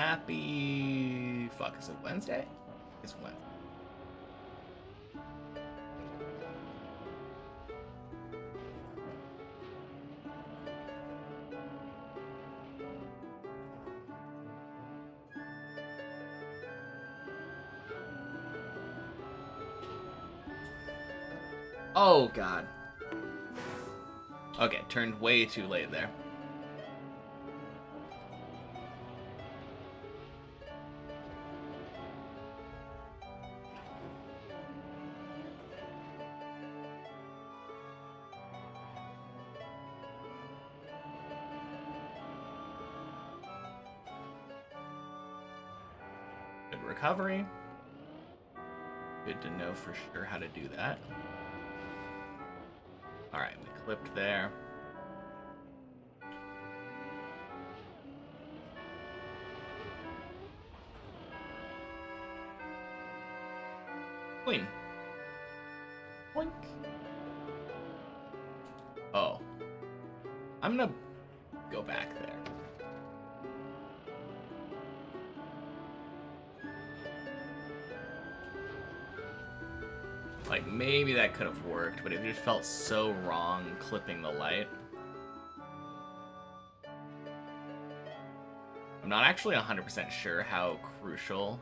Happy... Fuck, is it Wednesday? It's Wednesday. Oh, God. Okay, turned way too late there. Good recovery. Good to know for sure how to do that. Alright, we clipped there. Queen. Boink. Oh. I'm gonna go back there. Like, maybe that could have worked, but it just felt so wrong clipping the light. I'm not actually 100% sure how crucial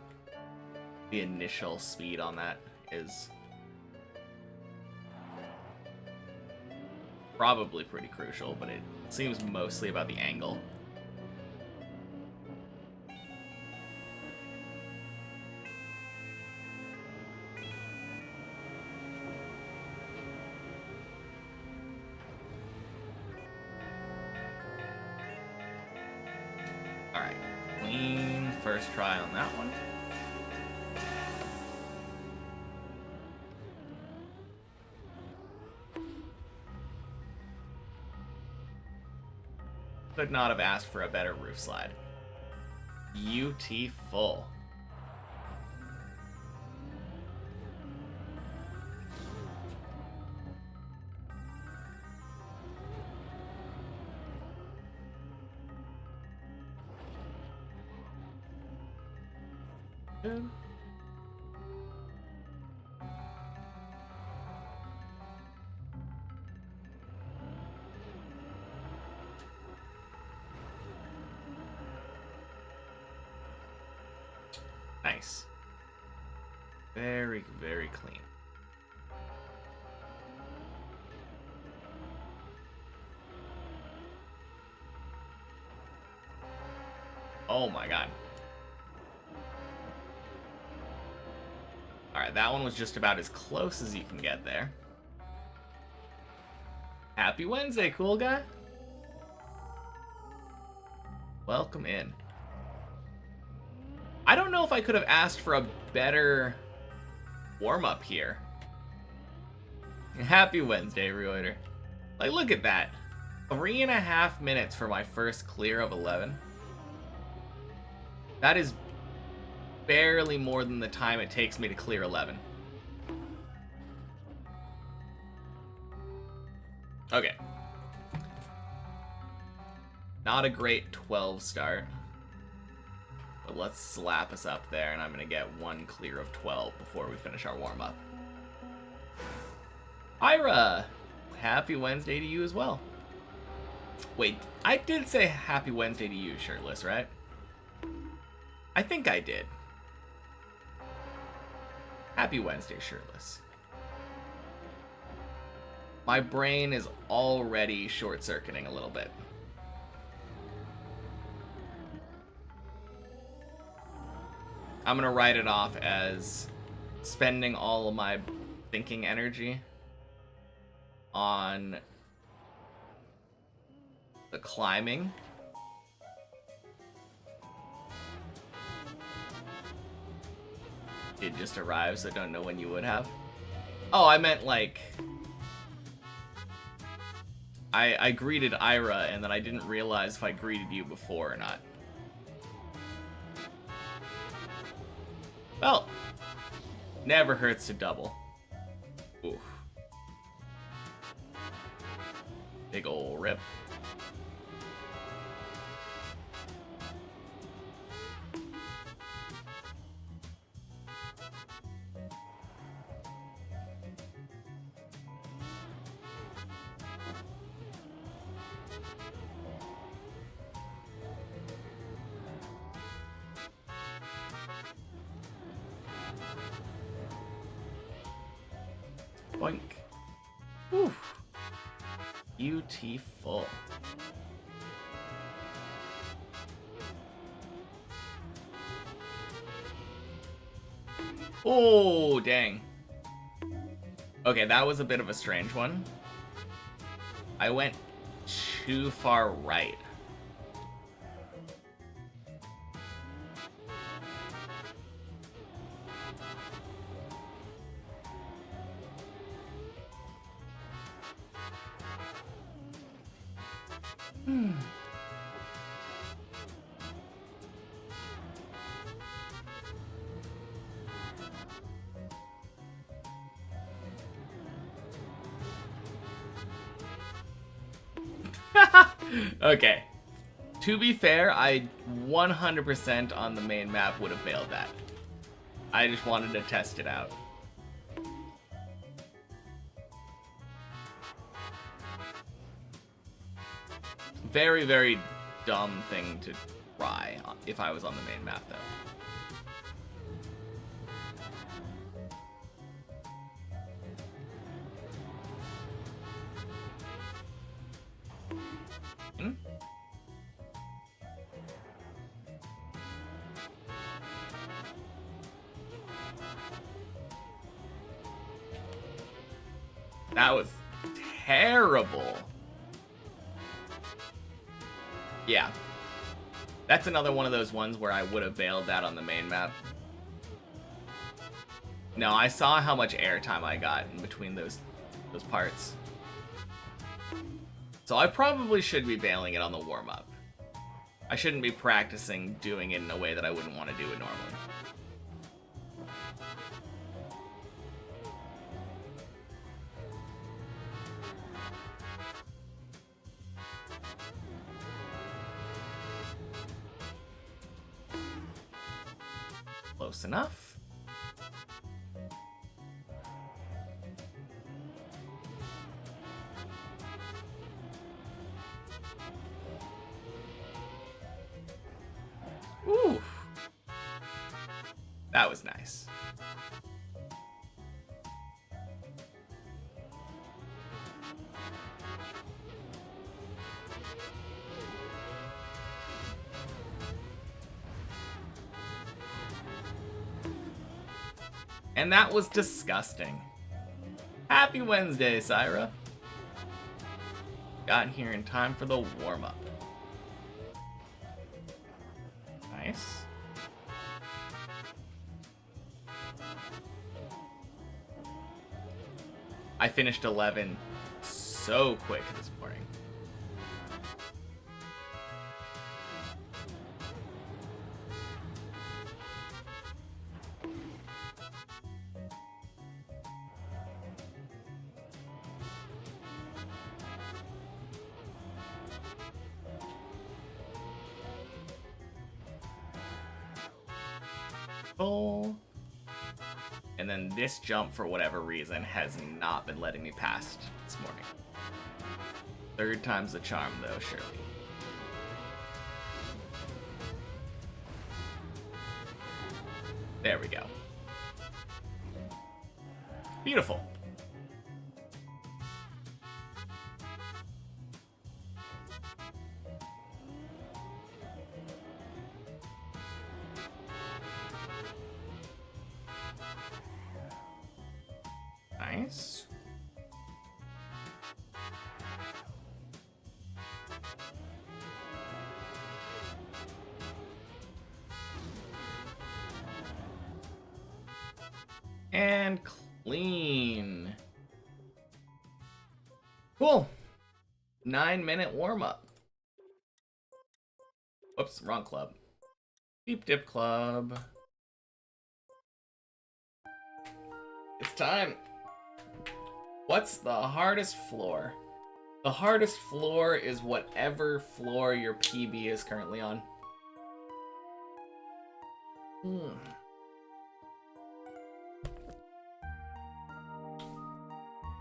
the initial speed on that is. Probably pretty crucial, but it seems mostly about the angle. Alright, clean first try on that one. Could not have asked for a better roof slide. Beautiful. Good. Nice. Very, very clean. Oh my god. Alright, that one was just about as close as you can get there. Happy Wednesday, cool guy. Welcome in. I don't know if I could have asked for a better warm-up here. Happy Wednesday, Reuter. Like, look at that. 3.5 minutes for my first clear of 11. That is barely more than the time it takes me to clear 11. Okay. Not a great 12 start. But let's slap us up there, and I'm going to get one clear of 12 before we finish our warm-up. Ira! Happy Wednesday to you as well. Wait, I did say happy Wednesday to you, shirtless, right? I think I did. Happy Wednesday, shirtless. My brain is already short-circuiting a little bit. I'm gonna write it off as spending all of my thinking energy on the climbing. It just arrived, so I don't know when you would have. Oh, I meant like... I greeted Ira, and then I didn't realize if I greeted you before or not. Well, never hurts to double. Oof. Big ol' rip. Boink. Whew. Beautiful. Oh, dang. Okay, that was a bit of a strange one. I went too far right. Okay. To be fair, I 100% on the main map would have bailed that. I just wanted to test it out. Very, very dumb thing to try if I was on the main map, though. That was terrible. Yeah. That's another one of those ones where I would have bailed that on the main map. No, I saw how much airtime I got in between those parts. So I probably should be bailing it on the warm-up. I shouldn't be practicing doing it in a way that I wouldn't want to do it normally. Close enough. Ooh. That was nice. And that was disgusting. Happy Wednesday, Syra. Got here in time for the warm-up. Nice. I finished 11 so quick this morning. And then this jump, for whatever reason, has not been letting me past this morning. Third time's the charm, though, surely. There we go. Beautiful. Nice. And clean. Cool. 9-minute warm-up. Whoops, wrong club. Deep Dip Club. It's time. What's the hardest floor? The hardest floor is whatever floor your PB is currently on.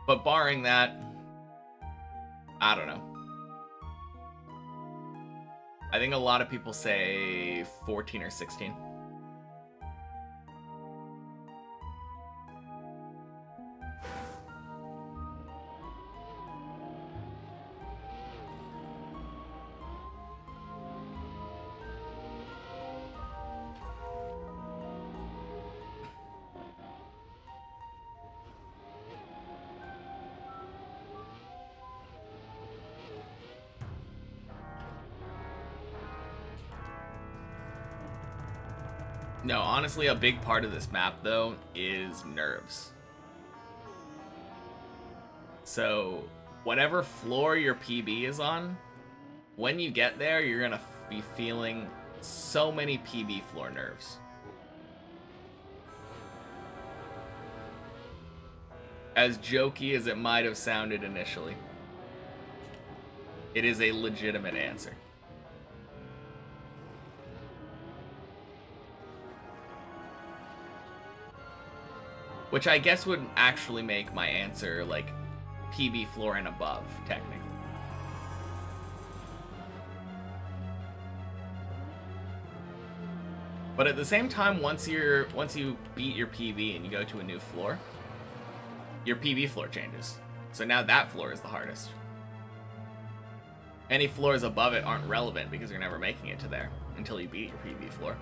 But barring that, I don't know. I think a lot of people say 14 or 16. No, honestly, a big part of this map, though, is nerves. So, whatever floor your PB is on, when you get there, you're gonna be feeling so many PB floor nerves. As jokey as it might have sounded initially, it is a legitimate answer. Which I guess would actually make my answer, like, PB floor and above, technically. But at the same time, once you beat your PB and you go to a new floor, your PB floor changes. So now that floor is the hardest. Any floors above it aren't relevant because you're never making it to there until you beat your PB floor.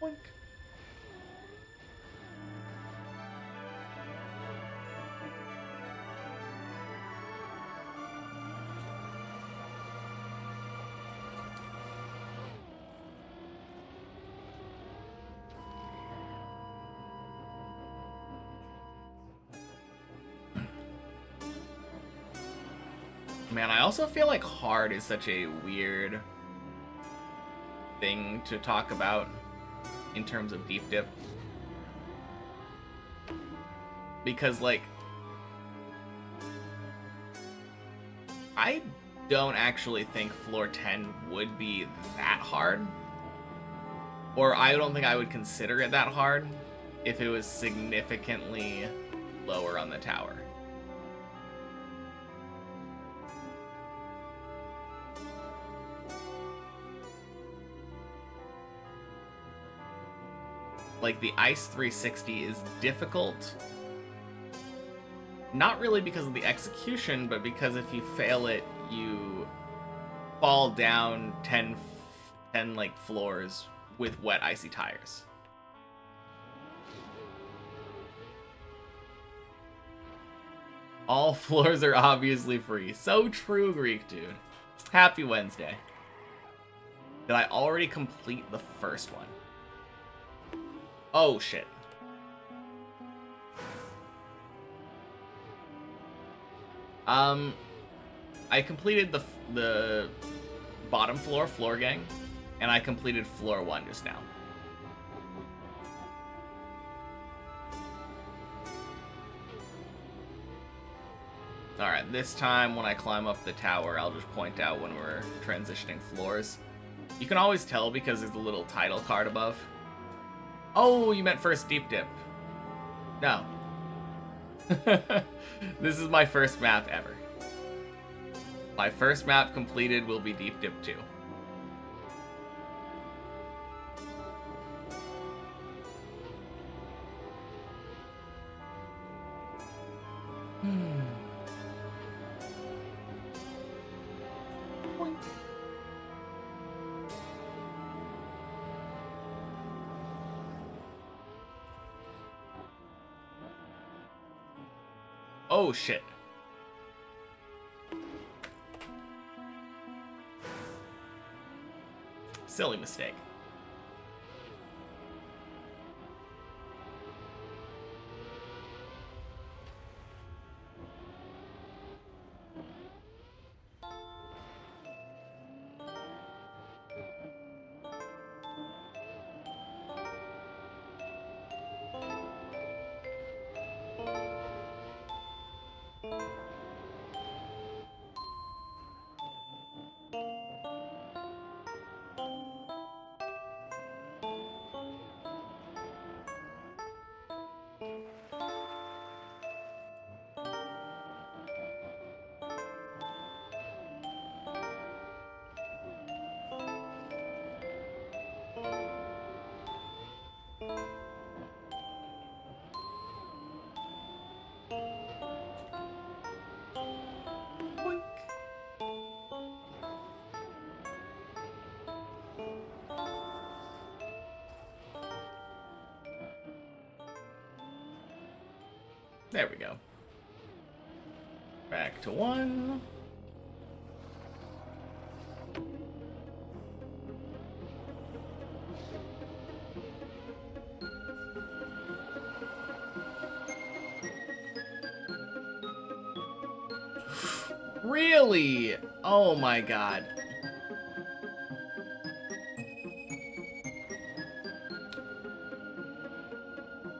Boink. Man, I also feel like hard is such a weird thing to talk about in terms of deep dip. Because, like, I don't actually think floor 10 would be that hard. Or I don't think I would consider it that hard if it was significantly lower on the tower. Like, the Ice 360 is difficult. Not really because of the execution, but because if you fail it, you fall down 10 like, floors with wet, icy tires. All floors are obviously free. So true, Greek dude. Happy Wednesday. Did I already complete the first one? Oh, shit. I completed the bottom floor gang, and I completed floor 1 just now. Alright, this time when I climb up the tower, I'll just point out when we're transitioning floors. You can always tell because there's a little title card above. Oh, you meant first deep dip. No. This is my first map ever. My first map completed will be Deep Dip 2. Oh, shit. Silly mistake. There we go. Back to 1. Really? Oh my god.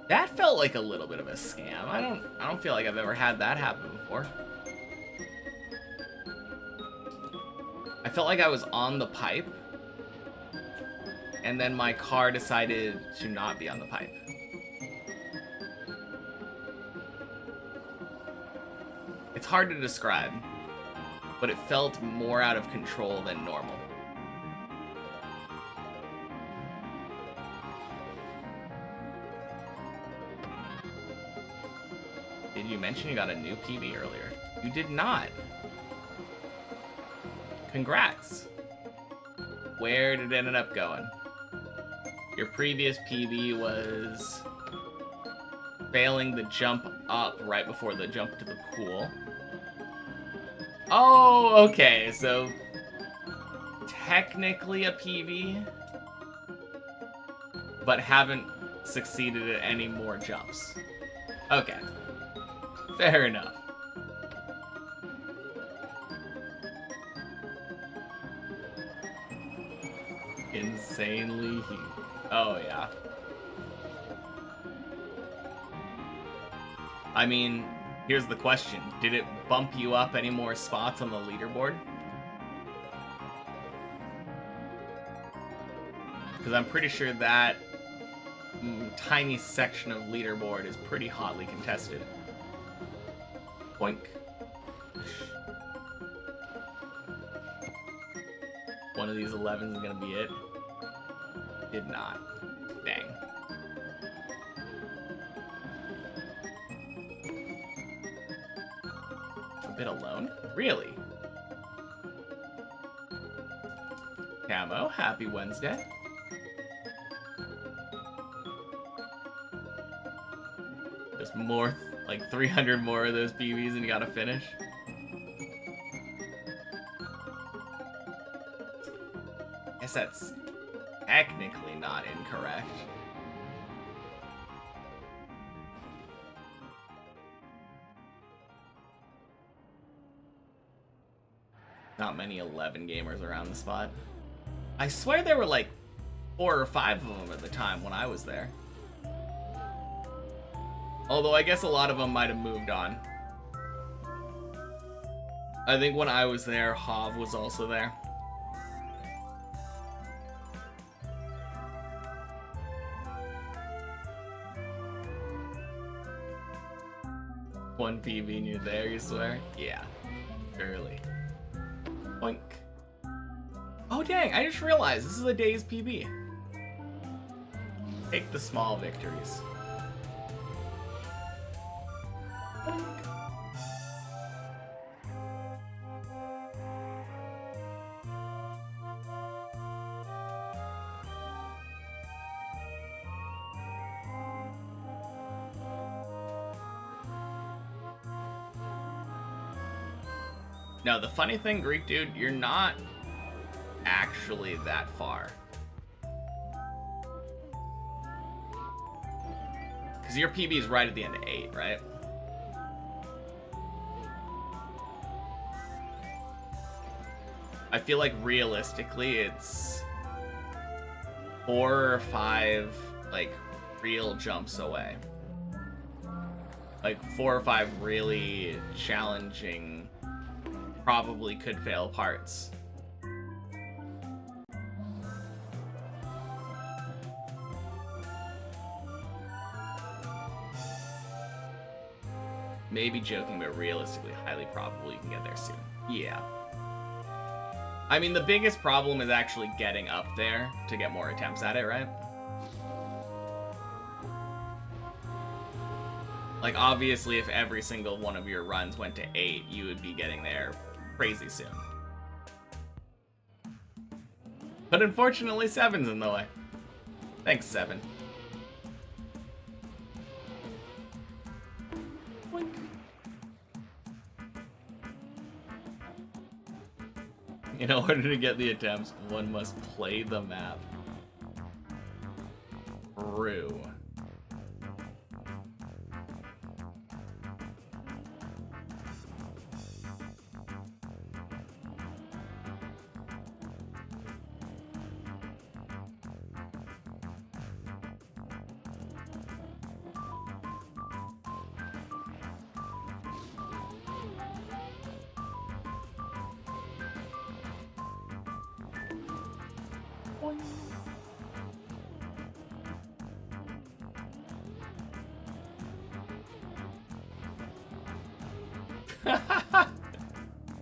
That felt like a little bit of a scam. I don't feel like I've ever had that happen before. I felt like I was on the pipe, and then my car decided to not be on the pipe. It's hard to describe, but it felt more out of control than normal. Did you mention you got a new PB earlier? You did not. Congrats. Where did it end up going? Your previous PB was failing the jump up right before the jump to the pool. Oh, okay, so technically a PB, but haven't succeeded at any more jumps. Okay, fair enough. Insanely huge. Oh, yeah. I mean, here's the question. Did it bump you up any more spots on the leaderboard? Because I'm pretty sure that tiny section of leaderboard is pretty hotly contested. Boink. One of these 11s is gonna be it. Did not. Dang. A bit alone? Really? Camo, happy Wednesday. Just more, like 300 more of those PBs and you gotta finish. Guess that's technically not incorrect. Not many 11 gamers around the spot. I swear there were like 4 or 5 of them at the time when I was there. Although I guess a lot of them might have moved on. I think when I was there, Hav was also there. One PB and you're there, you swear? Yeah, surely. Boink. Oh dang, I just realized this is a day's PB. Take the small victories. Boink. Now, the funny thing, Greek dude, you're not actually that far. Because your PB is right at the end of 8, right? I feel like realistically it's 4 or 5 like real jumps away. Like 4 or 5 really challenging, probably could fail parts. Maybe joking, but realistically, highly probable you can get there soon. Yeah. I mean, the biggest problem is actually getting up there to get more attempts at it, right? Like, obviously, if every single one of your runs went to 8, you would be getting there crazy soon. But unfortunately, 7's in the way. Thanks, 7. order to get the attempts, one must play the map. True.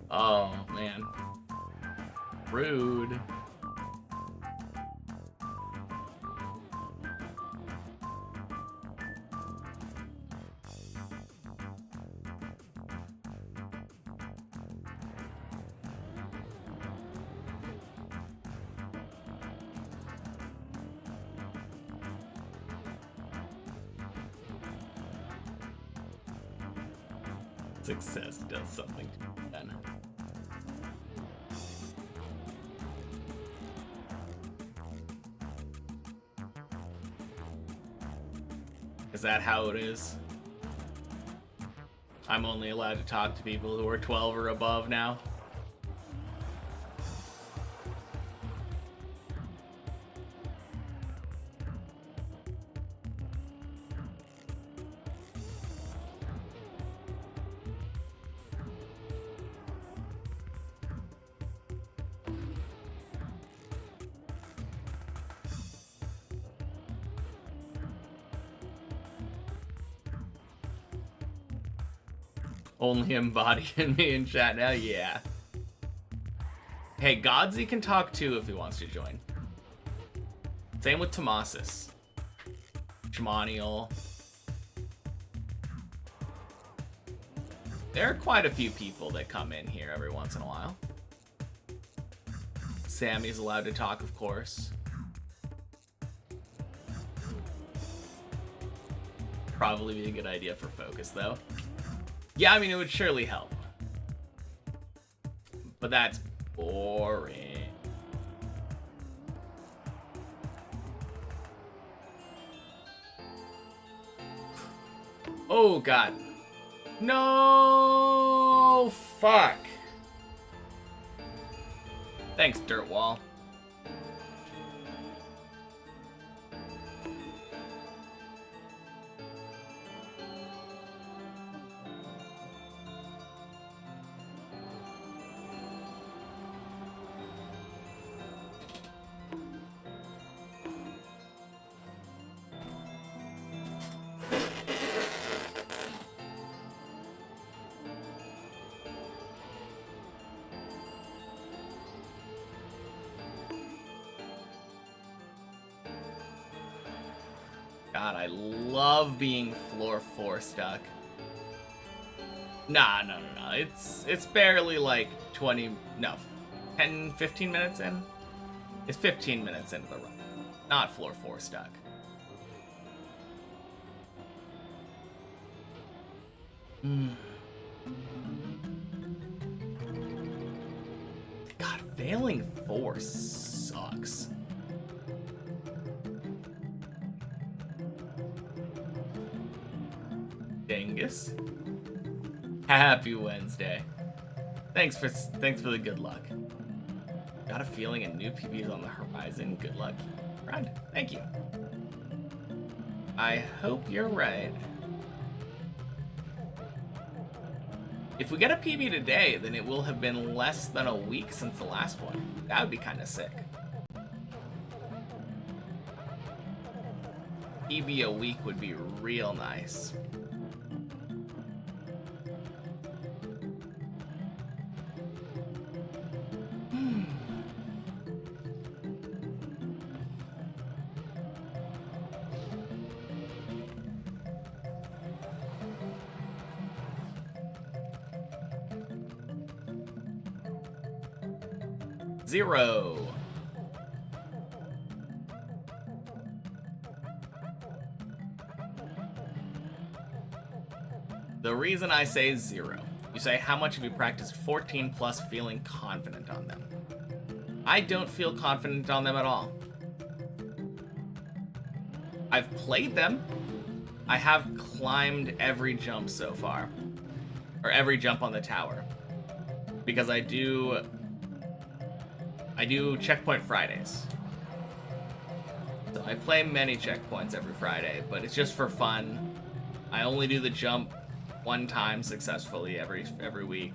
Oh, man. Rude. Success does something to you then. Is that how it is? I'm only allowed to talk to people who are 12 or above now? Only embodying me in chat now? Yeah. Hey, Godsy can talk too if he wants to join. Same with Tomasis. Shmaniel. There are quite a few people that come in here every once in a while. Sammy's allowed to talk, of course. Probably be a good idea for focus, though. Yeah, I mean, it would surely help. But that's boring. Oh, God. No! Fuck. Thanks, Dirt Wall. God, I love being floor 4 stuck. Nah, no. It's barely like 15 minutes in? It's 15 minutes into the run. Not floor 4 stuck. God, failing 4 sucks. Dingus. Happy Wednesday. Thanks for the good luck. Got a feeling a new PB is on the horizon. Good luck, friend. Thank you. I hope you're right. If we get a PB today, then it will have been less than a week since the last one. That would be kind of sick. PB a week would be real nice. Zero. The reason I say 0, you say how much have you practiced 14 plus feeling confident on them? I don't feel confident on them at all. I've played them. I have climbed every jump so far. Or every jump on the tower. Because I do checkpoint Fridays. So I play many checkpoints every Friday, but it's just for fun. I only do the jump one time successfully every week.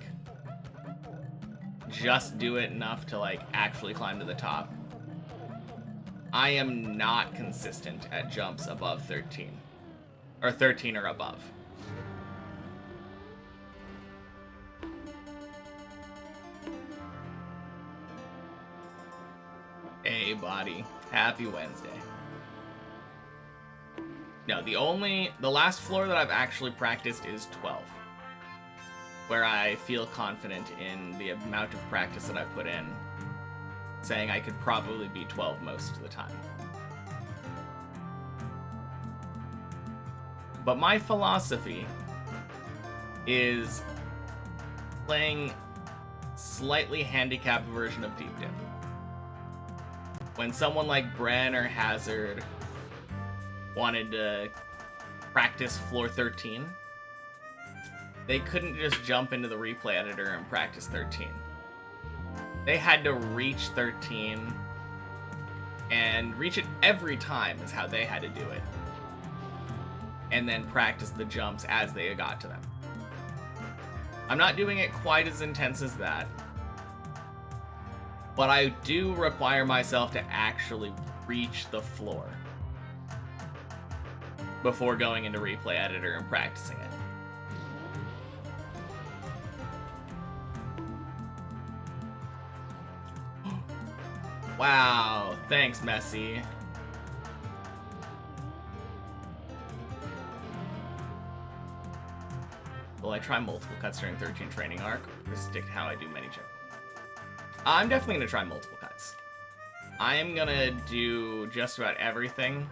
Just do it enough to like actually climb to the top. I am not consistent at jumps above 13. Or 13 or above. Hey, buddy. Happy Wednesday. No, the last floor that I've actually practiced is 12. Where I feel confident in the amount of practice that I've put in, saying I could probably be 12 most of the time. But my philosophy is playing slightly handicapped version of Deep Dip. When someone like Bren or Hazard wanted to practice floor 13, they couldn't just jump into the replay editor and practice 13. They had to reach 13, and reach it every time is how they had to do it. And then practice the jumps as they got to them. I'm not doing it quite as intense as that, but I do require myself to actually reach the floor before going into replay editor and practicing it. Wow, thanks, Messi. Will I try multiple cuts during 13 training arc, or stick to how I do many checkpoints? I'm definitely going to try multiple cuts. I am going to do just about everything.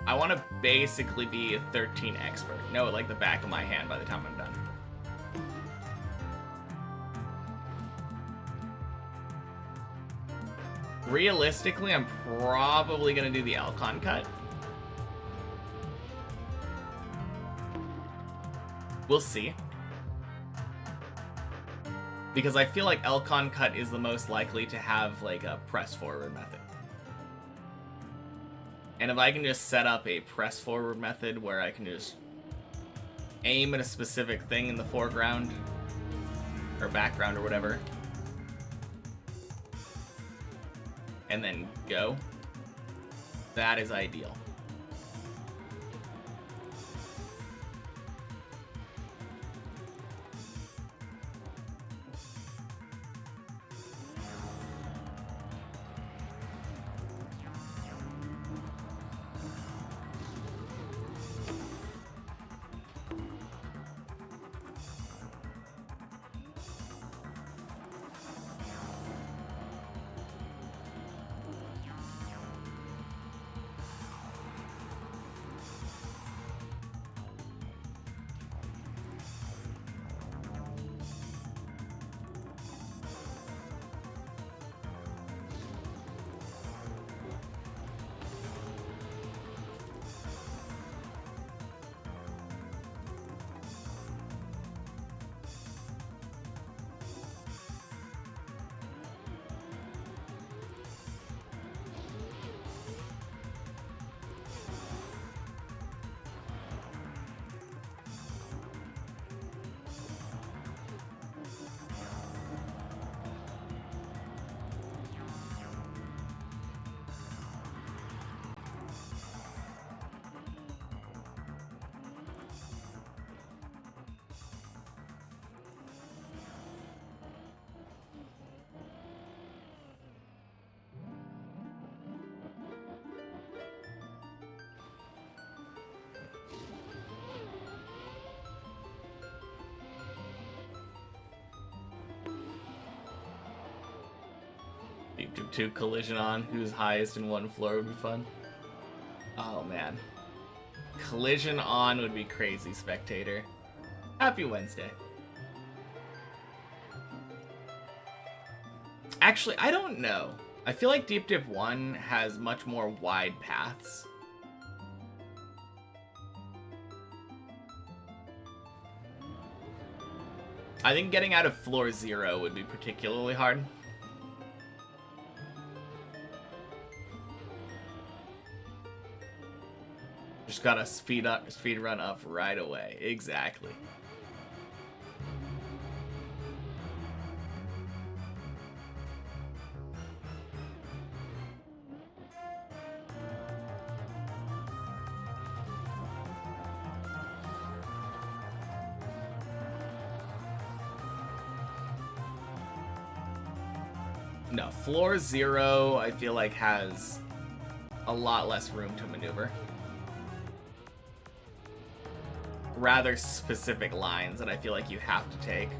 I want to basically be a 13 expert. Know it like the back of my hand by the time I'm done. Realistically, I'm probably going to do the Elcon cut. We'll see. Because I feel like Elcon cut is the most likely to have like a press forward method. And if I can just set up a press forward method where I can just aim at a specific thing in the foreground or background or whatever, and then go, that is ideal. Two collision on, who's highest in one floor would be fun. Oh man. Collision on would be crazy, spectator. Happy Wednesday. Actually, I don't know. I feel like Deep Dip 1 has much more wide paths. I think getting out of floor 0 would be particularly hard. Just gotta speed run up right away. Exactly. No, floor 0, I feel like, has a lot less room to maneuver. Rather specific lines that I feel like you have to take.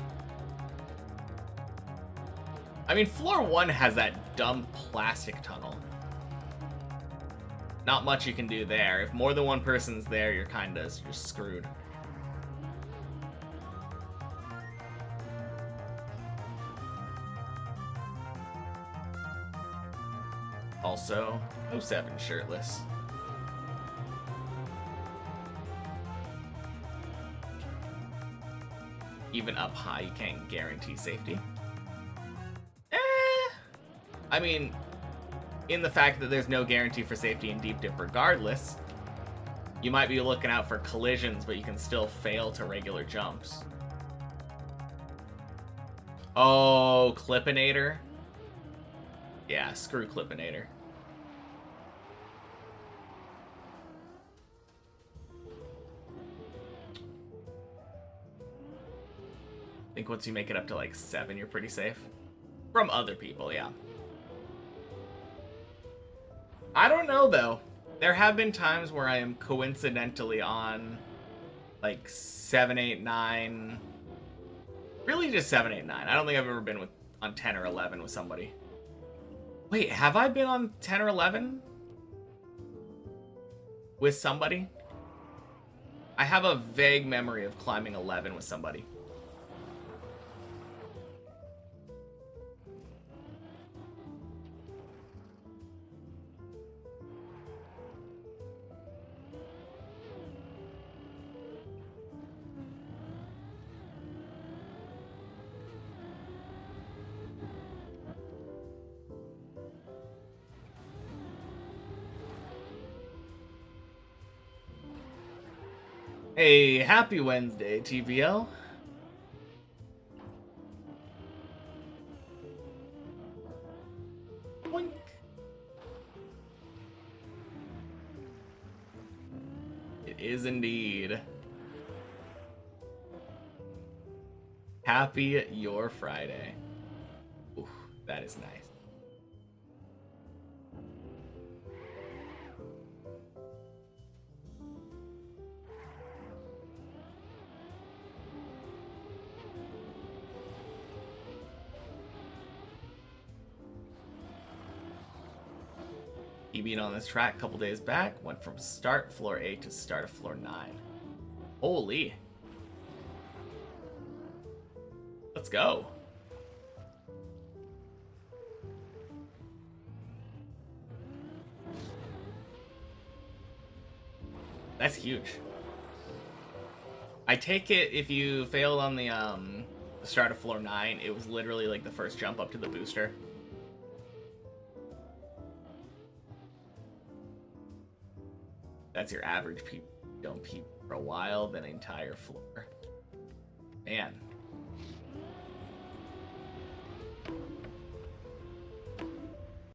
I mean, floor 1 has that dumb plastic tunnel. Not much you can do there. If more than one person's there, you're kinda just screwed. Also, 07 shirtless. Even up high, you can't guarantee safety. I mean, in the fact that there's no guarantee for safety in Deep Dip regardless, you might be looking out for collisions, but you can still fail to regular jumps. Oh, Clippinator? Yeah, screw Clippinator. I think once you make it up to like 7, you're pretty safe. From other people, yeah. I don't know, though. There have been times where I am coincidentally on like 7, 8, 9. Really just 7, 8, 9. I don't think I've ever been on 10 or 11 with somebody. Wait, have I been on 10 or 11? With somebody? I have a vague memory of climbing 11 with somebody. Hey, happy Wednesday, TVL. Boink. It is indeed. Happy your Friday. Ooh, that is nice. He beat on this track a couple days back, went from start floor 8 to start of floor 9. Holy. Let's go. That's huge. I take it if you failed on the start of floor 9, it was literally like the first jump up to the booster. That's your average peep. Don't peep for a while, then entire floor. Man.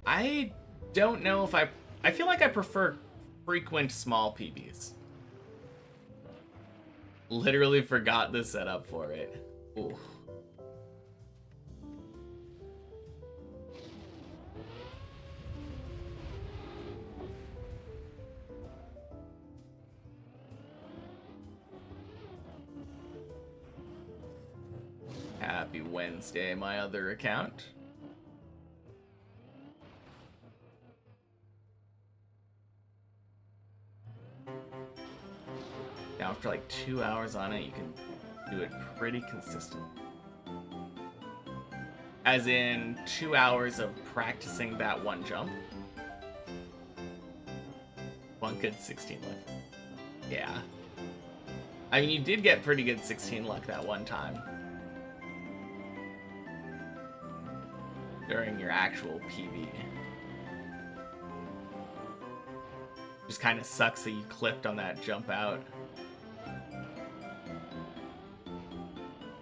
I don't know if I feel like I prefer frequent small PBs. Literally forgot the setup for it. Ooh. Happy Wednesday, my other account. Now after like 2 hours on it, you can do it pretty consistent. As in 2 hours of practicing that one jump. One good 16 luck. Yeah. I mean, you did get pretty good 16 luck that one time. During your actual PB. Just kind of sucks that you clipped on that jump out.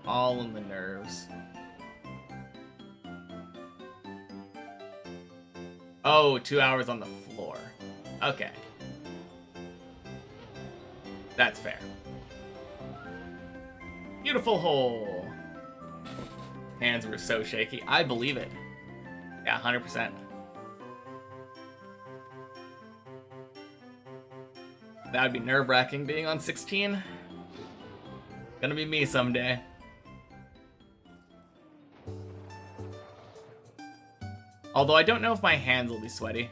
All in the nerves. Oh, 2 hours on the floor. Okay. That's fair. Beautiful hole. Hands were so shaky. I believe it. Yeah, 100%. That would be nerve-wracking being on 16. Gonna be me someday. Although I don't know if my hands will be sweaty.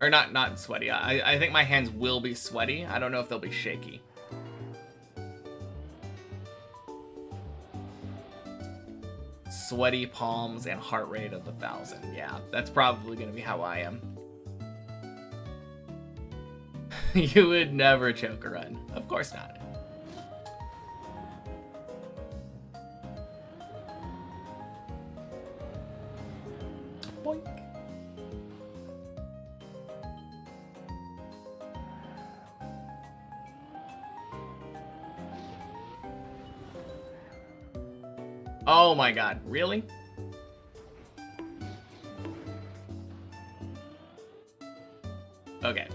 Or not sweaty. I think my hands will be sweaty. I don't know if they'll be shaky. Sweaty palms and heart rate of 1,000. Yeah, that's probably gonna be how I am. You would never choke a run. Of course not. Boink. Oh my god, really? Okay.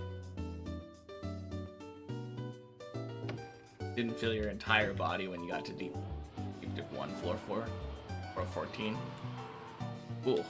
Didn't feel your entire body when you got to deep dip 1, floor 4, or 14. Ooh.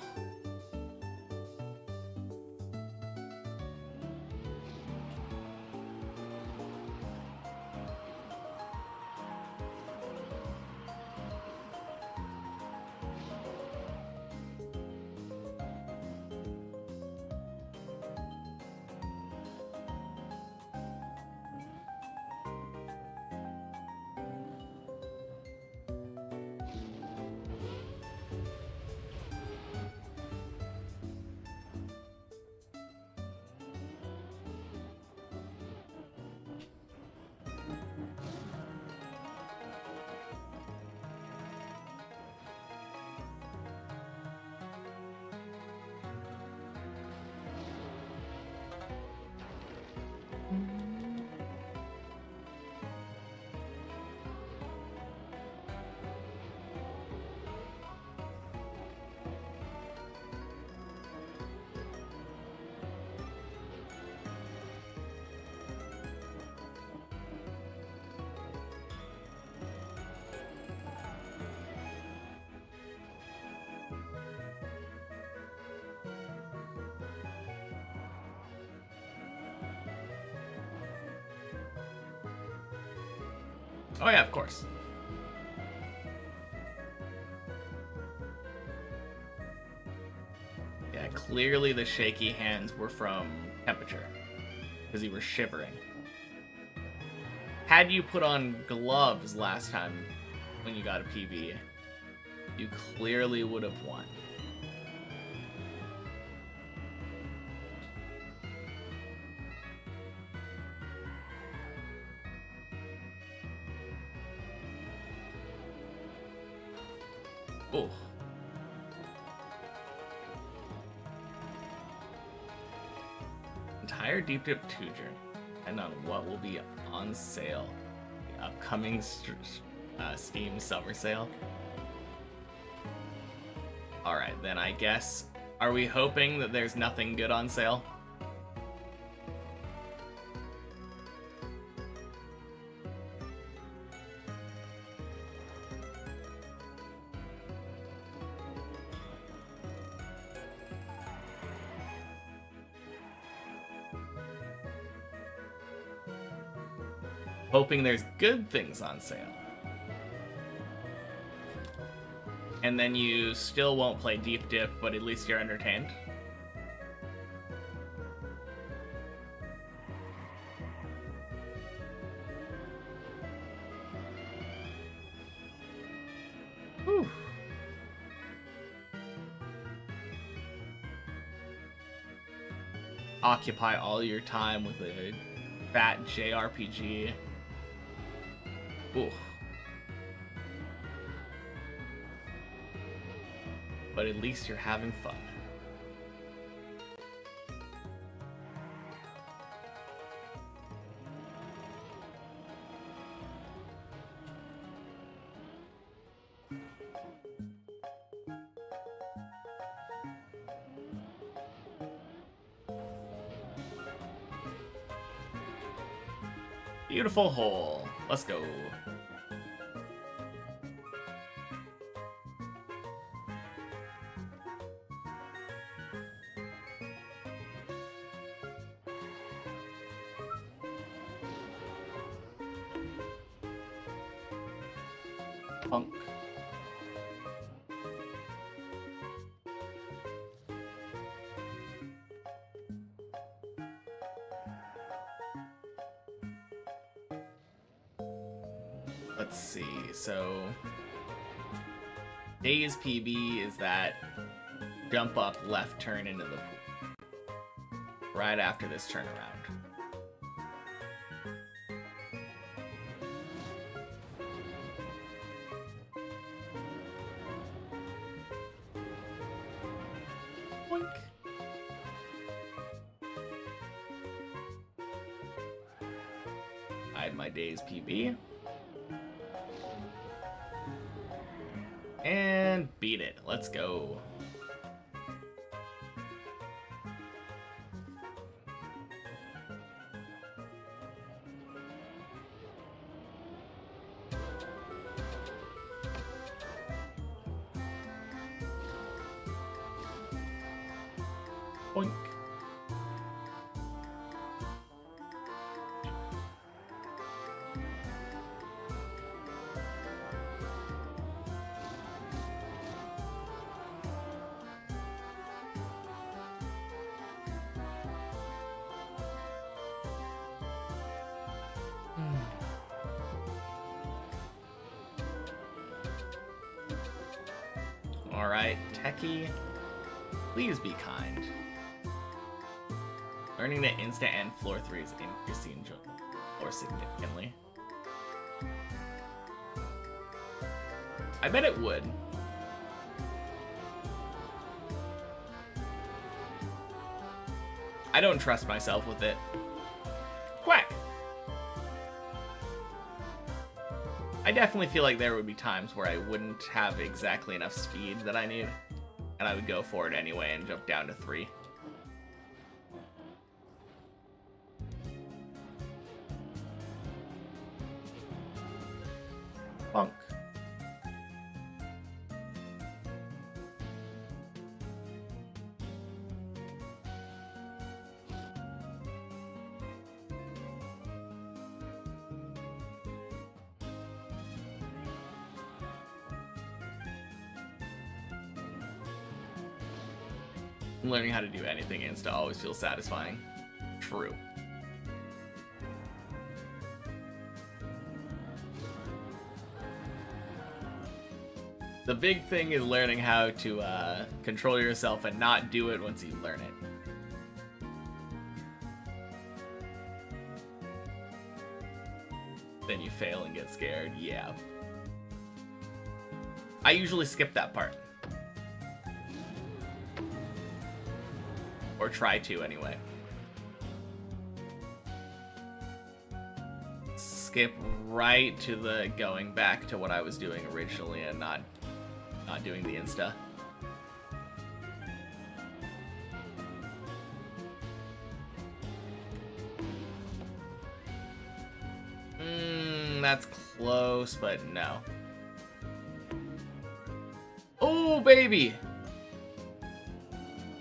Oh yeah, of course. Yeah, clearly the shaky hands were from temperature, because you were shivering. Had you put on gloves last time when you got a PB, you clearly would have won. Oh. Entire Deep Dip 2 journey, and on what will be on sale. The upcoming Steam summer sale. Alright, then I guess, are we hoping that there's nothing good on sale? Hoping there's good things on sale. And then you still won't play Deep Dip, but at least you're entertained. Whew. occupy all your time with a fat JRPG. Ooh. But at least you're having fun. Beautiful hole. Let's go. Punk. Let's see, so Days PB is that jump up left turn into the pool right after this turnaround. Boink. Hide my Days PB. And beat it. Let's go. Boink. Alright, Techie, please be kind. Learning to insta and floor 3 is increasing or significantly. I bet it would. I don't trust myself with it. Quack! I definitely feel like there would be times where I wouldn't have exactly enough speed that I need, and I would go for it anyway and jump down to 3. Bonk. Learning how to do anything insta always feels satisfying. True. The big thing is learning how to control yourself and not do it once you learn it. Then you fail and get scared, yeah. I usually skip that part. Or try to, anyway. Skip right to the going back to what I was doing originally and not doing the insta. That's close, but no. Oh, baby!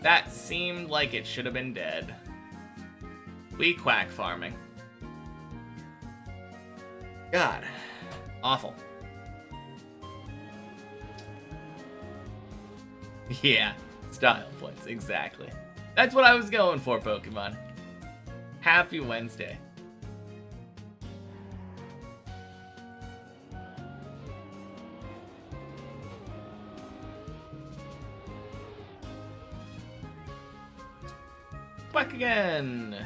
That seemed like it should have been dead. We quack farming. God. Awful. Yeah. Style points. Exactly. That's what I was going for, Pokemon. Happy Wednesday. Quack. back again.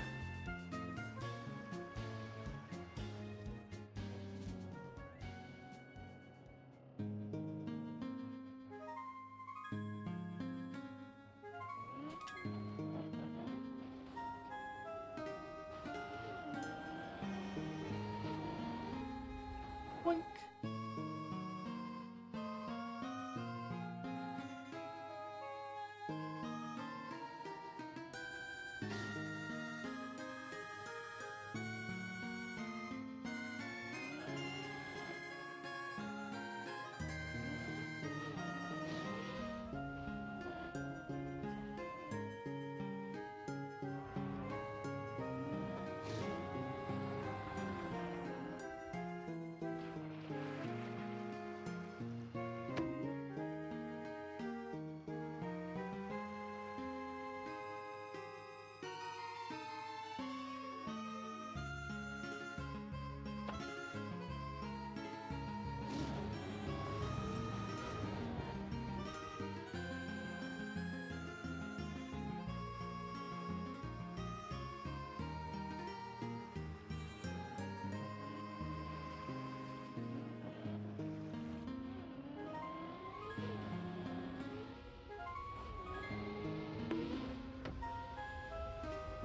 Boink.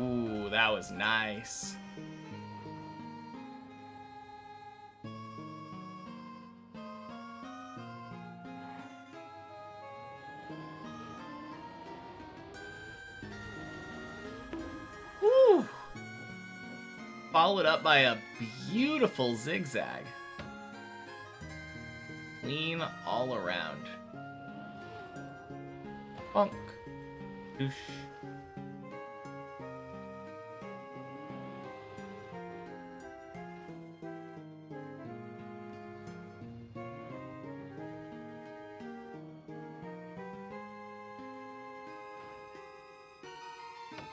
Ooh, that was nice. Woo! Followed up by a beautiful zigzag. Clean all around. Bonk. Doosh.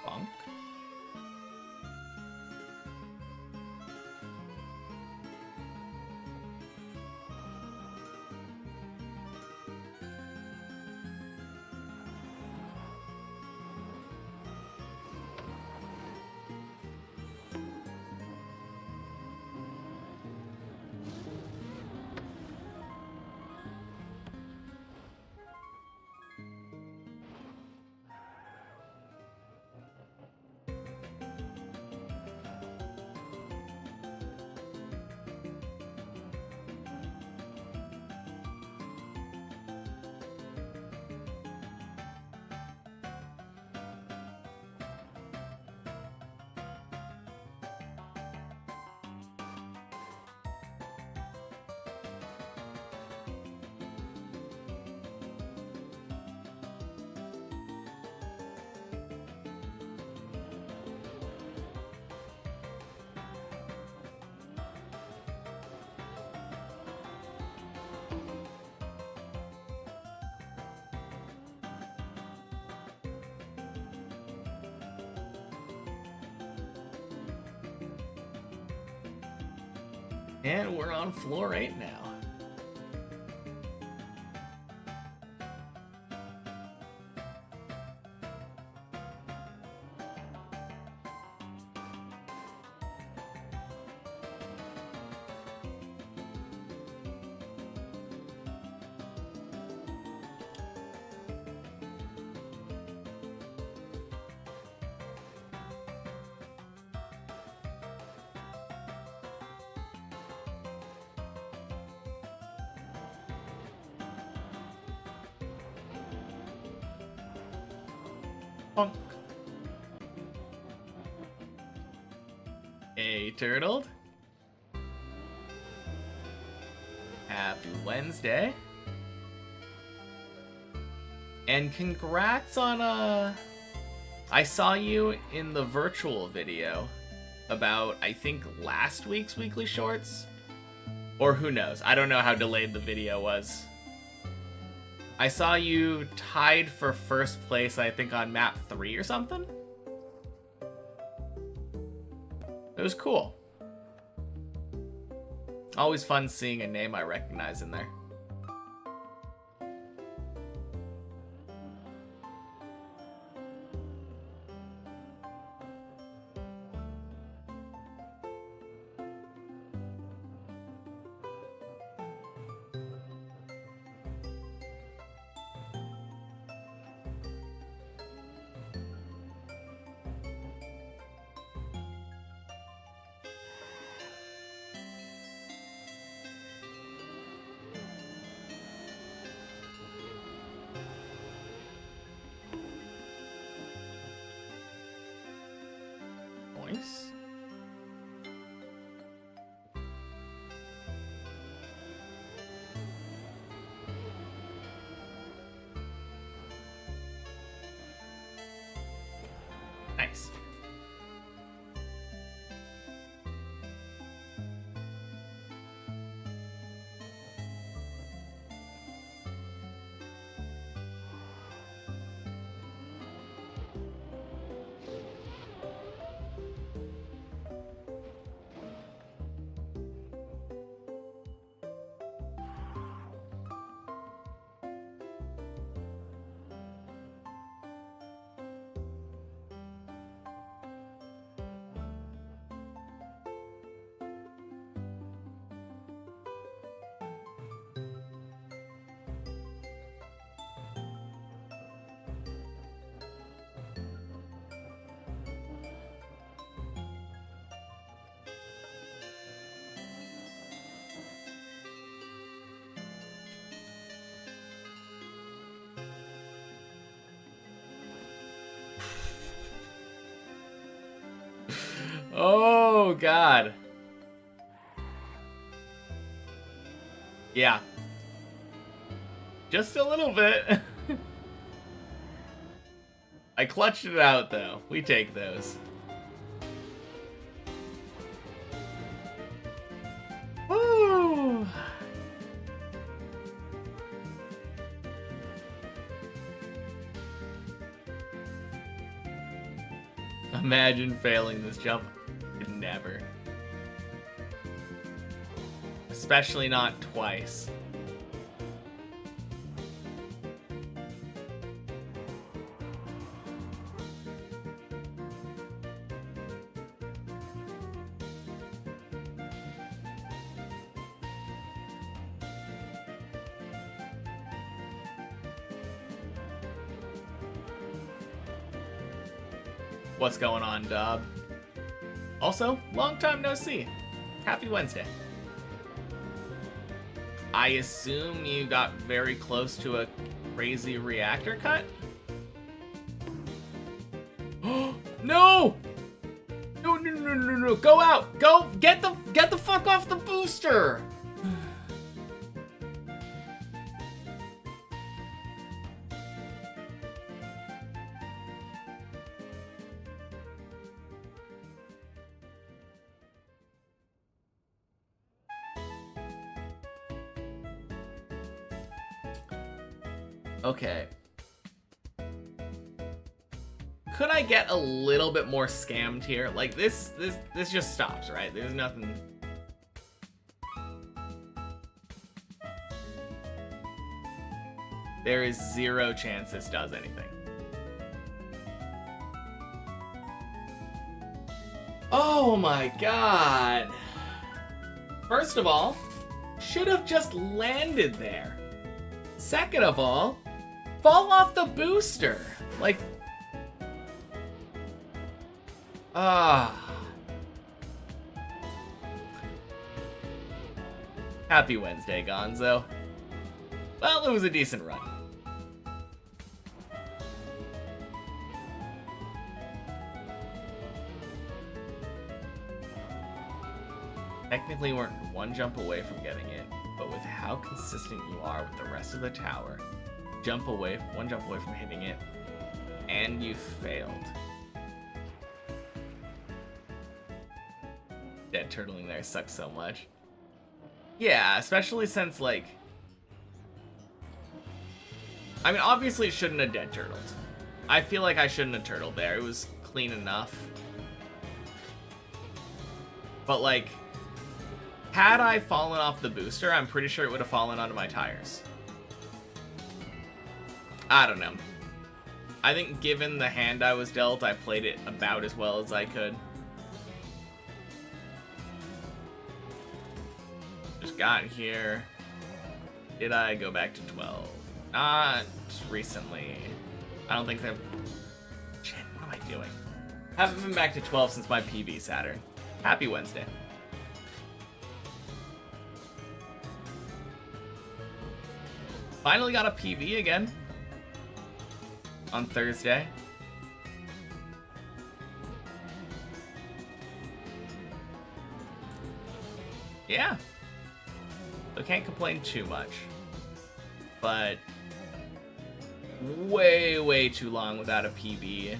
Bonk. And we're on floor 8 now. Bonk. Hey, turtled. Happy Wednesday. And congrats on, I saw you in the virtual video about, I think, last week's weekly shorts. Or who knows? I don't know how delayed the video was. I saw you tied for first place, I think, on map 3 or something. It was cool. Always fun seeing a name I recognize in there. Nice. Nice. Oh, God. Yeah. Just a little bit. I clutched it out, though. We take those. Woo! Imagine failing this jump. Never. Especially not twice. What's going on, Dob? Also, long time no see. Happy Wednesday. I assume you got very close to a crazy reactor cut? No! No, no, no, no, no. Go out! Go! Get the fuck off the booster! Okay. Could I get a little bit more scammed here? Like this just stops, right? There's nothing. There is zero chance this does anything. Oh my God. First of all, should have just landed there. Second of all, fall off the booster. Like, Happy Wednesday, Gonzo. Well, it was a decent run. Technically, we're one jump away from getting it, but with how consistent you are with the rest of the tower, one jump away from hitting it, and you failed. Dead turtling there sucks so much. Yeah, especially since, like, I mean, obviously it shouldn't have dead turtled. I feel like I shouldn't have turtled there. It was clean enough. But, like, had I fallen off the booster, I'm pretty sure it would have fallen onto my tires. I don't know. I think given the hand I was dealt, I played it about as well as I could. Just got here. Did I go back to 12? Not recently. I don't think they've... Shit, what am I doing? Haven't been back to 12 since my PB Saturn. Happy Wednesday. Finally got a PB again. On Thursday. Yeah. So can't complain too much. But way, way too long without a PB.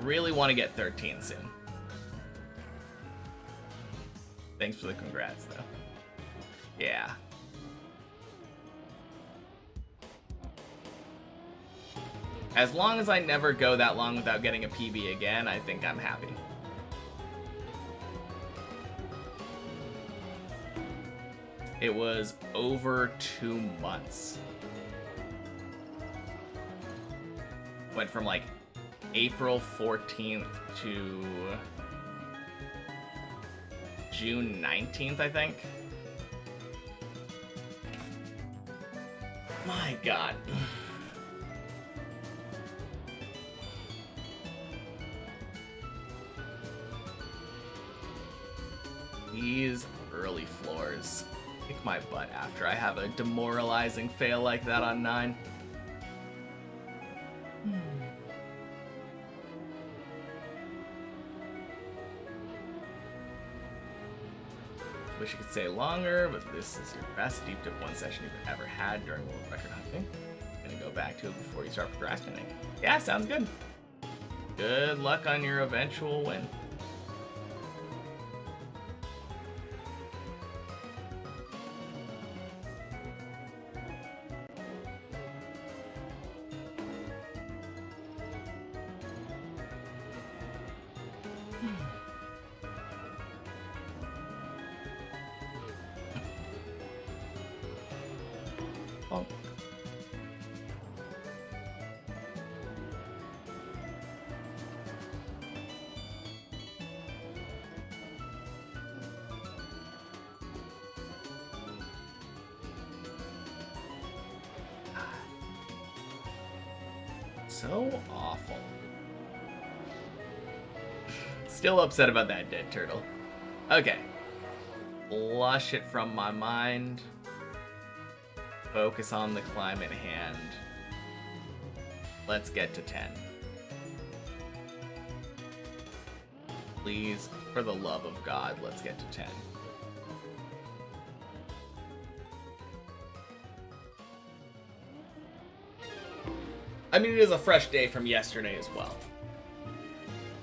Really want to get 13 soon. Thanks for the congrats, though. Yeah. As long as I never go that long without getting a PB again, I think I'm happy. It was over 2 months. Went from like April 14th to June 19th, I think. My God. These early floors kick my butt after I have a demoralizing fail like that on 9. Wish you could stay longer, but this is your best deep dip 1 session you've ever had during world record hunting. Gonna go back to it before you start procrastinating. Yeah, sounds good. Good luck on your eventual win. So awful. Still upset about that dead turtle. Okay. Flush it from my mind. Focus on the climb at hand. Let's get to 10. Please, for the love of God, let's get to 10. I mean, it is a fresh day from yesterday as well.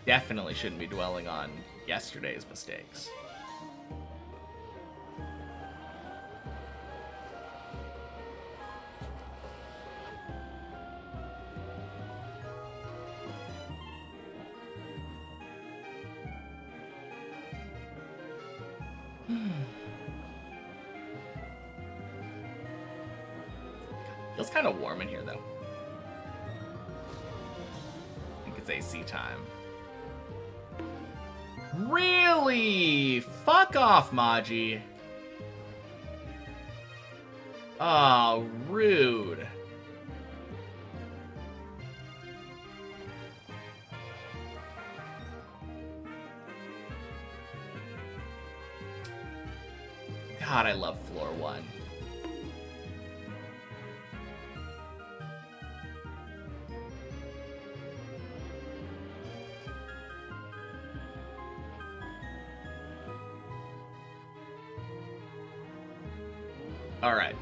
Definitely shouldn't be dwelling on yesterday's mistakes. Feels kind of warm in here, though. I think it's AC time. Really? Fuck off, Maji. Oh, rude. God, I love floor 1. Alright.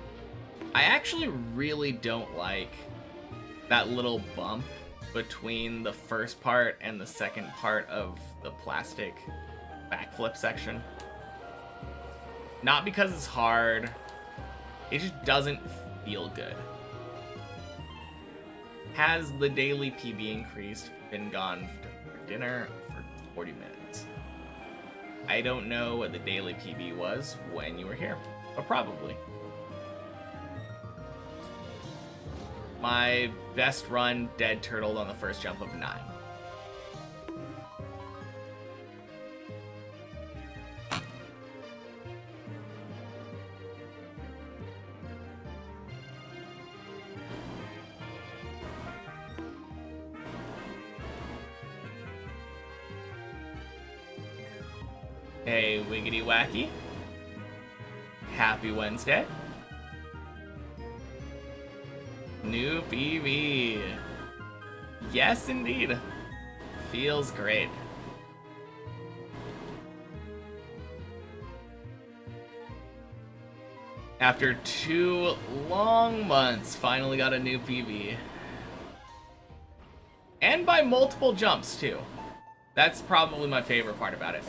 I actually really don't like that little bump between the first part and the second part of the plastic backflip section. Not because it's hard, it just doesn't feel good. Has the daily PB increased been gone for dinner for 40 minutes? I don't know what the daily PB was when you were here, but probably. My best run dead turtled on the first jump of 9. Hey, wiggity wacky. Happy Wednesday. New PB. Yes, indeed. Feels great. After 2 long months, finally got a new PB. And by multiple jumps, too. That's probably my favorite part about it.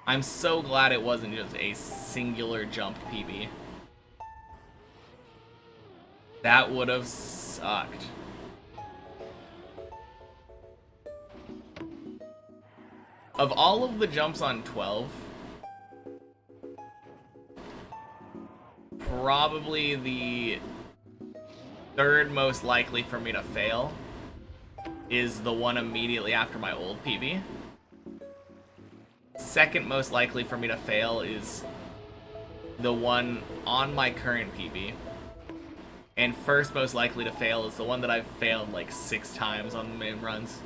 I'm so glad it wasn't just a singular jump PB. That would have sucked. Of all of the jumps on 12, probably the third most likely for me to fail is the one immediately after my old PB. Second most likely for me to fail is the one on my current PB. And first most likely to fail is the one that I've failed like 6 times on the main runs.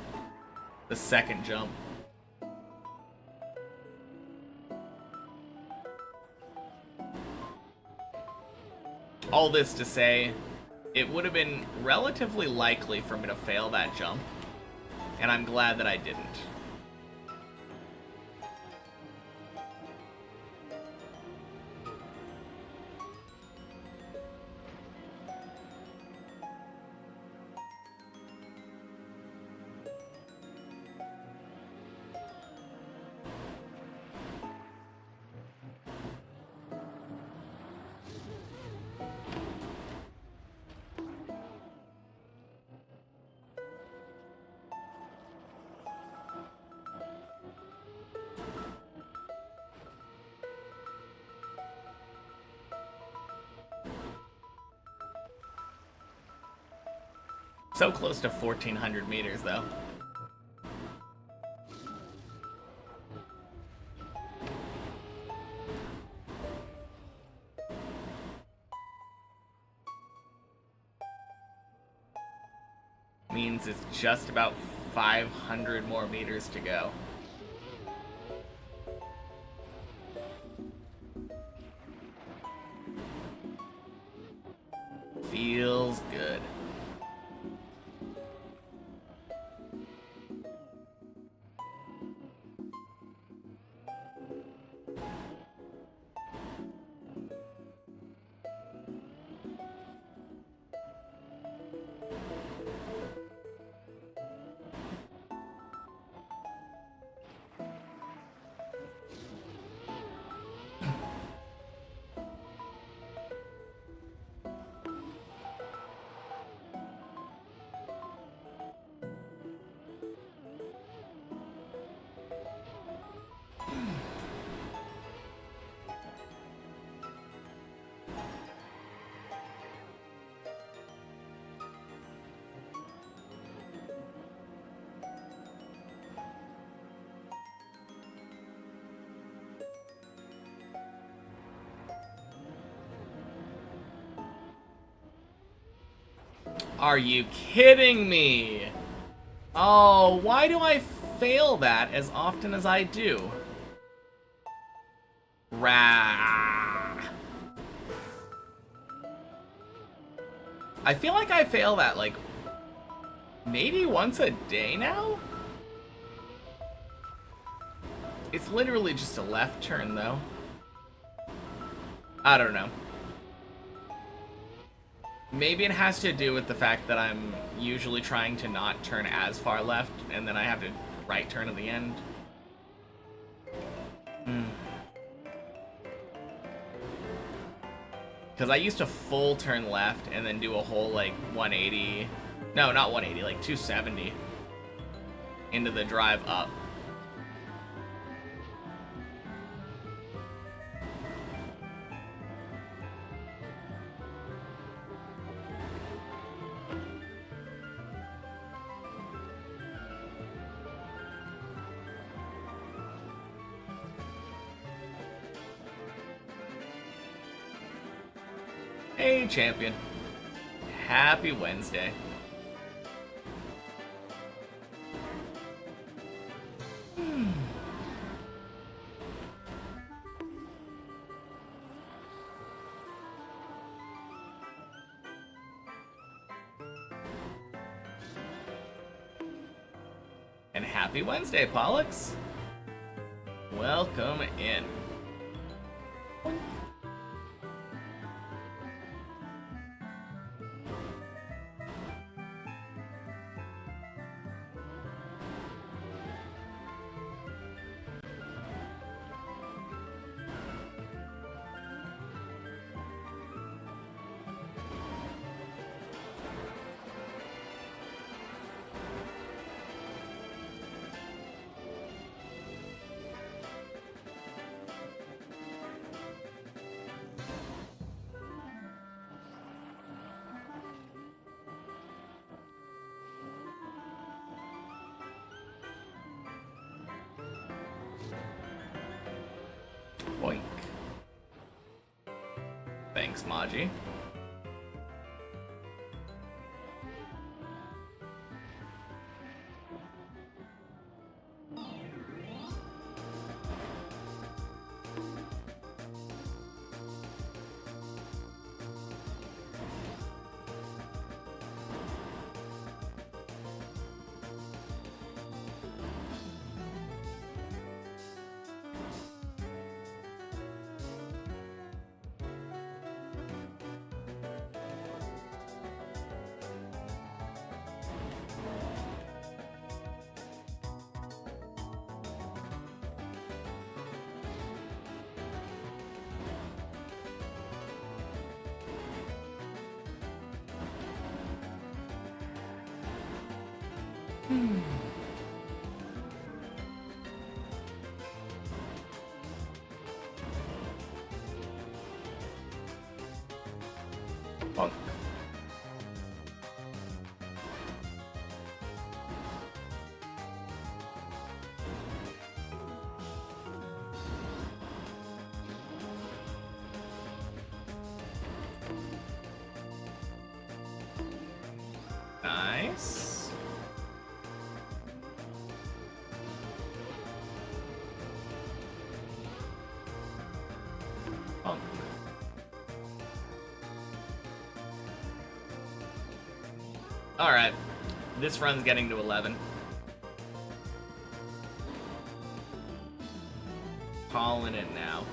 The second jump. All this to say, it would have been relatively likely for me to fail that jump, and I'm glad that I didn't. So close to 1,400 meters, though. Means it's just about 500 more meters to go. Feels good. Are you kidding me? Oh, why do I fail that as often as I do? Rah. I feel like I fail that, like, maybe once a day now? It's literally just a left turn, though. I don't know. Maybe it has to do with the fact that I'm usually trying to not turn as far left, and then I have to right turn at the end. Because I used to full turn left and then do a whole, like, 180... No, not 180, like 270 into the drive up. Hey, champion. Happy Wednesday. And happy Wednesday, Pollux. Welcome in. Thanks, Maji. Bonk. Nice. Bonk. Alright. This run's getting to 11. Calling it now.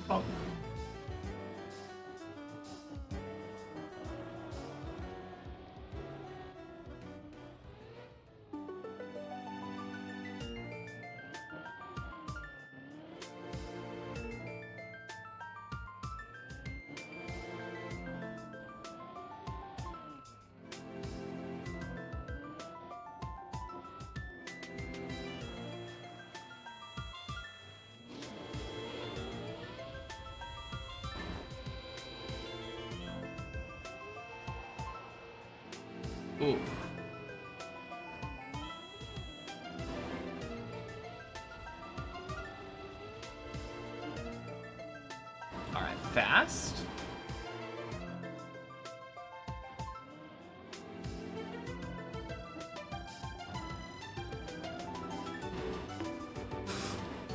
Bonk. Ooh. Alright, fast.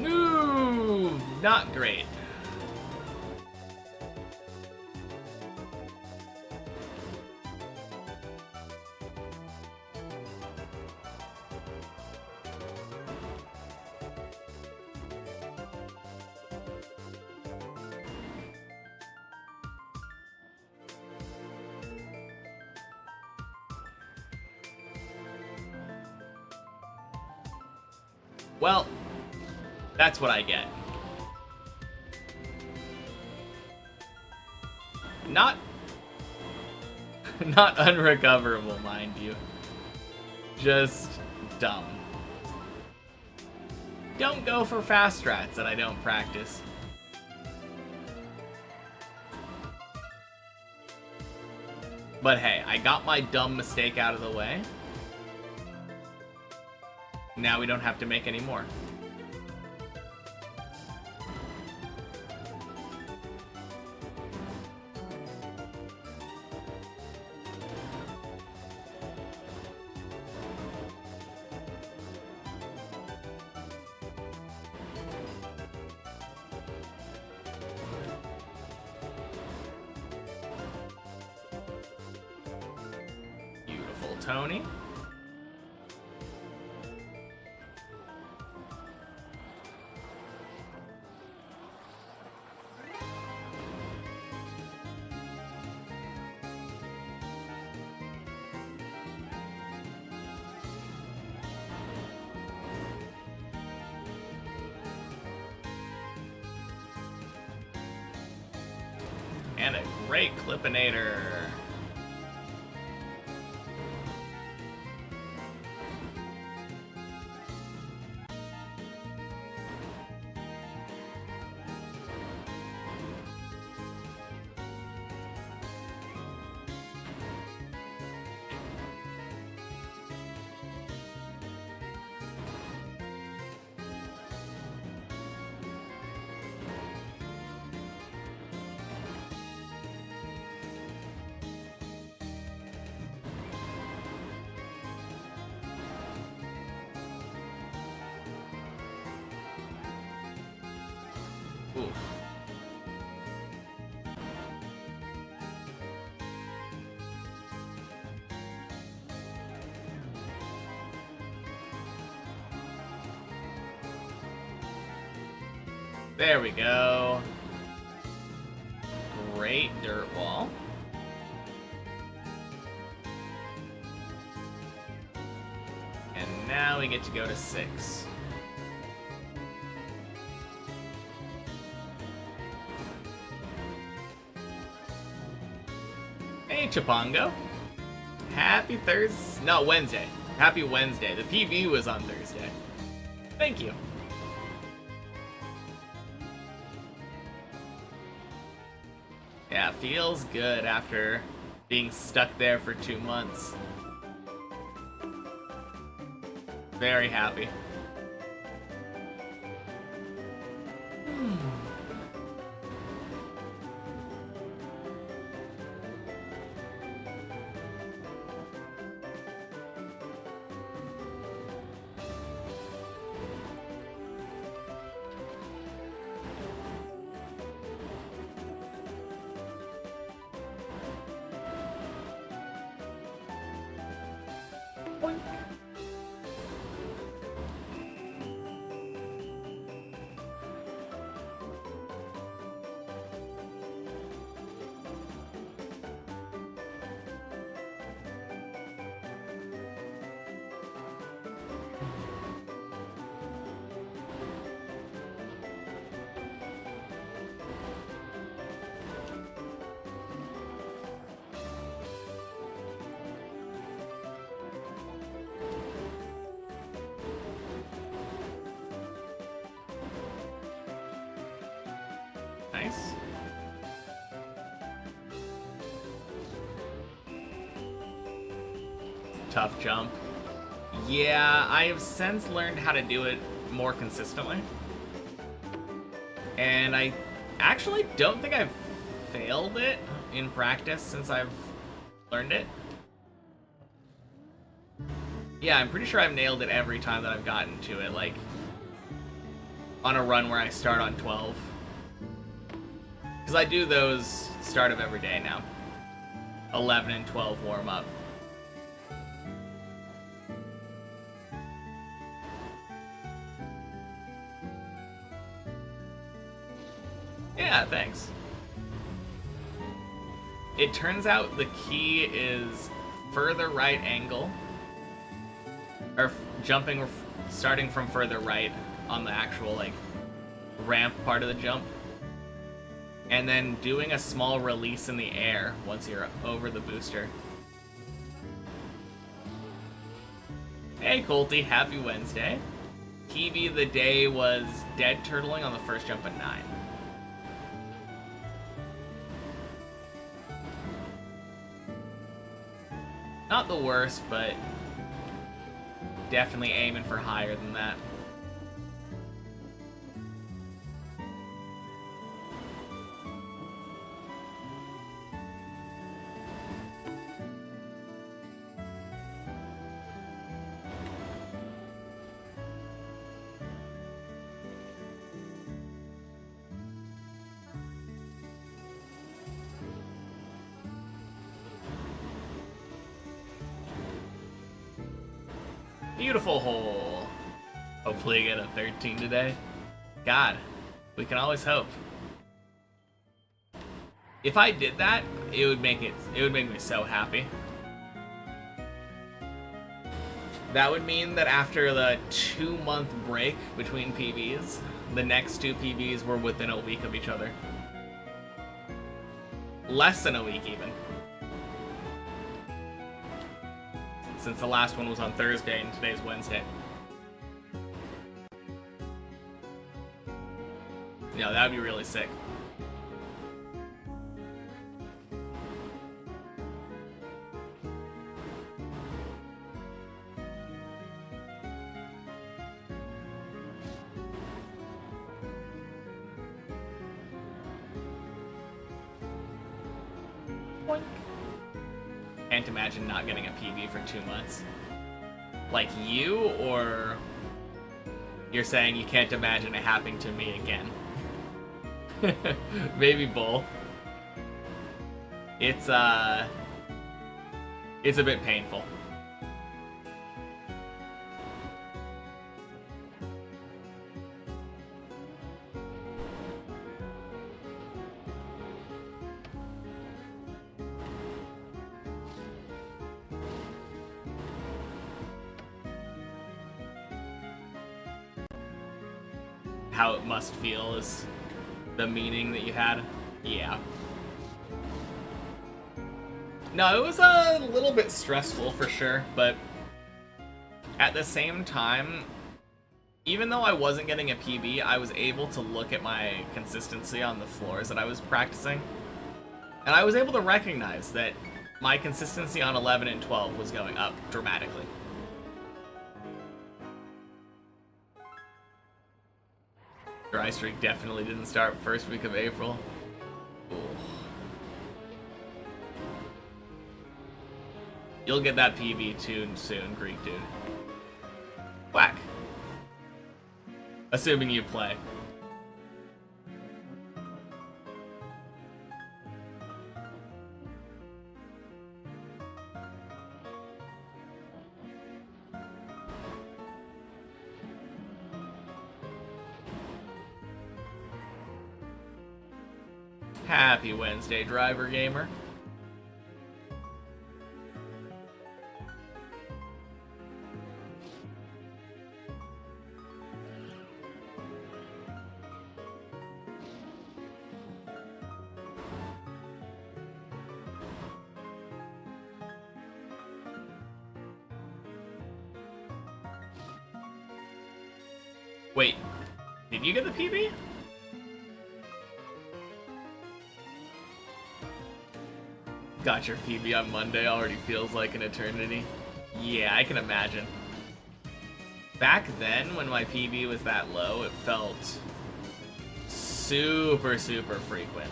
Ooh, not great. Well, that's what I get. Not unrecoverable, mind you. Just dumb. Don't go for fast strats that I don't practice. But hey, I got my dumb mistake out of the way. Now we don't have to make any more. Uncle Tony. And a great Clippinator. Ooh. There we go. Great dirt wall. And now we get to go to 6. Hey, Chipongo. Happy Thursday. No, Wednesday. Happy Wednesday. The PB was on Thursday. Thank you. Yeah, feels good after being stuck there for 2 months. Very happy. Boink. Nice. Tough jump. Yeah, I have since learned how to do it more consistently. And I actually don't think I've failed it in practice since I've learned it. Yeah, I'm pretty sure I've nailed it every time that I've gotten to it, like on a run where I start on 12. Because I do those start of every day now. 11 and 12 warm up. Yeah, thanks. It turns out the key is further right angle. Or jumping, starting from further right on the actual, like, ramp part of the jump. And then doing a small release in the air once you're over the booster. Hey Colty, happy Wednesday. Kiwi the day was dead turtling on the first jump at 9. Not the worst, but definitely aiming for higher than that. Beautiful hole. Hopefully I get a 13 today. God, we can always hope. If I did that, it would make me so happy. That would mean that after the 2-month break between PBs, the next 2 PBs were within a week of each other. Less than a week, even. Since the last one was on Thursday and today's Wednesday. Yeah, that would be really sick. Boink. Can't imagine not getting a PB for 2 months. Like you, or you're saying you can't imagine it happening to me again? Maybe both. It's a bit painful. How it must feel is the meaning that you had. Yeah. No, it was a little bit stressful for sure, but at the same time, even though I wasn't getting a PB, I was able to look at my consistency on the floors that I was practicing, and I was able to recognize that my consistency on 11 and 12 was going up dramatically. Dry streak definitely didn't start first week of April. Ooh. You'll get that PB soon, Greek dude. Whack. Assuming you play. Happy Wednesday, driver gamer. Wait, did you get the PB? Got your PB on Monday, already feels like an eternity. Yeah, I can imagine. Back then, when my PB was that low, it felt super, super frequent.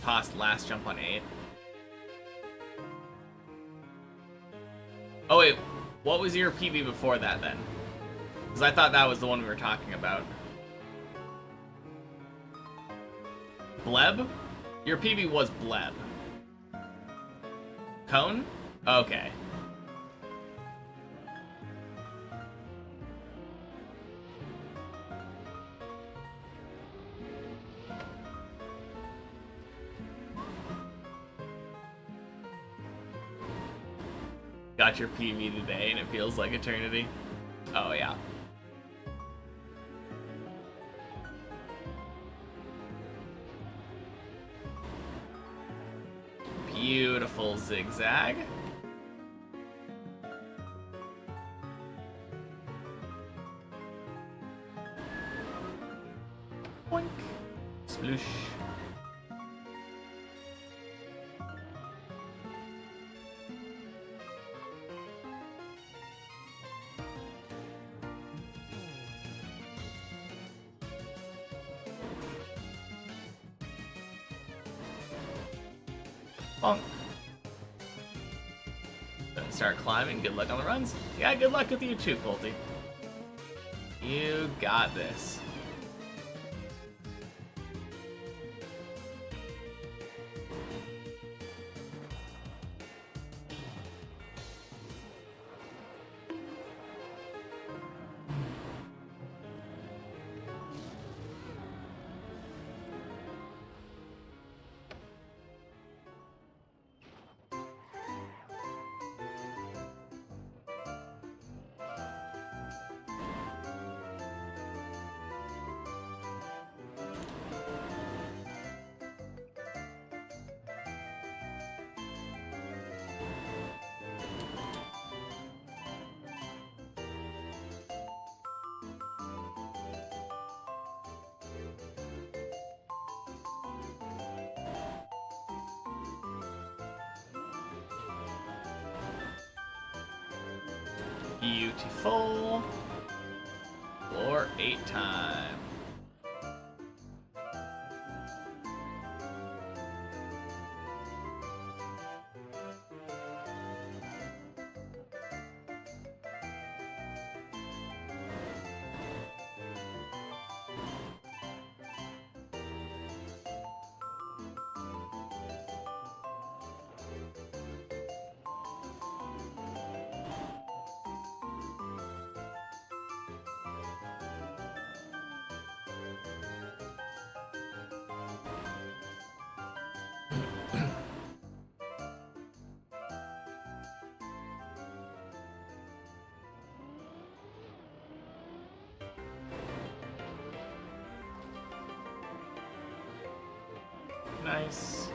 Tossed last jump on 8. Oh wait, what was your PB before that then? Because I thought that was the one we were talking about. Bleb? Your PB was Bleb. Cone? Okay. Got your PB today and it feels like eternity. Oh yeah. Beautiful zigzag. Boink. Sploosh. Bonk. Then start climbing. Good luck on the runs. Yeah, good luck with you too, Colty. You got this. Beautiful. Floor 8 time. Nice.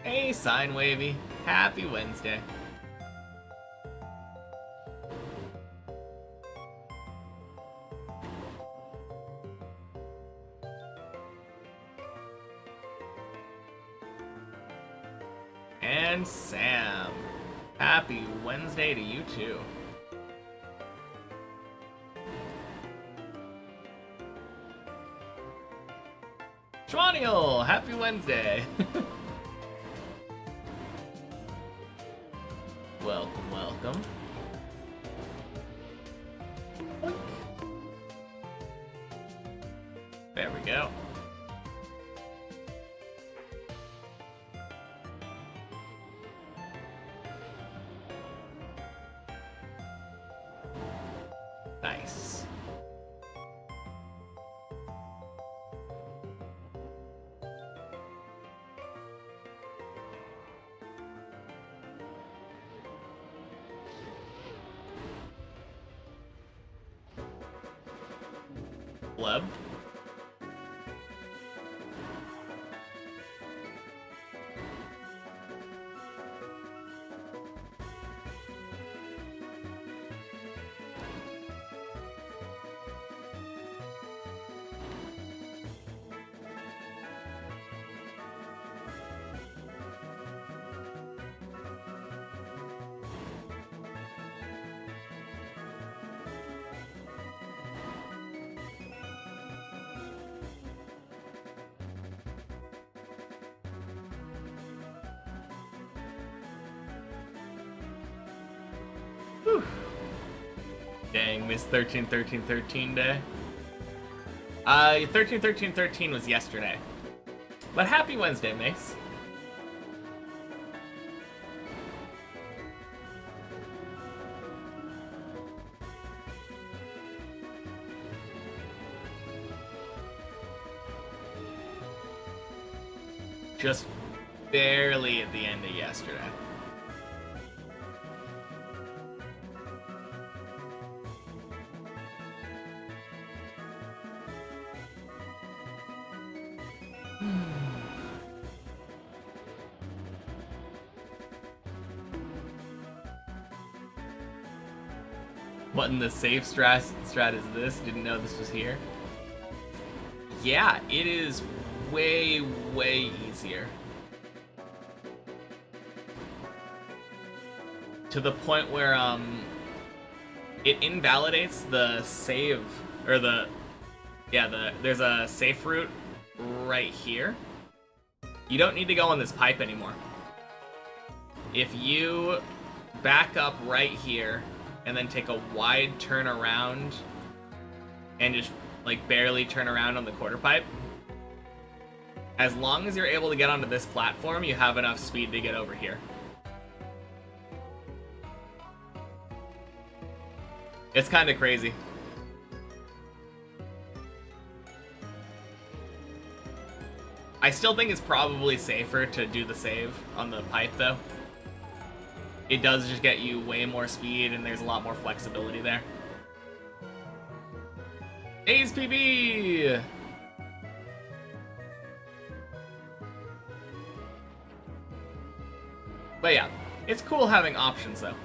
Hey, Sine Wavy. Happy Wednesday. And Sam. Happy Wednesday to you too. Schwaniel, happy Wednesday. Welcome, welcome. There we go. Nice. Bleb. Whew. Dang, missed 13-13-13 day. 13-13-13 was yesterday. But happy Wednesday, Mace. Just barely at the end of yesterday. What in the safe strat is this? Didn't know this was here. Yeah, it is way, way easier. To the point where, it invalidates the save, or there's a safe route right here. You don't need to go on this pipe anymore. If you back up right here and then take a wide turn around and just like barely turn around on the quarter pipe, as long as you're able to get onto this platform, you have enough speed to get over here. It's kind of crazy. I still think it's probably safer to do the save on the pipe though. It does just get you way more speed and there's a lot more flexibility there. A's PB! But yeah, it's cool having options though.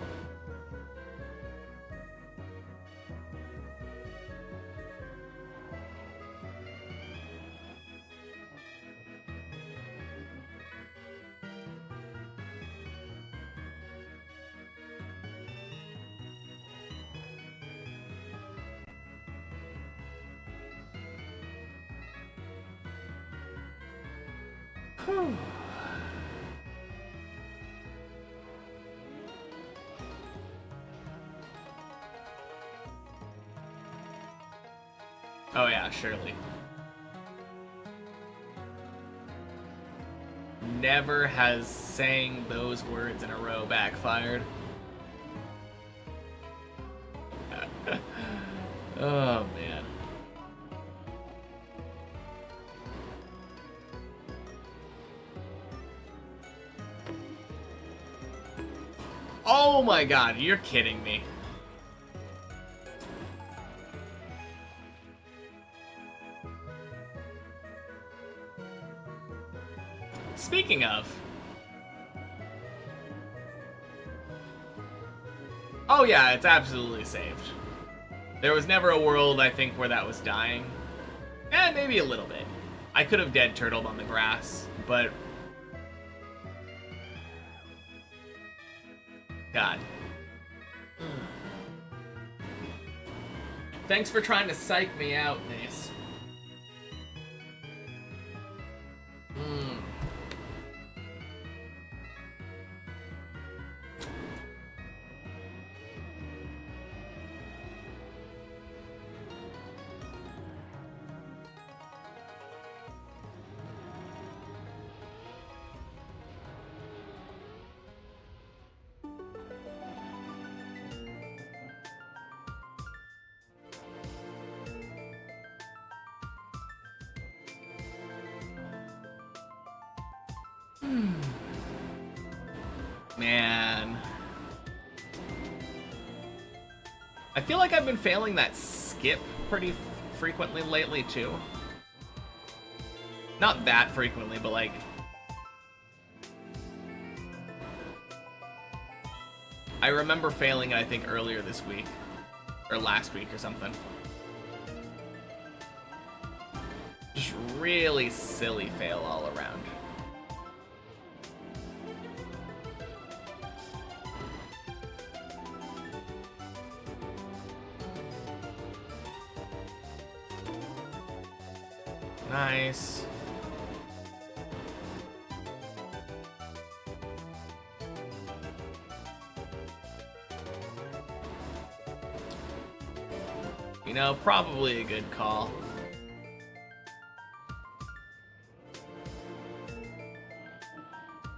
Whew. Oh yeah, surely. Never has saying those words in a row backfired. Oh man. Oh my god, you're kidding me. Speaking of... Oh yeah, it's absolutely saved. There was never a world, I think, where that was dying. Maybe a little bit. I could have dead turtled on the grass, but... God. Thanks for trying to psych me out, Mace. Man. I feel like I've been failing that skip pretty frequently lately, too. Not that frequently, but like... I remember failing it, I think, earlier this week. Or last week or something. Just really silly fail all around. Nice. You know, probably a good call.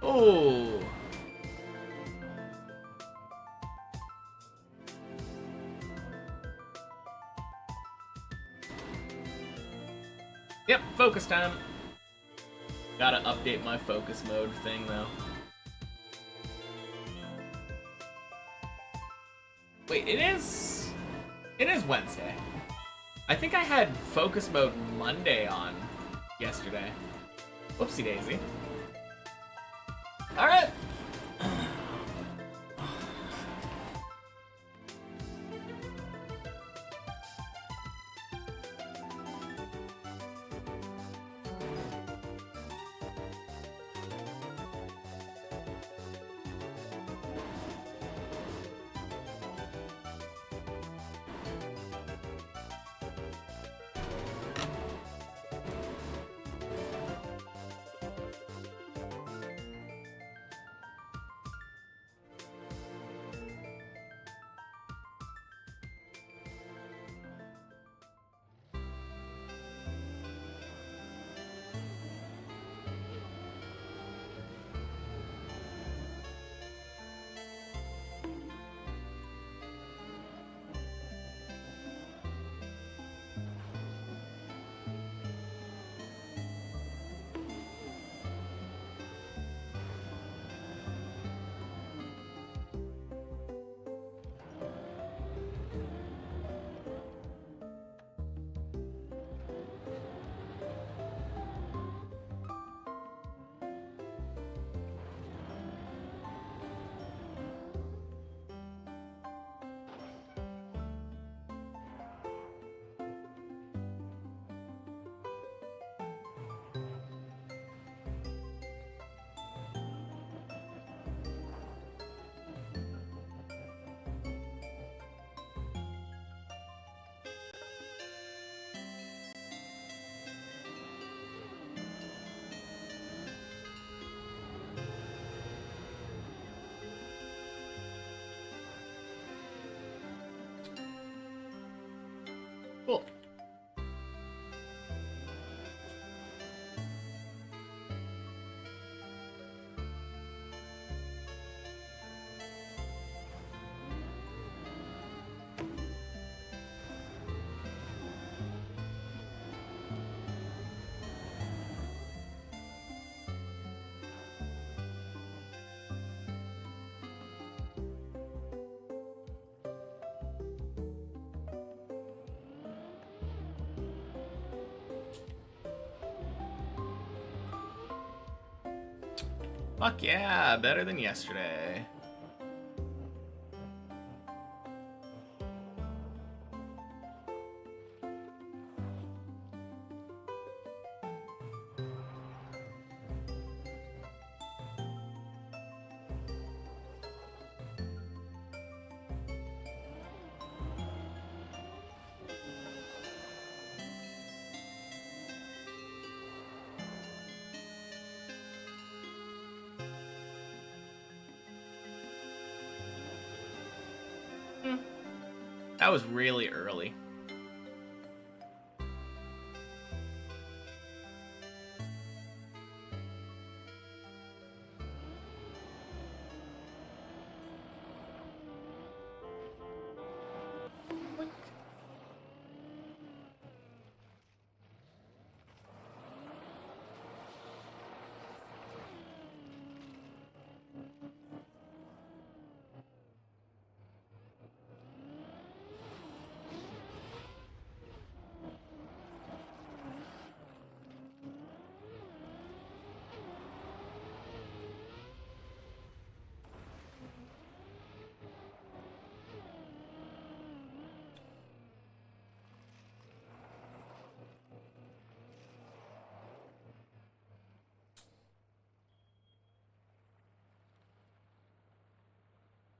Oh. Yep, focus time. Gotta update my focus mode thing, though. Wait, it is Wednesday. I think I had focus mode Monday on yesterday. Whoopsie daisy. Alright. Fuck yeah, better than yesterday. That was really early.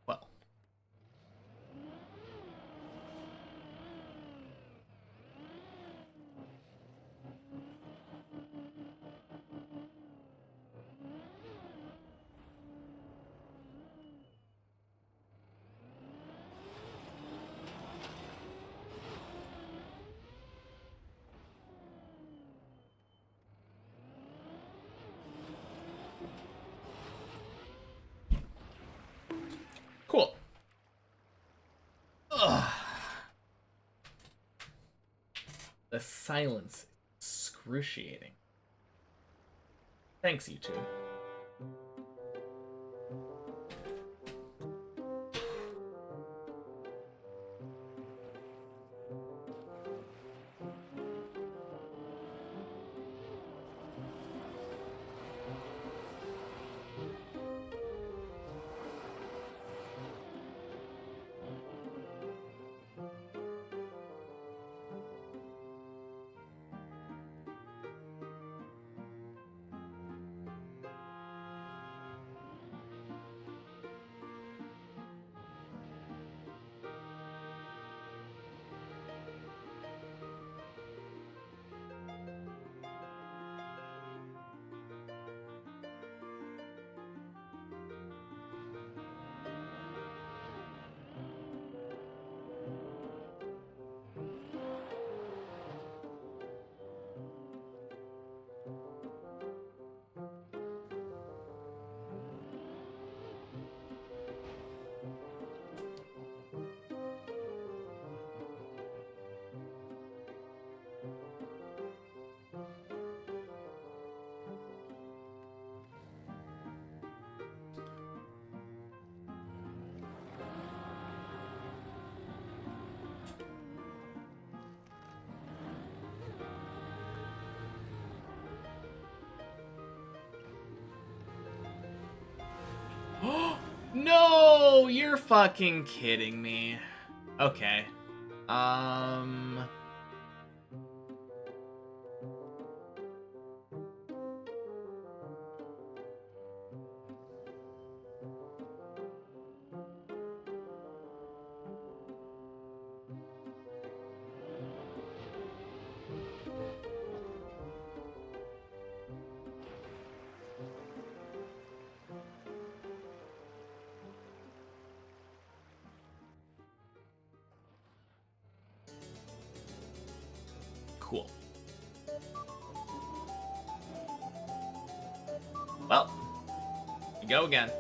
Well. Cool. Ugh. The silence is excruciating. Thanks, YouTube. No, you're fucking kidding me. Okay. Cool. Well, we go again.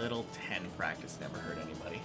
Little 10 practice never hurt anybody.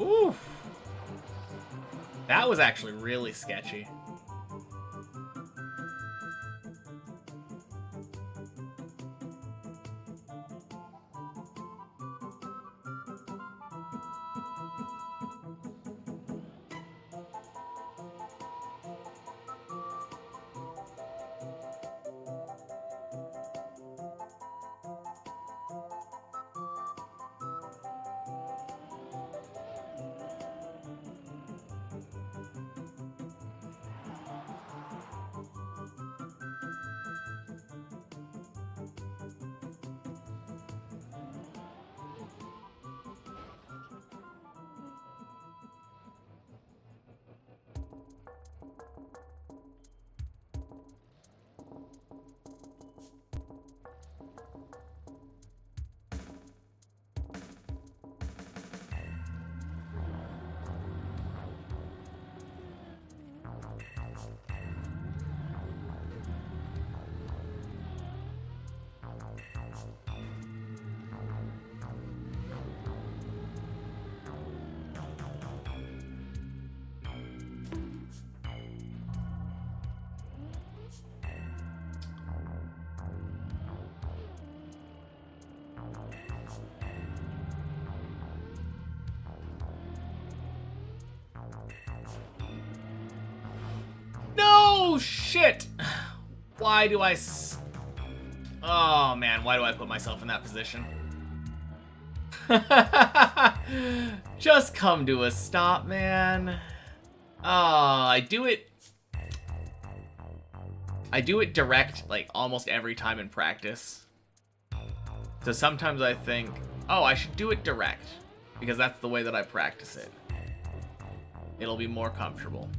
Oof. That was actually really sketchy. No shit! Why do I Oh man, why do I put myself in that position? Just come to a stop, man. I do it direct like almost every time in practice. So sometimes I think, oh, I should do it direct because that's the way that I practice it. It'll be more comfortable.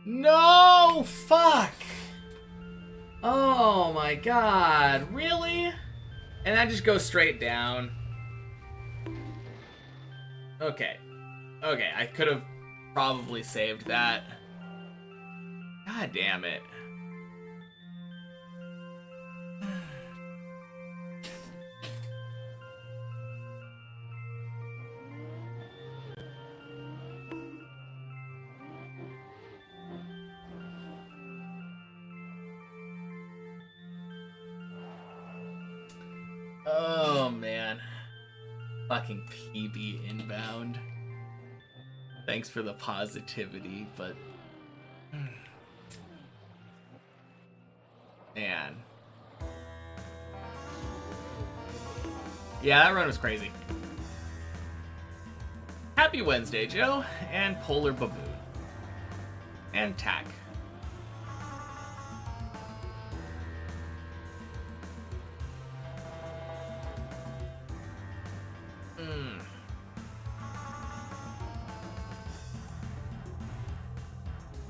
No! Fuck! Oh my god, really? And that just goes straight down. Okay. Okay, I could have probably saved that. God damn it. Oh, man. Fucking PB inbound. Thanks for the positivity, but... Man. Yeah, that run was crazy. Happy Wednesday, Joe, and Polar Baboon. And Tack.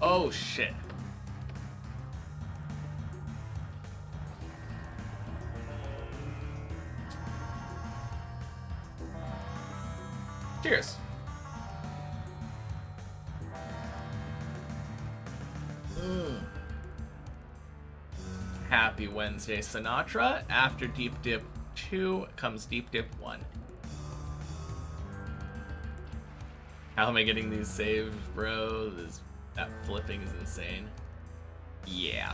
Oh, shit. Cheers. Happy Wednesday, Sinatra. After Deep Dip 2 comes Deep Dip 1. How am I getting these saved, bro? That flipping is insane. Yeah.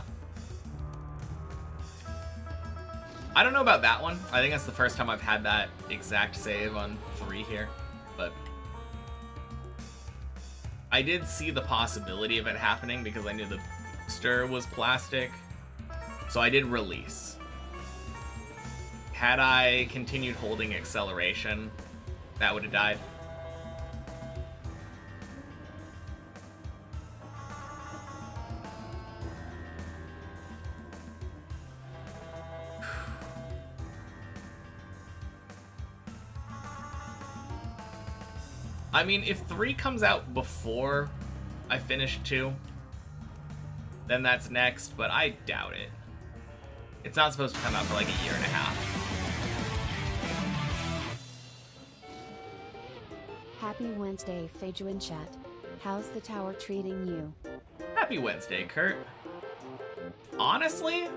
I don't know about that one. I think that's the first time I've had that exact save on 3 here. But I did see the possibility of it happening because I knew the booster was plastic. So I did release. Had I continued holding acceleration, that would have died. I mean, if 3 comes out before I finish 2, then that's next, but I doubt it. It's not supposed to come out for like a year and a half. Happy Wednesday, Fajuin chat. How's the tower treating you? Happy Wednesday, Kurt. Honestly,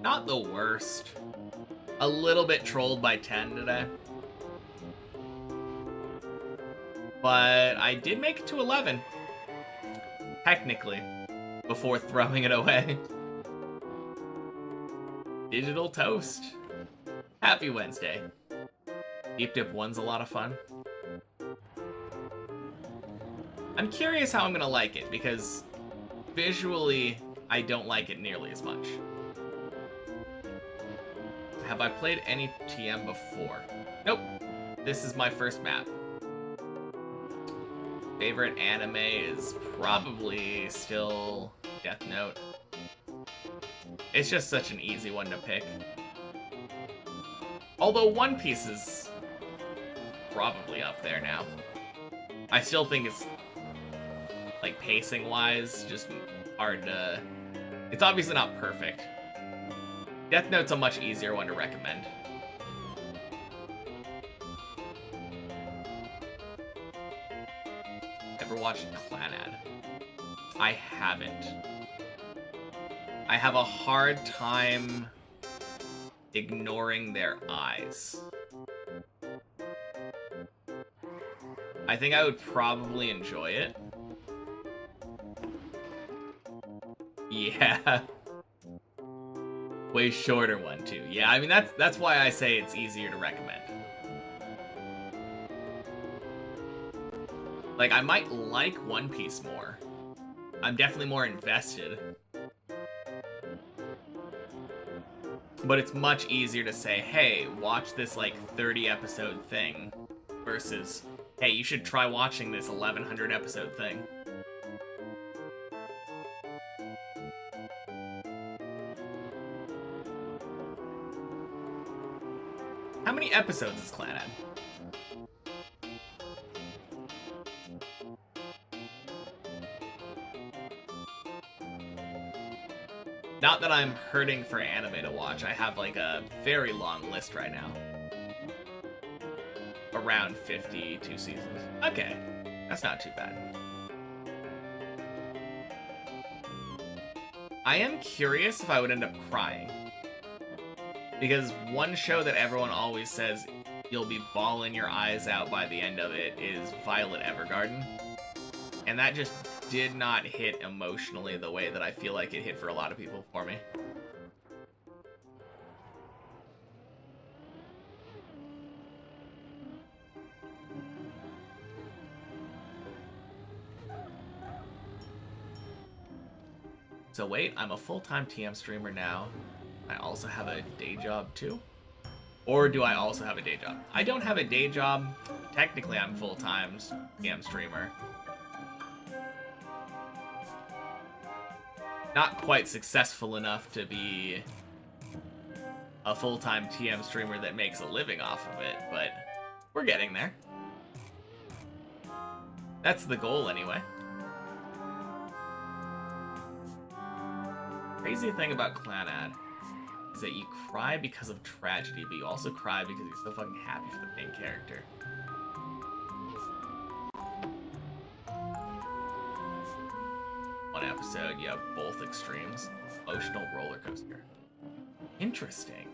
not the worst. A little bit trolled by 10 today. But I did make it to 11. Technically. Before throwing it away. Digital toast. Happy Wednesday. Deep Dip 1's a lot of fun. I'm curious how I'm gonna like it, because visually, I don't like it nearly as much. Have I played any TM before? Nope. This is my first map. Favorite anime is probably still Death Note. It's just such an easy one to pick. Although One Piece is probably up there now. I still think it's, like, pacing-wise, just hard to... It's obviously not perfect. Death Note's a much easier one to recommend. Ever watched Clanad? I haven't. I have a hard time ignoring their eyes. I think I would probably enjoy it. Yeah. Way shorter one too. Yeah, I mean that's why I say it's easier to recommend. Like, I might like One Piece more. I'm definitely more invested. But it's much easier to say, hey, watch this, like, 30-episode thing, versus, hey, you should try watching this 1,100-episode thing. How many episodes is Clanad? Not that I'm hurting for anime to watch. I have like a very long list right now. Around 52 seasons. Okay, that's not too bad. I am curious if I would end up crying. Because one show that everyone always says you'll be bawling your eyes out by the end of it is Violet Evergarden. And that just did not hit emotionally the way that I feel like it hit for a lot of people for me. So wait, I'm a full-time TM streamer now. I also have a day job too? Or do I also have a day job? I don't have a day job. Technically, I'm full-time TM streamer. Not quite successful enough to be a full-time TM streamer that makes a living off of it, but we're getting there. That's the goal anyway. Crazy thing about Clanad is that you cry because of tragedy, but you also cry because you're so fucking happy for the main character. One episode, you have both extremes. Emotional roller coaster. Interesting.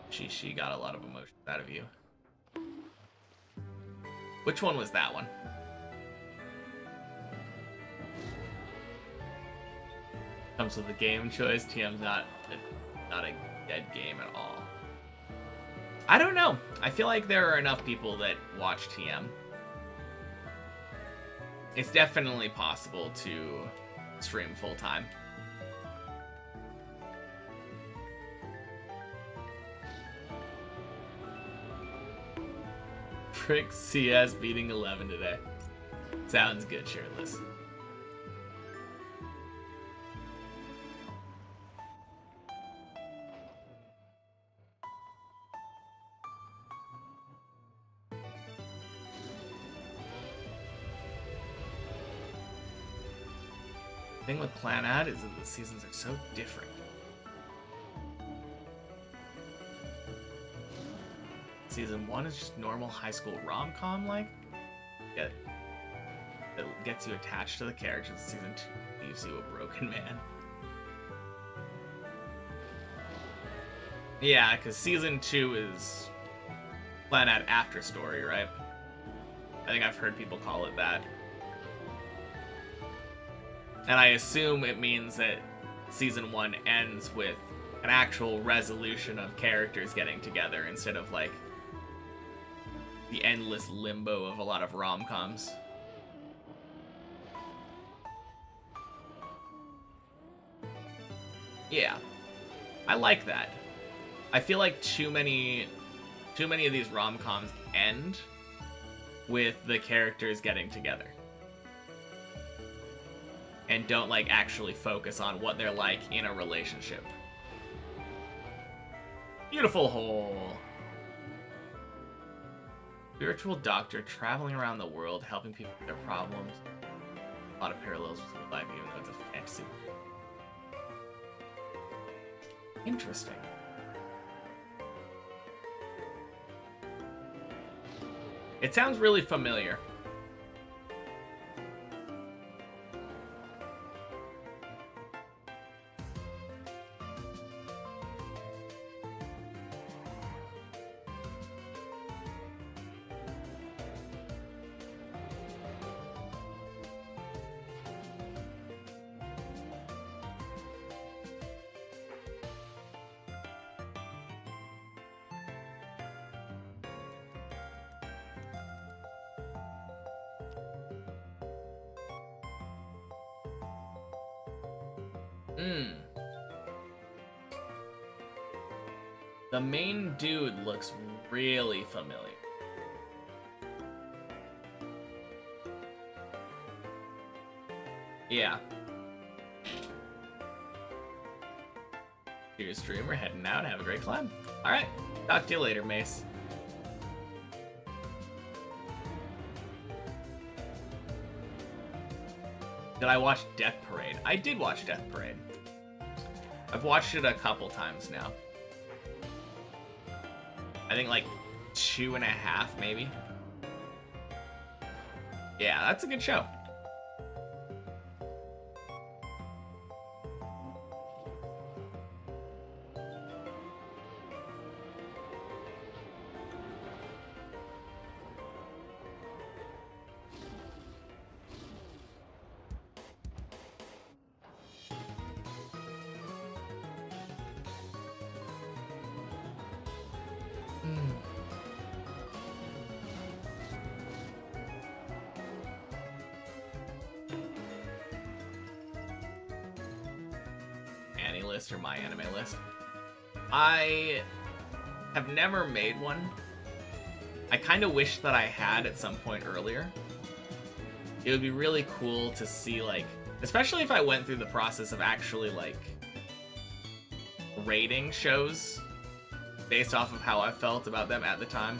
She got a lot of emotions out of you. Which one was that one? Comes with a game choice. TM's not a dead game at all. I don't know. I feel like there are enough people that watch TM. It's definitely possible to stream full time. Frick CS beating 11 today. Sounds good, shirtless. The thing with Clanad is that the seasons are so different. Season 1 is just normal high school rom-com like. It gets you attached to the characters. Season 2 leaves you a broken man. Yeah, because season 2 is Clanad after story, right? I think I've heard people call it that. And I assume it means that season 1 ends with an actual resolution of characters getting together instead of like the endless limbo of a lot of rom-coms. Yeah, I like that. I feel like too many of these rom-coms end with the characters getting together. And don't like actually focus on what they're like in a relationship. Beautiful hole. Spiritual doctor traveling around the world, helping people with their problems. A lot of parallels with real life, even though it's a fantasy. Interesting. It sounds really familiar. The main dude looks really familiar. Yeah. Cheers, streamer. Heading out. Have a great climb. Alright. Talk to you later, Mace. Did I watch Death Parade? I did watch Death Parade. I've watched it a couple times now. I think like 2.5, maybe. Yeah, that's a good show. List or my anime list. I have never made one. I kind of wish that I had at some point earlier. It would be really cool to see, like, especially if I went through the process of actually, like, rating shows based off of how I felt about them at the time.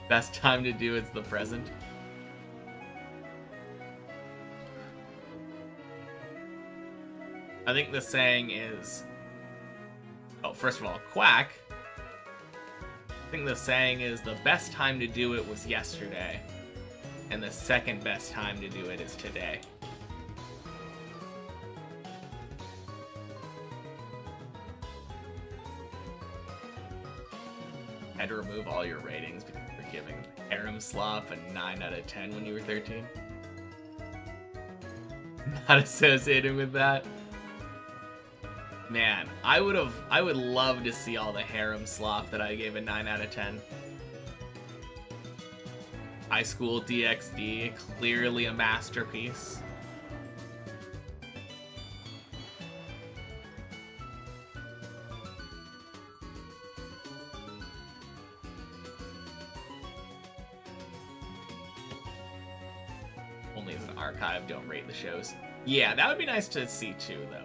Best time to do it's the present. I think the saying is, oh, first of all, quack. I think the saying is the best time to do it was yesterday, and the second best time to do it is today. Had to remove all your ratings because you were giving Harem Slop a 9 out of 10 when you were 13. Not associated with that. Man, I would love to see all the Harem Slop that I gave a 9 out of 10. High School DxD, clearly a masterpiece. Only as an archive, don't rate the shows. Yeah, that would be nice to see too, though.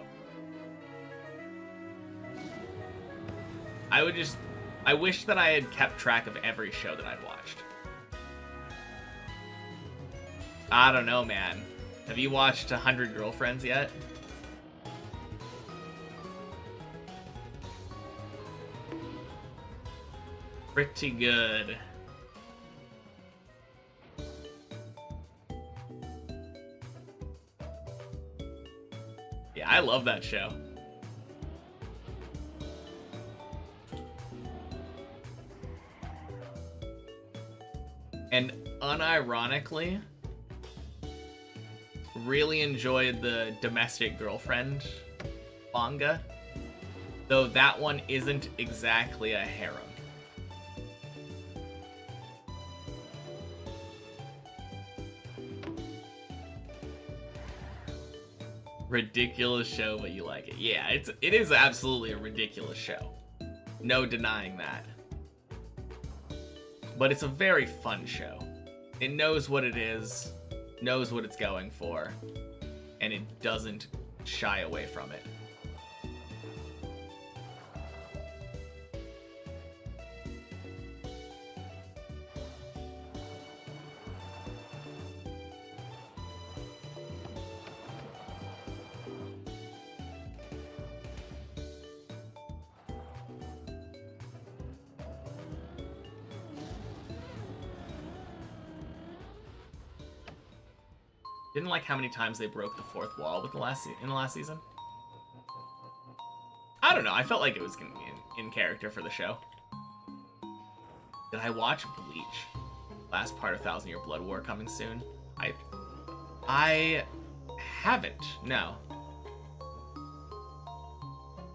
I wish that I had kept track of every show that I'd watched. I don't know, man. Have you watched 100 Girlfriends yet? Pretty good. Yeah, I love that show. And unironically, really enjoyed the Domestic Girlfriend manga, though that one isn't exactly a harem. Ridiculous show, but you like it. Yeah, it is absolutely a ridiculous show. No denying that. But it's a very fun show. It knows what it is, knows what it's going for, and it doesn't shy away from it. Didn't like how many times they broke the fourth wall with in the last season. I don't know. I felt like it was gonna be in character for the show. Did I watch Bleach? Last part of 1,000 Year Blood War coming soon. I haven't. No.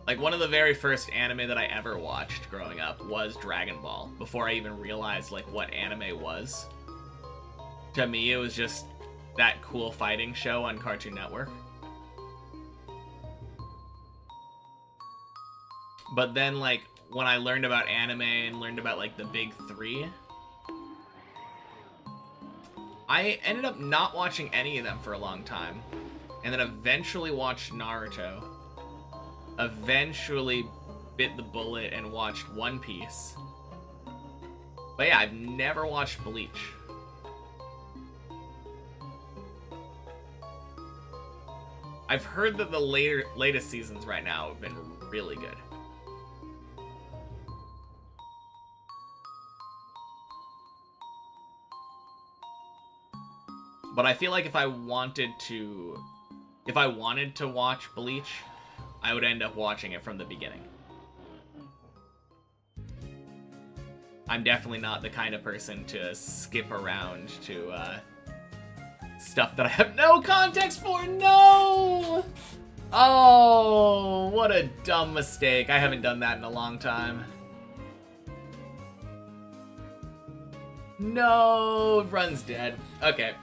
Like, one of the very first anime that I ever watched growing up was Dragon Ball. Before I even realized like what anime was. To me, it was just that cool fighting show on Cartoon Network. But then, like, when I learned about anime and learned about, like, the big three, I ended up not watching any of them for a long time. And then eventually watched Naruto. Eventually bit the bullet and watched One Piece. But yeah, I've never watched Bleach. I've heard that the latest seasons right now have been really good. But I feel like if I wanted to watch Bleach, I would end up watching it from the beginning. I'm definitely not the kind of person to skip around to stuff that I have no context for. No! Oh, what a dumb mistake. I haven't done that in a long time. No, Run's dead. Okay.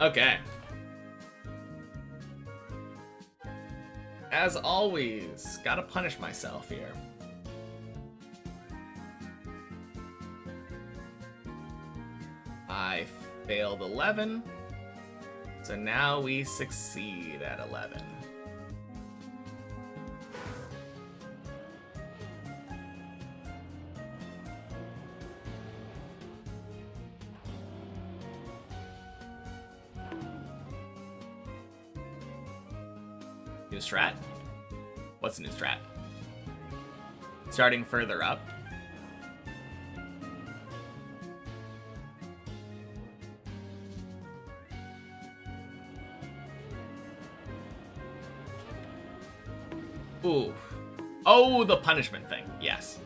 Okay. As always, gotta punish myself here. I failed 11, so now we succeed at 11. New strat? What's a new strat? Starting further up. Ooh. Oh, the punishment thing. Yes.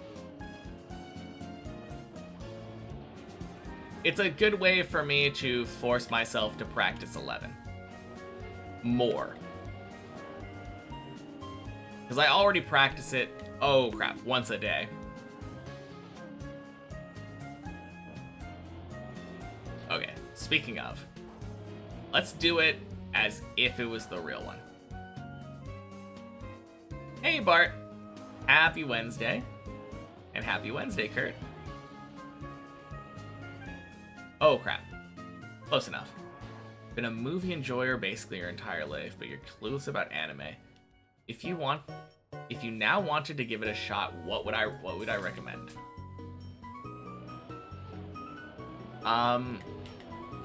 It's a good way for me to force myself to practice 11. More. Because I already practice it, oh crap, once a day. Okay, speaking of, let's do it as if it was the real one. Hey Bart, happy Wednesday. And happy Wednesday, Kurt. Oh crap, close enough. Been a movie enjoyer basically your entire life, but you're clueless about anime. If you now wanted to give it a shot, what would I recommend?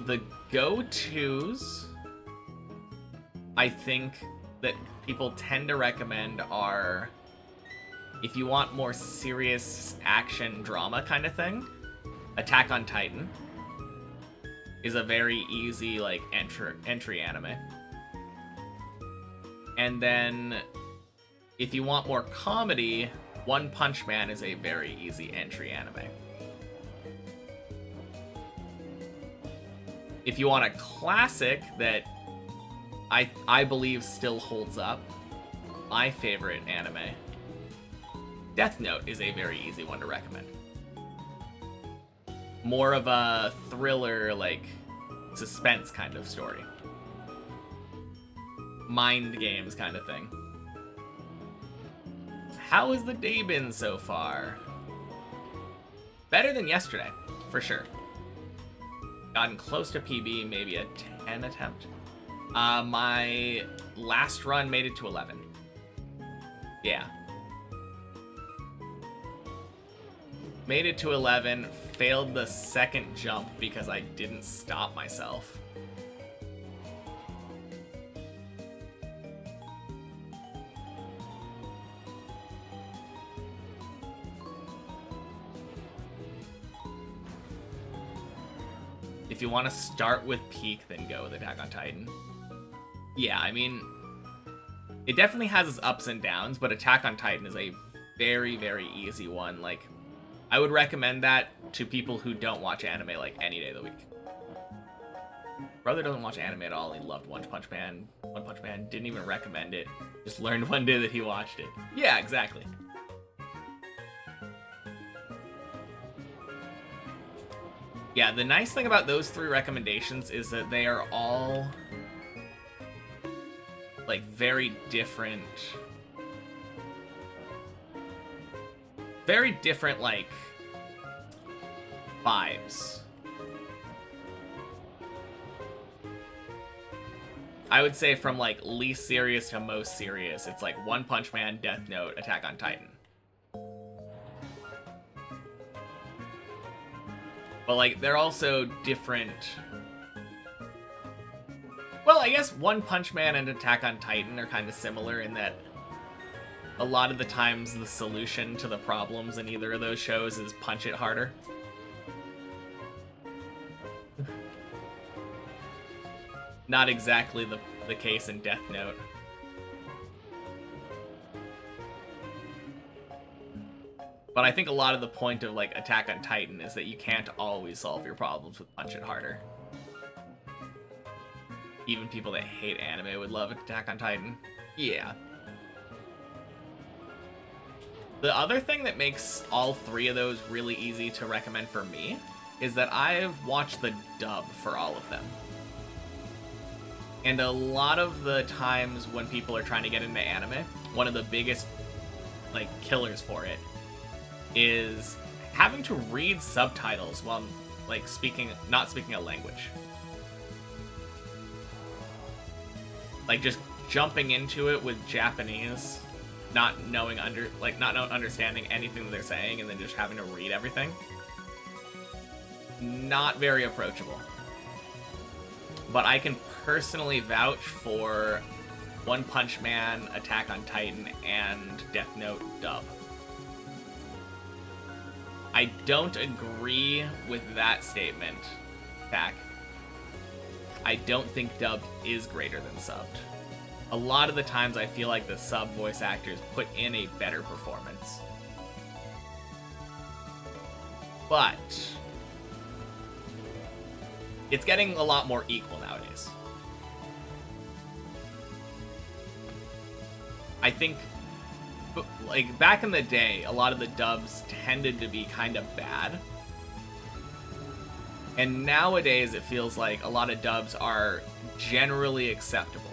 The go-tos I think that people tend to recommend are, if you want more serious action drama kind of thing, Attack on Titan is a very easy like entry anime. And then, if you want more comedy, One Punch Man is a very easy entry anime. If you want a classic that I believe still holds up, my favorite anime, Death Note is a very easy one to recommend. More of a thriller, like, suspense kind of story. Mind games kind of thing. How has the day been so far? Better than yesterday, for sure. Gotten close to PB, maybe a 10 attempt. My last run made it to 11. Yeah. Made it to 11, failed the second jump because I didn't stop myself. If you want to start with Peak, then go with Attack on Titan. Yeah, I mean, it definitely has its ups and downs, but Attack on Titan is a very, very easy one. Like, I would recommend that to people who don't watch anime, like, any day of the week. Brother doesn't watch anime at all. He loved One Punch Man. One Punch Man didn't even recommend it. Just learned one day that he watched it. Yeah, exactly. Yeah, the nice thing about those 3 recommendations is that they are all, like, very different, like, vibes. I would say from like least serious to most serious, it's like One Punch Man, Death Note, Attack on Titan. But like they're also different. Well, I guess One Punch Man and Attack on Titan are kind of similar in that a lot of the times the solution to the problems in either of those shows is punch it harder. Not exactly the case in Death Note. But I think a lot of the point of like Attack on Titan is that you can't always solve your problems with punch it harder. Even people that hate anime would love Attack on Titan. Yeah. The other thing that makes all three of those really easy to recommend for me is that I've watched the dub for all of them. And a lot of the times when people are trying to get into anime, one of the biggest like killers for it is having to read subtitles while like not speaking a language. Like just jumping into it with Japanese, not understanding anything that they're saying, and then just having to read everything. Not very approachable. But I can personally vouch for One Punch Man, Attack on Titan, and Death Note dub. I don't agree with that statement, Pac. I don't think dubbed is greater than subbed. A lot of the times I feel like the sub voice actors put in a better performance. But it's getting a lot more equal nowadays. I think, like, back in the day, a lot of the dubs tended to be kind of bad. And nowadays, it feels like a lot of dubs are generally acceptable.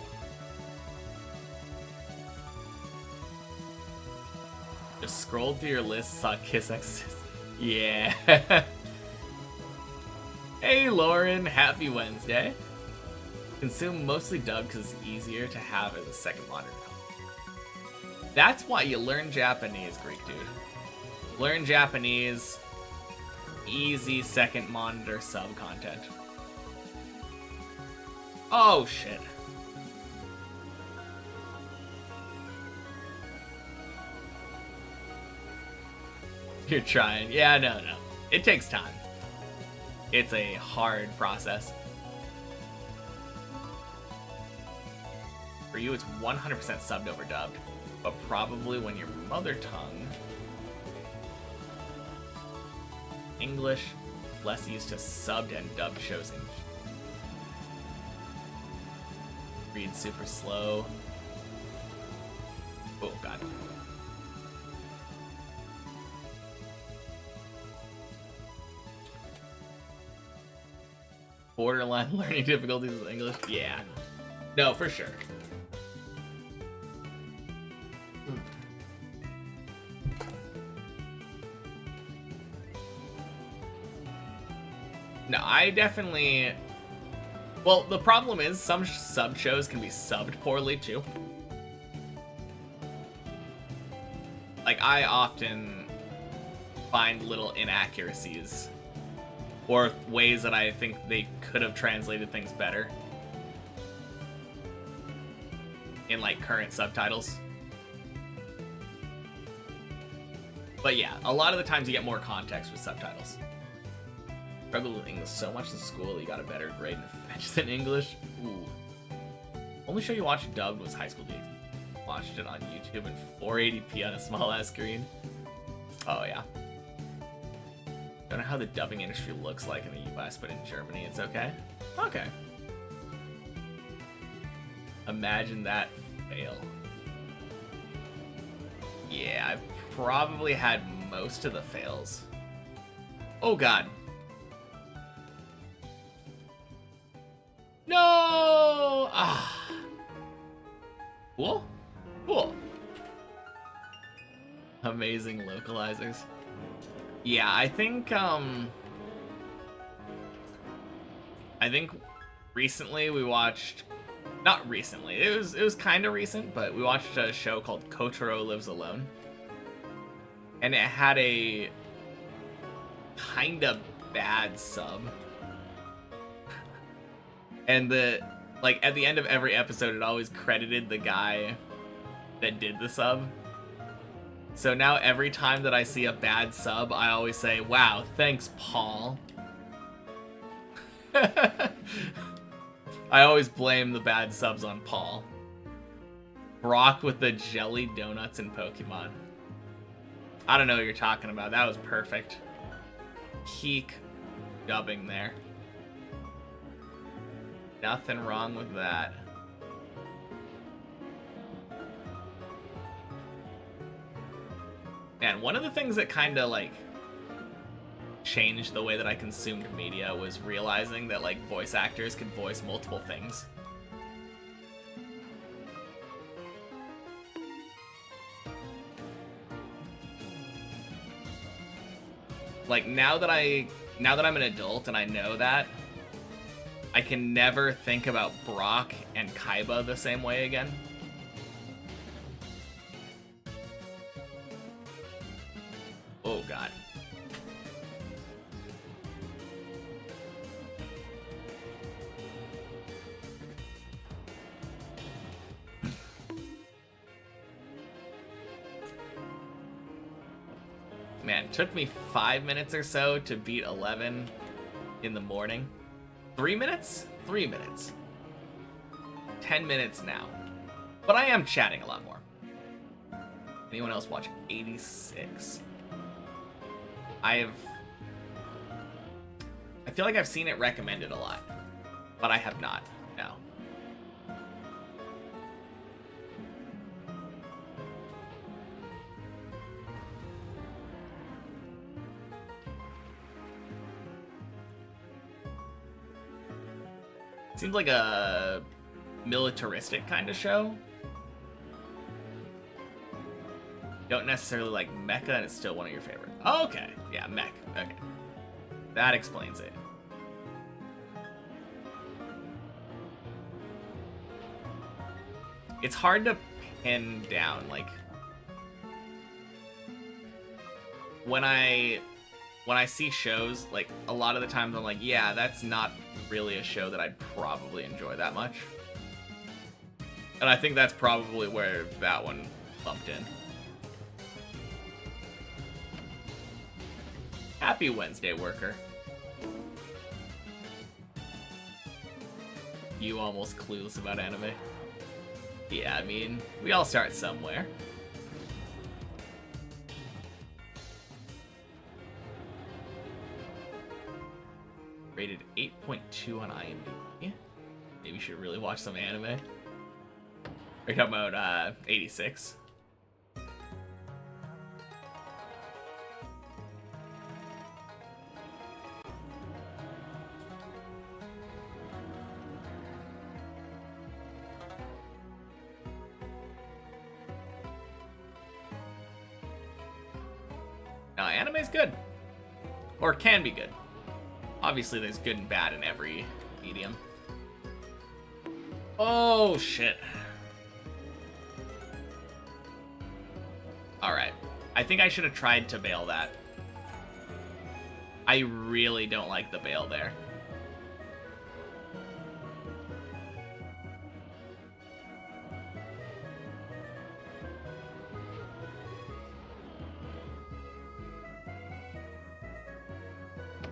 Just scrolled through your list, saw Kiss X. Yeah. Hey Lauren, happy Wednesday. Consume mostly dubbed because it's easier to have as a second monitor. That's why you learn Japanese, Greek dude. Learn Japanese, easy second monitor sub content. Oh shit. You're trying. Yeah, no. It takes time. It's a hard process. For you, it's 100% subbed over dubbed, but probably when your mother tongue, English, less used to subbed and dubbed shows English. Read super slow. Oh, God. Borderline learning difficulties with English? Yeah. No, for sure. No, I definitely... Well, the problem is some sub shows can be subbed poorly, too. Like, I often find little inaccuracies or ways that I think they could have translated things better in, like, current subtitles. But yeah, a lot of the times you get more context with subtitles. Struggled with English so much in school that you got a better grade in French than English. Ooh. Only show you watched dubbed was High School DxD. Watched it on YouTube in 480p on a small ass screen. Oh yeah. Don't know how the dubbing industry looks like in the US, but in Germany it's okay. Okay. Imagine that fail. Yeah, I've probably had most of the fails. Oh god. No! Ah. Cool. Cool. Amazing localizers. Yeah, I think recently we watched Not recently. It was kind of recent, but we watched a show called Kotaro Lives Alone, and it had a kind of bad sub. And like at the end of every episode, it always credited the guy that did the sub. So now every time that I see a bad sub, I always say, "Wow, thanks, Paul." I always blame the bad subs on Paul. Brock with the jelly donuts in Pokemon. I don't know what you're talking about. That was perfect. Peak dubbing there. Nothing wrong with that. Man, one of the things that kind of like changed the way that I consumed media was realizing that like voice actors could voice multiple things. Like now that I'm an adult and I know that, I can never think about Brock and Kaiba the same way again. Oh god. Man, it took me 5 minutes or so to beat 11 in the morning. 3 minutes? 3 minutes. 10 minutes now. But I am chatting a lot more. Anyone else watching? 86. I feel like I've seen it recommended a lot, but I have not. No. Seems like a militaristic kind of show. Don't necessarily like mecha, and it's still one of your favorites. Oh, okay. Yeah, mech. Okay. That explains it. It's hard to pin down, like when I see shows, like a lot of the times I'm like, yeah, that's not really a show that I'd probably enjoy that much. And I think that's probably where that one bumped in. Happy Wednesday, worker. You almost clueless about anime? Yeah, I mean, we all start somewhere. Rated 8.2 on IMDb. Maybe you should really watch some anime. Are you talking about 86? Now, anime's good. Or can be good. Obviously, there's good and bad in every medium. Oh, shit. Alright. I think I should have tried to bail that. I really don't like the bail there.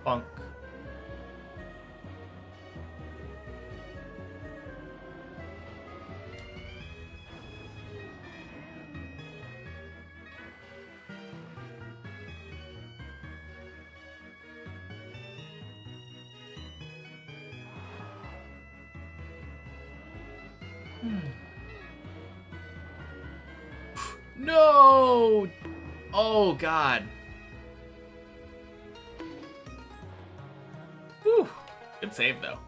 Bonk. No! Oh, God. Whew. Good save, though.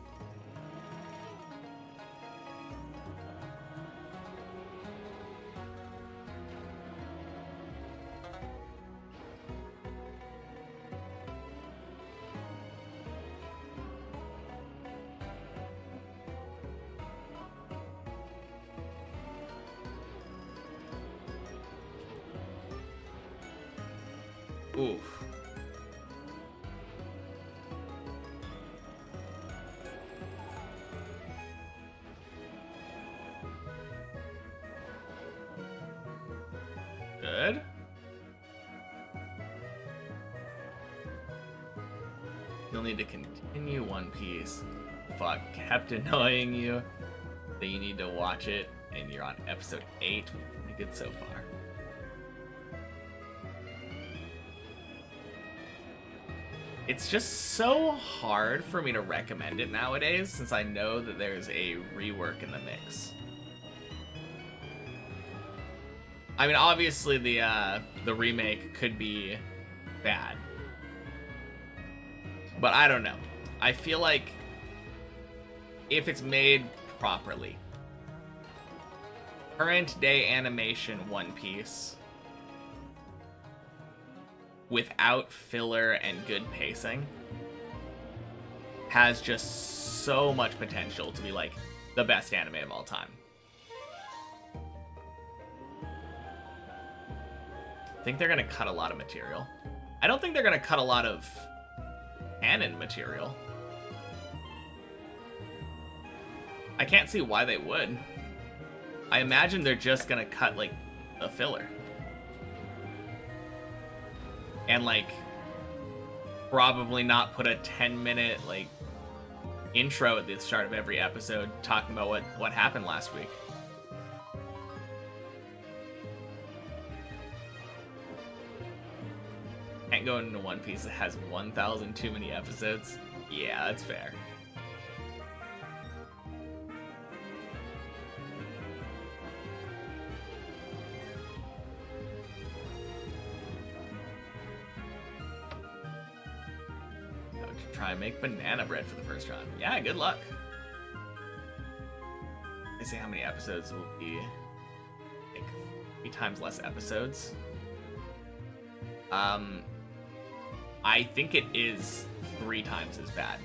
Oof. Good. You'll need to continue One Piece. Fuck, kept annoying you that you need to watch it, and you're on episode 8. Pretty good so far. It's just so hard for me to recommend it nowadays, since I know that there's a rework in the mix. I mean, obviously the remake could be bad, but I don't know. I feel like if it's made properly, current day animation One Piece without filler and good pacing has just so much potential to be like the best anime of all time. I think they're gonna cut a lot of material. I don't think they're gonna cut a lot of canon material. I can't see why they would. I imagine they're just gonna cut like a filler. And like probably not put a 10-minute like intro at the start of every episode talking about what happened last week. Can't go into One Piece that has 1,000 too many episodes. Yeah, that's fair. Try and make banana bread for the first time. Yeah, good luck. I see how many episodes will be like 3 times less episodes. I think it is 3 times as bad.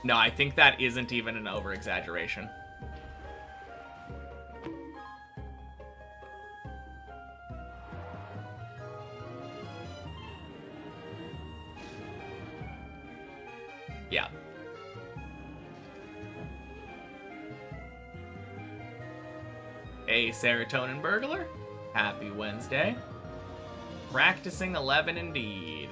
No, I think that isn't even an over-exaggeration. Yeah. Hey, Serotonin Burglar. Happy Wednesday. Practicing 11 indeed.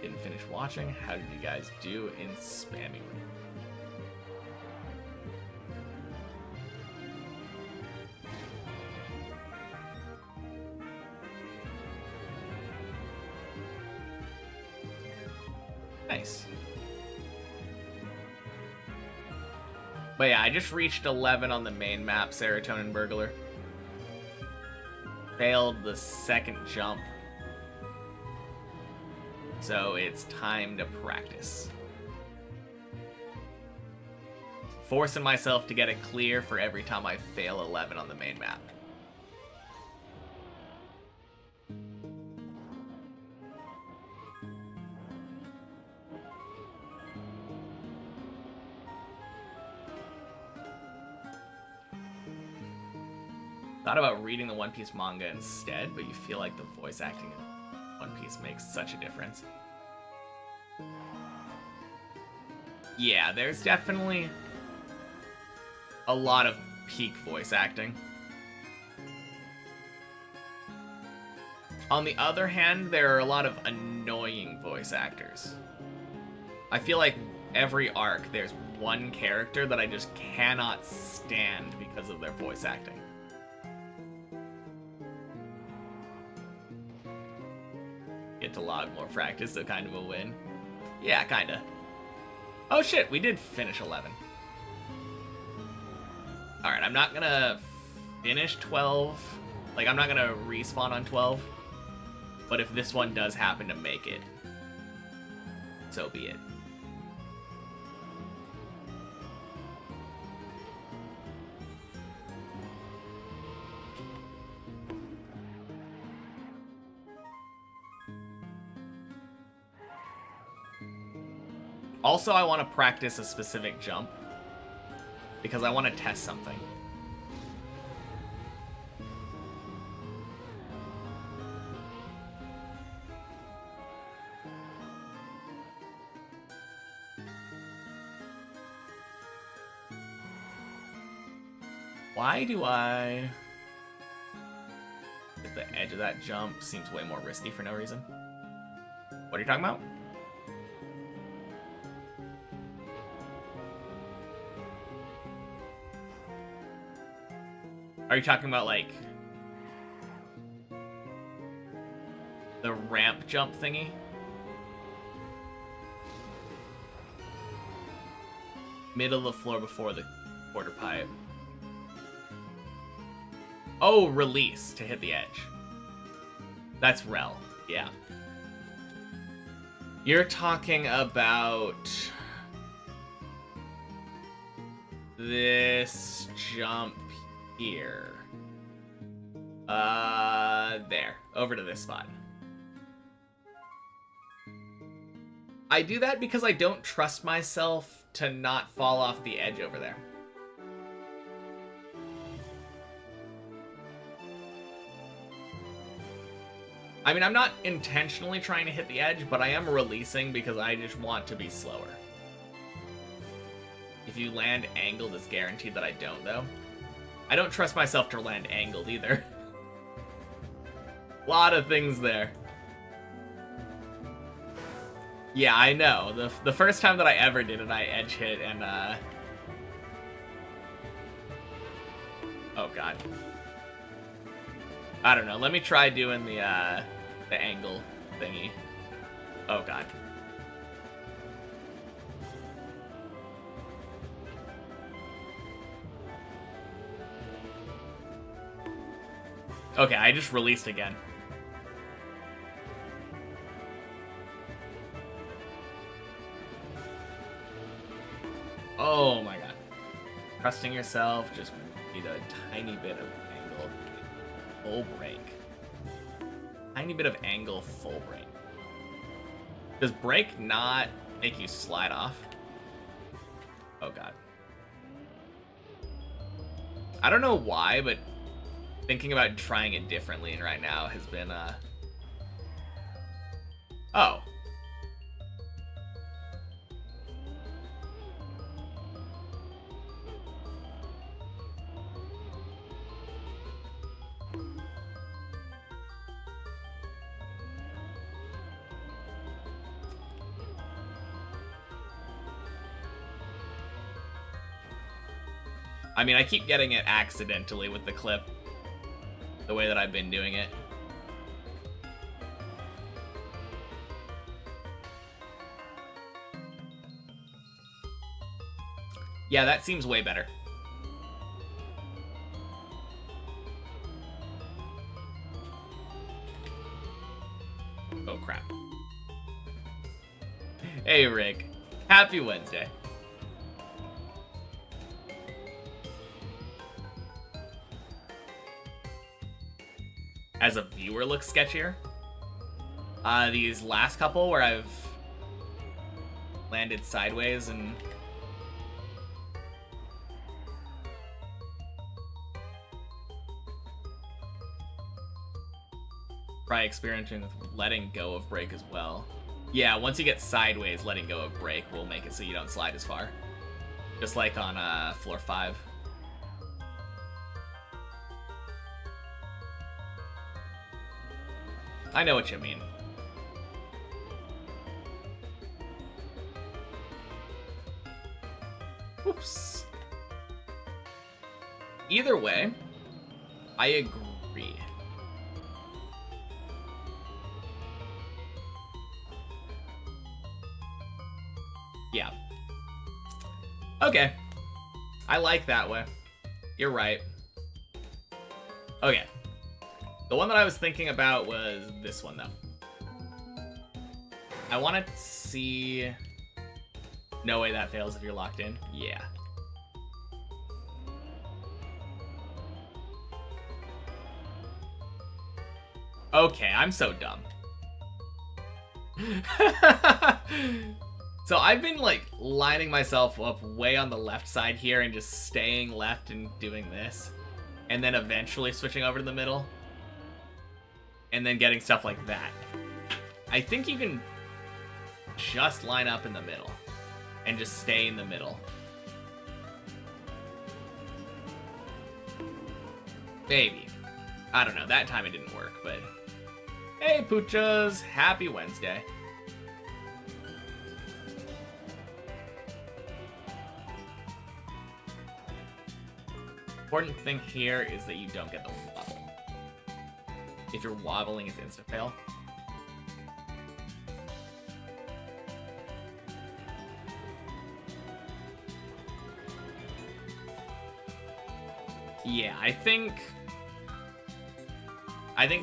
Didn't finish watching. How did you guys do in Spammy? Nice. But yeah, I just reached 11 on the main map, Serotonin Burglar. Failed the second jump. So it's time to practice. Forcing myself to get it clear for every time I fail 11 on the main map. Thought about reading the One Piece manga instead, but you feel like the voice acting in One Piece makes such a difference. Yeah, there's definitely a lot of peak voice acting. On the other hand, there are a lot of annoying voice actors. I feel like every arc, there's one character that I just cannot stand because of their voice acting. Get to log more practice, so kind of a win. Yeah, kinda. Oh shit, we did finish 11. Alright, I'm not gonna finish 12. Like, I'm not gonna respawn on 12. But if this one does happen to make it, so be it. Also, I want to practice a specific jump because I want to test something. Why do I... At the edge of that jump seems way more risky for no reason. What are you talking about? Are you talking about, like, the ramp jump thingy? Middle of the floor before the quarter pipe. Oh, release to hit the edge. That's rel, yeah. You're talking about this jump here. There. Over to this spot. I do that because I don't trust myself to not fall off the edge over there. I mean, I'm not intentionally trying to hit the edge, but I am releasing because I just want to be slower. If you land angled, it's guaranteed that I don't, though. I don't trust myself to land angled, either. Lot of things there. Yeah, I know. The first time that I ever did it, I edge hit and, oh, God. I don't know. Let me try doing the angle thingy. Oh, God. Okay, I just released again. Oh my god. Trusting yourself, just need a tiny bit of angle. Full break. Tiny bit of angle, full break. Does break not make you slide off? Oh god. I don't know why, but thinking about trying it differently right now has been, Oh. I mean, I keep getting it accidentally with the clip. The way that I've been doing it. Yeah, that seems way better. Oh, crap. Hey, Rick. Happy Wednesday. As a viewer looks sketchier. These last couple where I've landed sideways and probably experimenting with letting go of break as well. Yeah, once you get sideways, letting go of break will make it so you don't slide as far. Just like on floor 5. I know what you mean. Oops. Either way, I agree. Yeah. Okay. I like that way. You're right. Okay. The one that I was thinking about was this one, though. I want to see... No way that fails if you're locked in. Yeah. Okay, I'm so dumb. So I've been, like, lining myself up way on the left side here and just staying left and doing this. And then eventually switching over to the middle. And then getting stuff like that. I think you can just line up in the middle. And just stay in the middle. Maybe. I don't know. That time it didn't work, but... Hey, Poochas! Happy Wednesday. Important thing here is that you don't get the wobble. If you're wobbling, it's insta-fail. Yeah, I think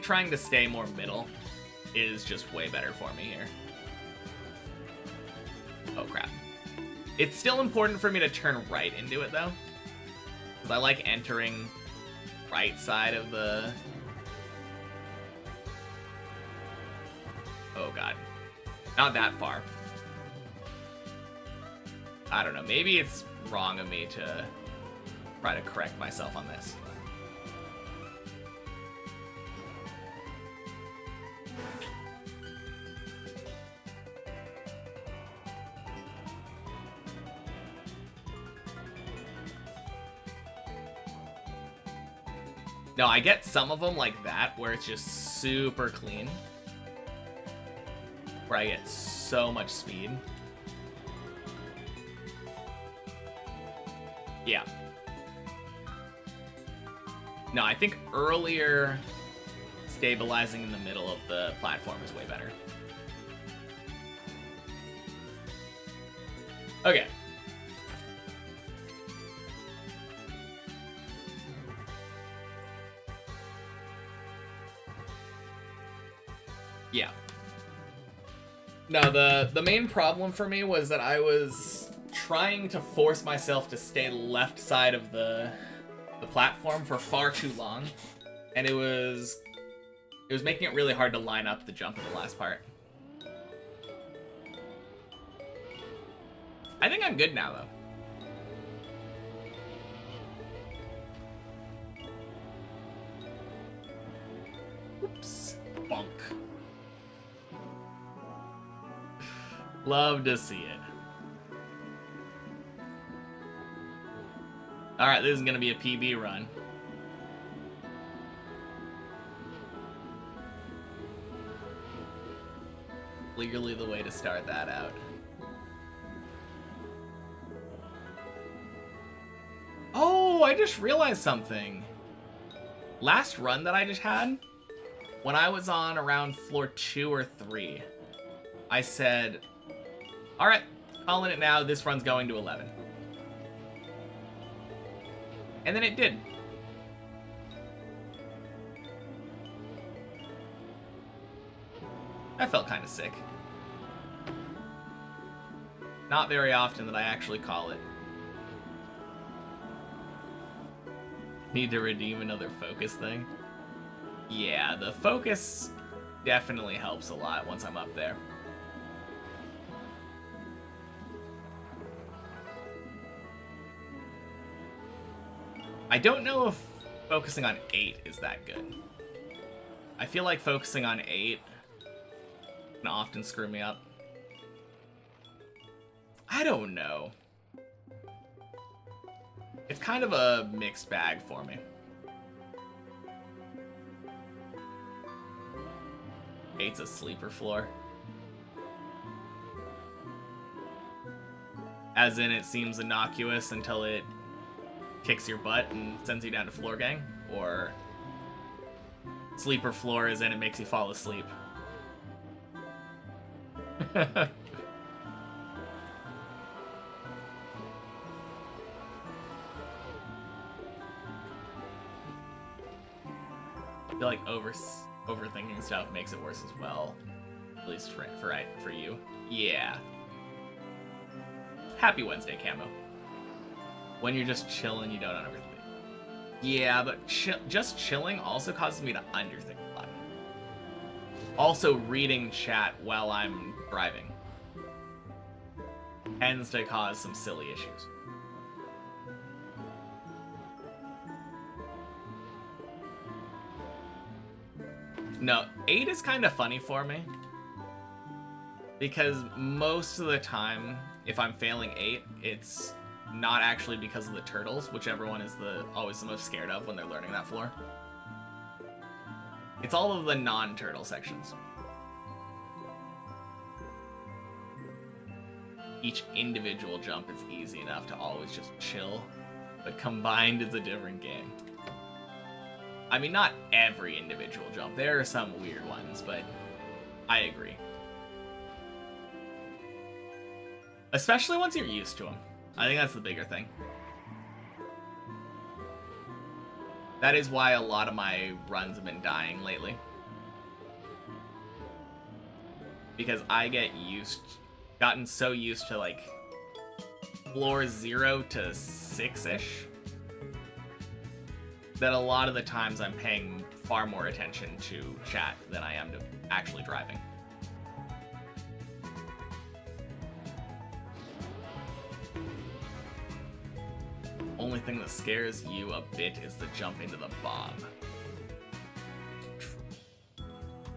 trying to stay more middle is just way better for me here. Oh, crap. It's still important for me to turn right into it, though. Because I like entering right side of the... Oh, God. Not that far. I don't know. Maybe it's wrong of me to try to correct myself on this. No, I get some of them like that, where it's just super clean. Where I get so much speed. Yeah. No, I think earlier stabilizing in the middle of the platform is way better. Okay. Yeah. No, the main problem for me was that I was trying to force myself to stay left side of the platform for far too long, and it was making it really hard to line up the jump in the last part. I think I'm good now, though. Oops. Bonk. Love to see it. Alright, this is gonna be a PB run. Legally the way to start that out. Oh, I just realized something. Last run that I just had, when I was on around floor 2 or 3, I said, alright, calling it now, this run's going to 11. And then it did. That felt kind of sick. Not very often that I actually call it. Need to redeem another focus thing? Yeah, the focus definitely helps a lot once I'm up there. I don't know if focusing on 8 is that good. I feel like focusing on 8 can often screw me up. I don't know. It's kind of a mixed bag for me. 8's a sleeper floor. As in, it seems innocuous until it kicks your butt and sends you down to floor gang, or sleeper floor is in it makes you fall asleep. I feel like overthinking stuff makes it worse as well, at least for you. Yeah. Happy Wednesday, Camo. When you're just chilling, you don't overthink. Yeah, but just chilling also causes me to underthink a lot. Also, reading chat while I'm driving tends to cause some silly issues. No, 8 is kind of funny for me. Because most of the time, if I'm failing 8, it's not actually because of the turtles, which everyone is always the most scared of when they're learning that floor. It's all of the non-turtle sections. Each individual jump is easy enough to always just chill, but combined it's a different game. I mean, not every individual jump. There are some weird ones, but I agree. Especially once you're used to them. I think that's the bigger thing. That is why a lot of my runs have been dying lately. Because I gotten so used to like floor 0 to 6-ish that a lot of the times I'm paying far more attention to chat than I am to actually driving. Only thing that scares you a bit is the jump into the bomb.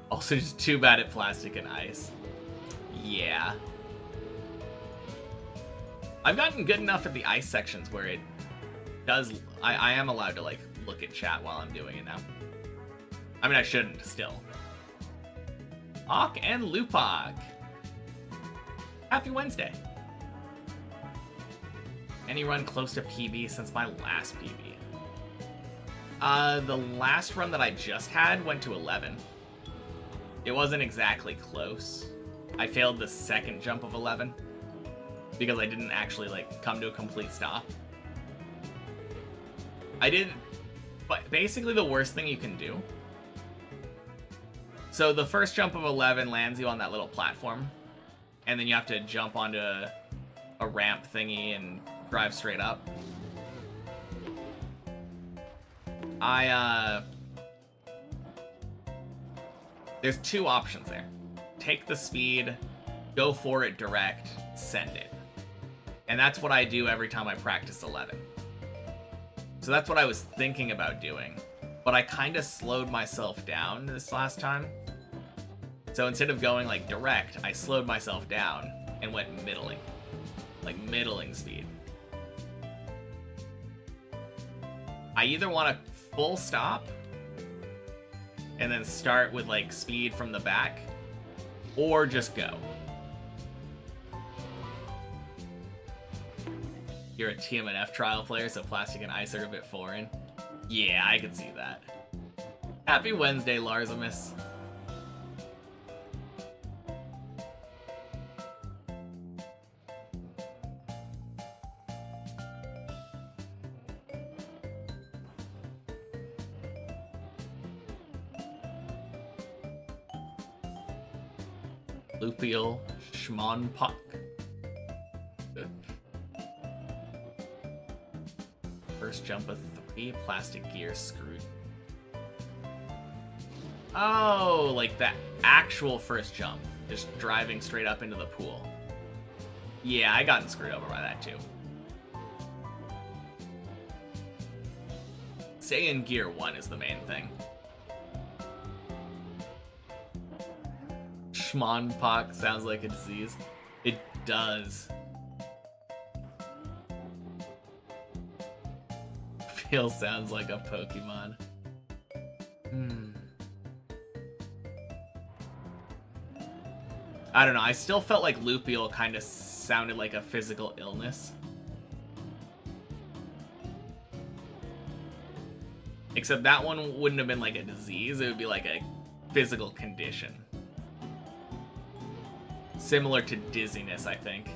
Also, just too bad at plastic and ice. Yeah. I've gotten good enough at the ice sections where it does... I am allowed to, like, look at chat while I'm doing it now. I mean, I shouldn't, still. Hawk and Lupak. Happy Wednesday. Any run close to PB since my last PB? The last run that I just had went to 11. It wasn't exactly close. I failed the second jump of 11 because I didn't actually like come to a complete stop. I did, but basically the worst thing you can do. So the first jump of 11 lands you on that little platform, and then you have to jump onto a ramp thingy and drive straight up. There's two options there. Take the speed, go for it direct, send it. And that's what I do every time I practice 11. So that's what I was thinking about doing. But I kind of slowed myself down this last time. So instead of going like direct, I slowed myself down and went middling. Like middling speed. I either want to full stop and then start with like speed from the back, or just go. You're a TMNF trial player, so plastic and ice are a bit foreign. Yeah, I can see that. Happy Wednesday, Larsimus. Lupial Schmonpock. First jump of 3, plastic gear screwed. Oh, like that actual first jump. Just driving straight up into the pool. Yeah, I gotten screwed over by that too. Stay in gear 1 is the main thing. Schmonpox sounds like a disease. It does. Feel sounds like a Pokemon. I don't know, I still felt like Lupial kind of sounded like a physical illness. Except that one wouldn't have been like a disease, it would be like a physical condition. Similar to dizziness, I think.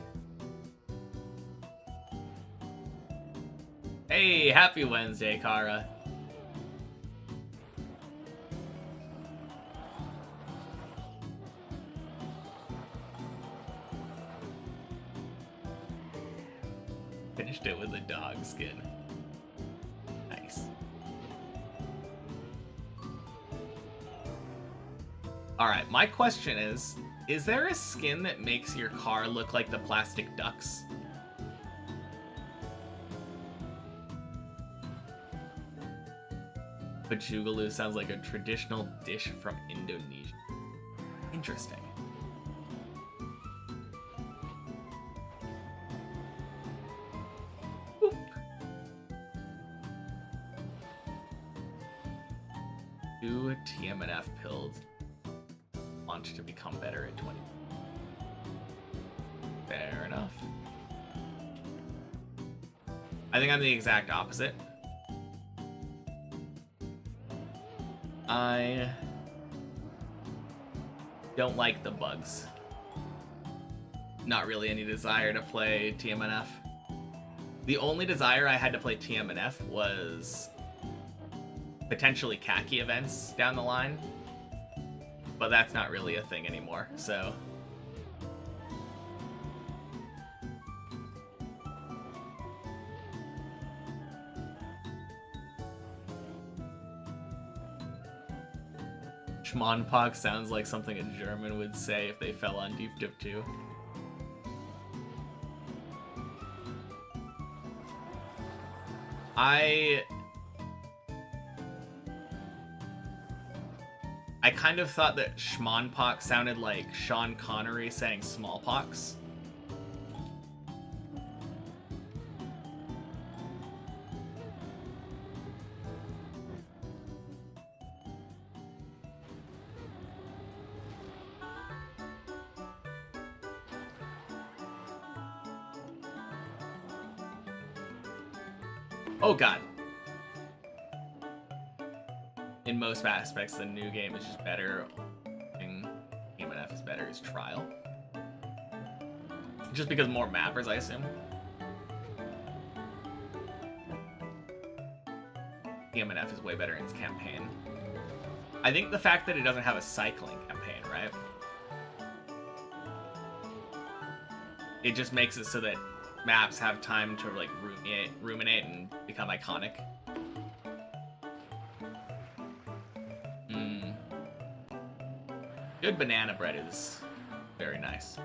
Hey, happy Wednesday, Kara. Finished it with a dog skin. Nice. Alright, my question is there a skin that makes your car look like the plastic ducks? Bajugalu sounds like a traditional dish from Indonesia. Interesting. Do TMNF pills want to become better at 20? Fair enough. I think I'm the exact opposite. I don't like the bugs. Not really any desire to play TMNF. The only desire I had to play TMNF was potentially khaki events down the line, but that's not really a thing anymore, so. Schmonpox sounds like something a German would say if they fell on Deep Dip 2. I kind of thought that Schmonpox sounded like Sean Connery saying smallpox. Oh god. In most aspects, the new game is just better. TMNF is better is Trial. Just because more mappers, I assume. TMNF is way better in its campaign. I think the fact that it doesn't have a cycling campaign, right? It just makes it so that maps have time to like ruminate and become iconic. Good banana bread is very nice.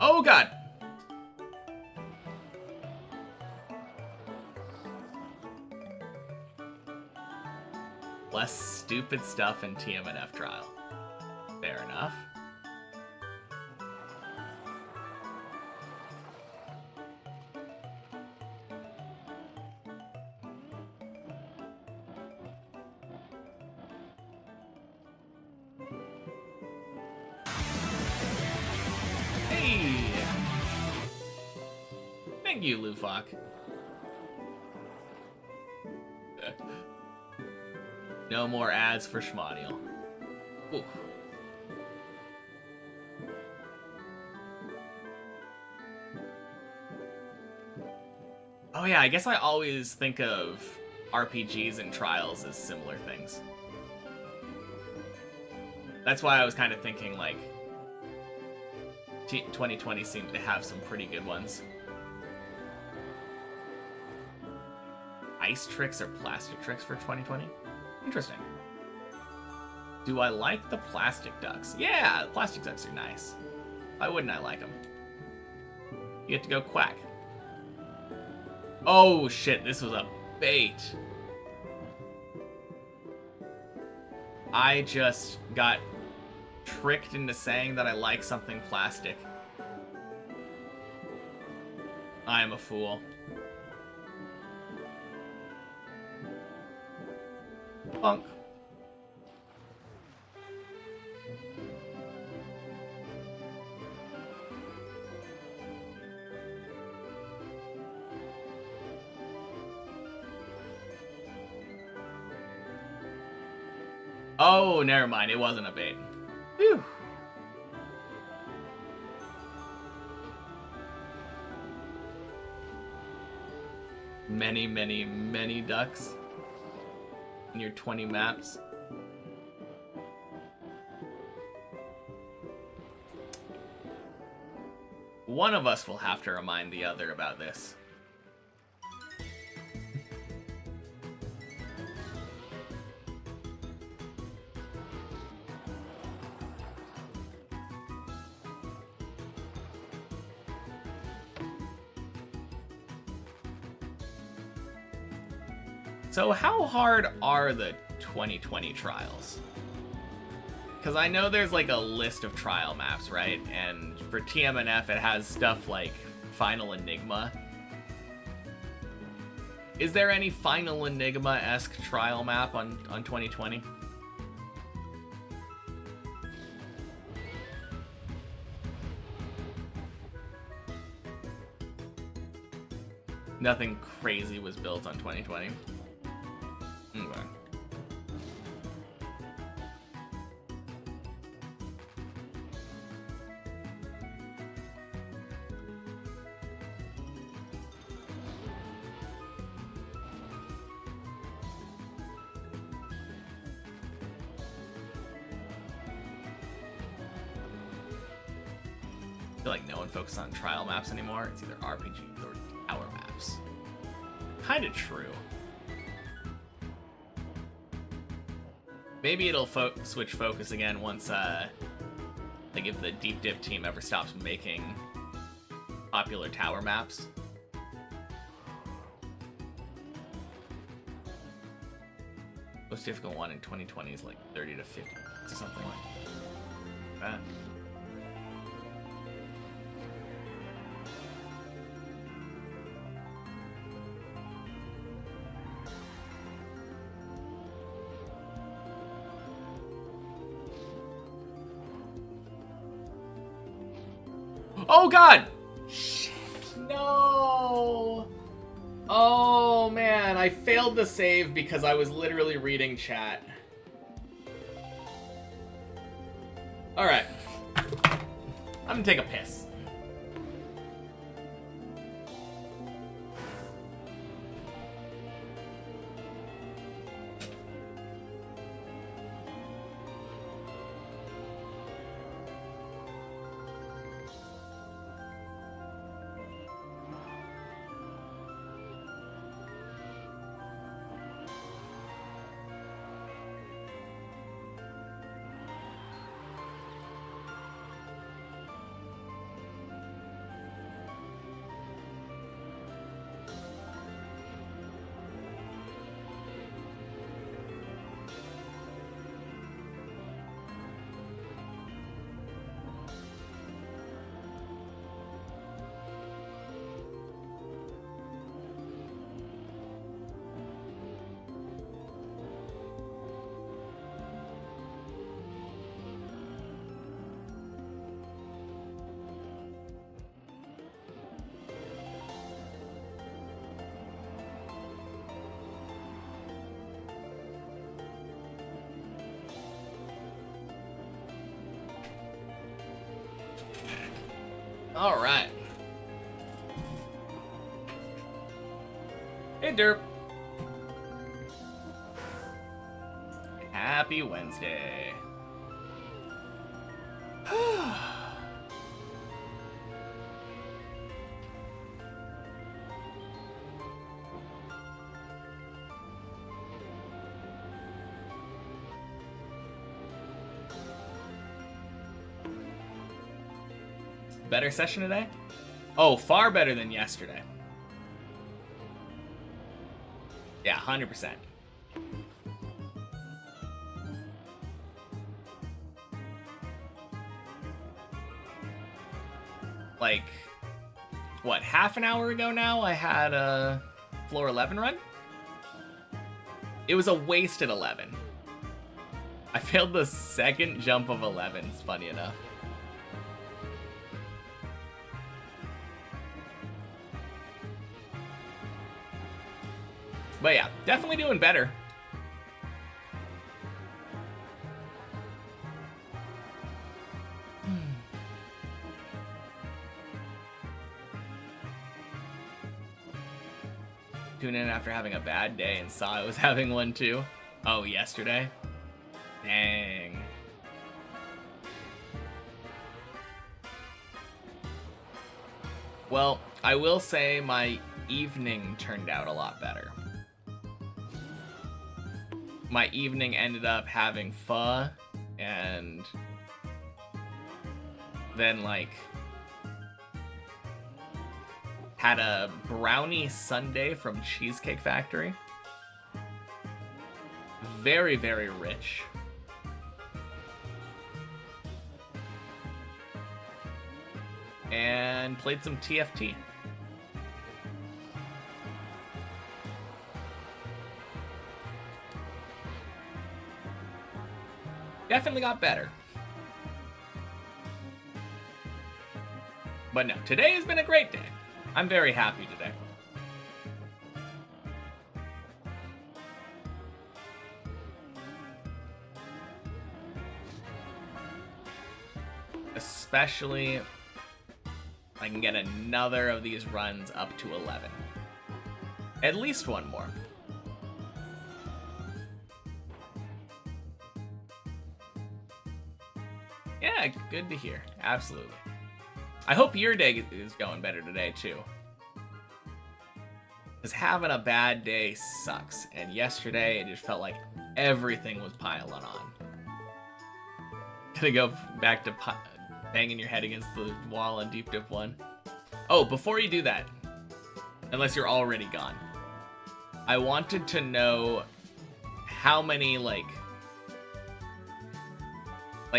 Oh god! Less stupid stuff in TMNF Trial. Fair enough. Thank you, Lufok. No more ads for Schmoniel. Ooh. Oh yeah, I guess I always think of RPGs and Trials as similar things. That's why I was kind of thinking, like, 2020 seemed to have some pretty good ones. Ice tricks or plastic tricks for 2020? Interesting. Do I like the plastic ducks? Yeah, the plastic ducks are nice. Why wouldn't I like them? You get to go quack. Oh shit, this was a bait. I just got tricked into saying that I like something plastic. I am a fool. Punk. Oh, never mind. It wasn't a bait. Phew. Many, many, many ducks in your 20 maps. One of us will have to remind the other about this. So how hard are the 2020 trials? Because I know there's like a list of trial maps, right? And for TMNF, it has stuff like Final Enigma. Is there any Final Enigma-esque trial map on 2020? Nothing crazy was built on 2020. Okay. I feel like no one focuses on trial maps anymore. It's either RPGs or tower maps. Kind of true. Maybe it'll switch focus again once, like if the Deep Dip team ever stops making popular tower maps. Most difficult one in 2020 is like 30 to 50 or something like that. Oh god! Shit, no! Oh man, I failed the save because I was literally reading chat. Alright. I'm gonna take a piss. All right. Hey, Derp. Happy Wednesday. Better session today? Oh, far better than yesterday. Yeah, 100%. Like, what, half an hour ago now, I had a floor 11 run? It was a wasted 11. I failed the second jump of 11s, funny enough. But yeah, definitely doing better. Tune in after having a bad day and saw I was having one too. Oh, yesterday? Dang. Well, I will say my evening turned out a lot better. My evening ended up having pho and then like had a brownie sundae from Cheesecake Factory. Very, very rich. And played some TFT. Definitely got better. But no, today has been a great day. I'm very happy today. Especially if I can get another of these runs up to 11. At least one more. Yeah, good to hear. Absolutely. I hope your day is going better today, too. Because having a bad day sucks. And yesterday, it just felt like everything was piling on. Gonna go back to banging your head against the wall on Deep Dip 1. Oh, before you do that, unless you're already gone, I wanted to know how many,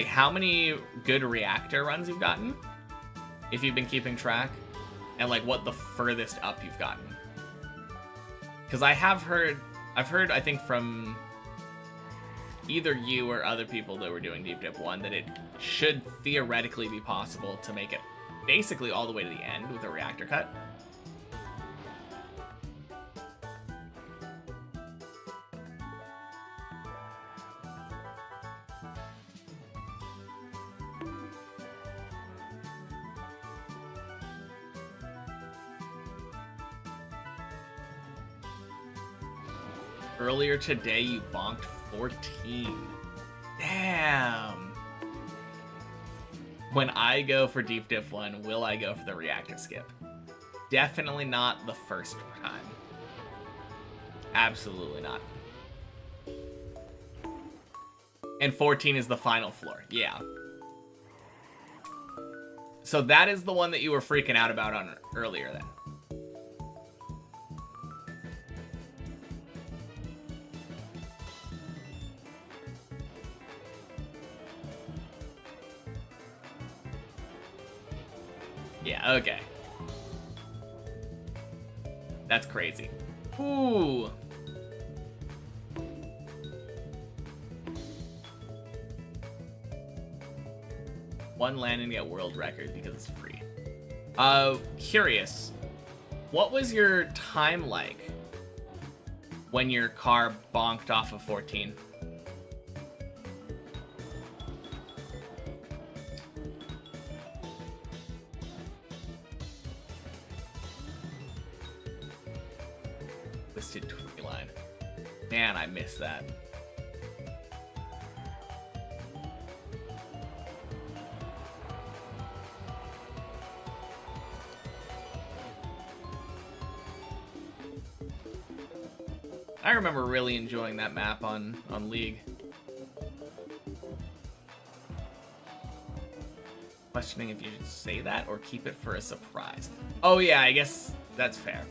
how many good reactor runs you've gotten, if you've been keeping track, and what the furthest up you've gotten. Because I've heard, I think from either you or other people that were doing Deep Dip 1, that it should theoretically be possible to make it basically all the way to the end with a reactor cut. Earlier today, you bonked 14. Damn. When I go for Deep Dip 1, will I go for the reactor skip? Definitely not the first time. Absolutely not. And 14 is the final floor. Yeah. So that is the one that you were freaking out about on earlier then. Yeah, okay. That's crazy. Ooh. One landing to get world record because it's free. Curious. What was your time like when your car bonked off of 14? Listed tree line. Man, I missed that. I remember really enjoying that map on League. Questioning if you should say that or keep it for a surprise. Oh yeah, I guess that's fair.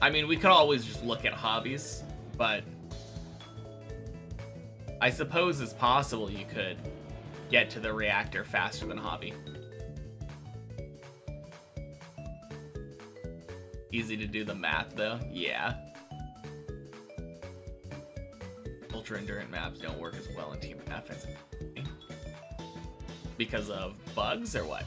I mean, we could always just look at hobbies, but I suppose it's possible you could get to the reactor faster than hobby. Easy to do the math, though. Yeah. Ultra endurance maps don't work as well in team offense. Because of bugs or what?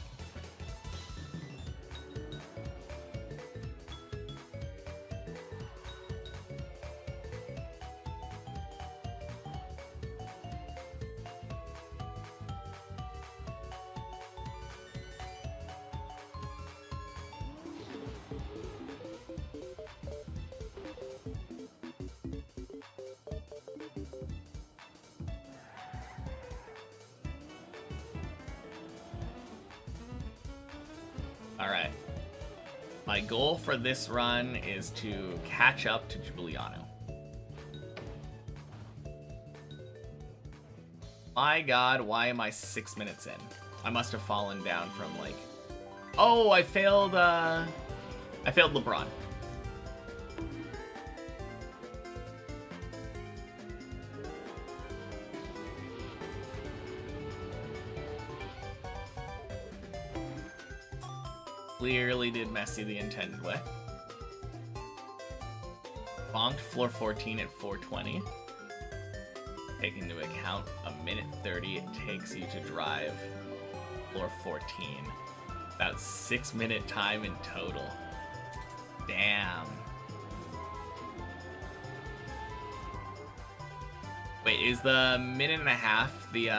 Alright. My goal for this run is to catch up to Giuliano. My god, why am I 6 minutes in? I must have fallen down from Oh, I failed LeBron. Clearly did Messi the intended way. Bonked floor 14 at 420. Taking into account a minute 30 it takes you to drive floor 14. About 6 minute time in total. Damn. Wait, is the minute and a half the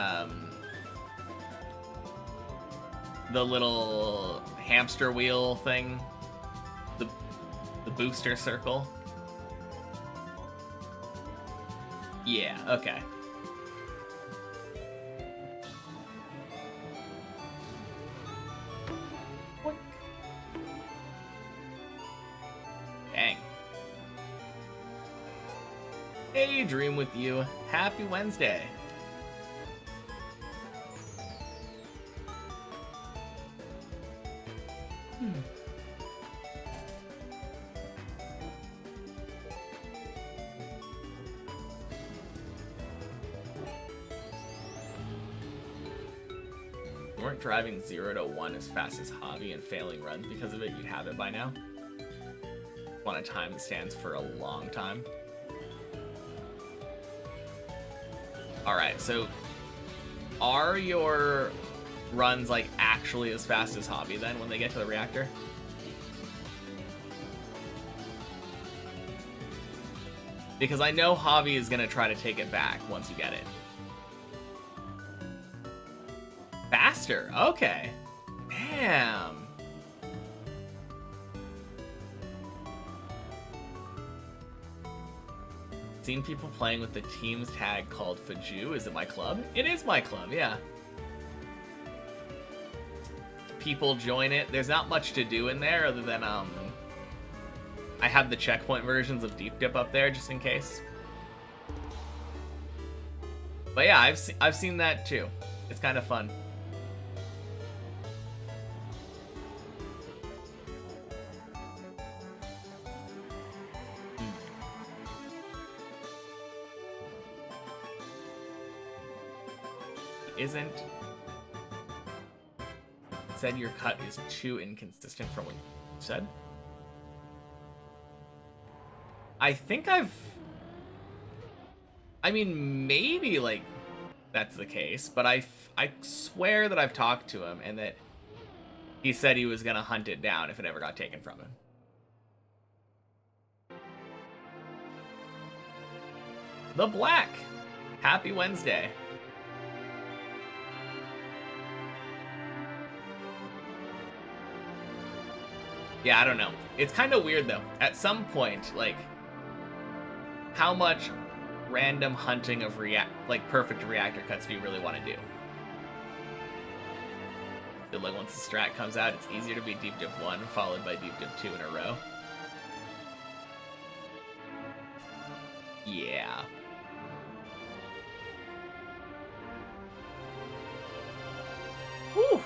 little hamster wheel thing? The booster circle? Yeah, okay. Dang. Hey, Dream with you. Happy Wednesday. You weren't driving 0 to 1 as fast as Hobby and failing runs because of it, you'd have it by now. Want a time that stands for a long time. Alright, so are your runs like actually as fast as Hobby then when they get to the reactor? Because I know Hobby is gonna try to take it back once you get it. Faster, okay. Damn. Seen people playing with the team's tag called Faju. Is it my club? It is my club, yeah. People join it. There's not much to do in there other than I have the checkpoint versions of Deep Dip up there just in case. But yeah, I've seen that too. It's kind of fun. Isn't. Said your cut is too inconsistent from what you said. I think I mean, maybe like that's the case, but I swear that I've talked to him and that he said he was gonna hunt it down if it ever got taken from him. The Black. Happy Wednesday. Yeah, I don't know. It's kind of weird, though. At some point, like, how much random hunting of perfect reactor cuts do you really want to do? Feel like once the strat comes out, it's easier to be Deep Dip 1 followed by Deep Dip 2 in a row. Yeah. Whew.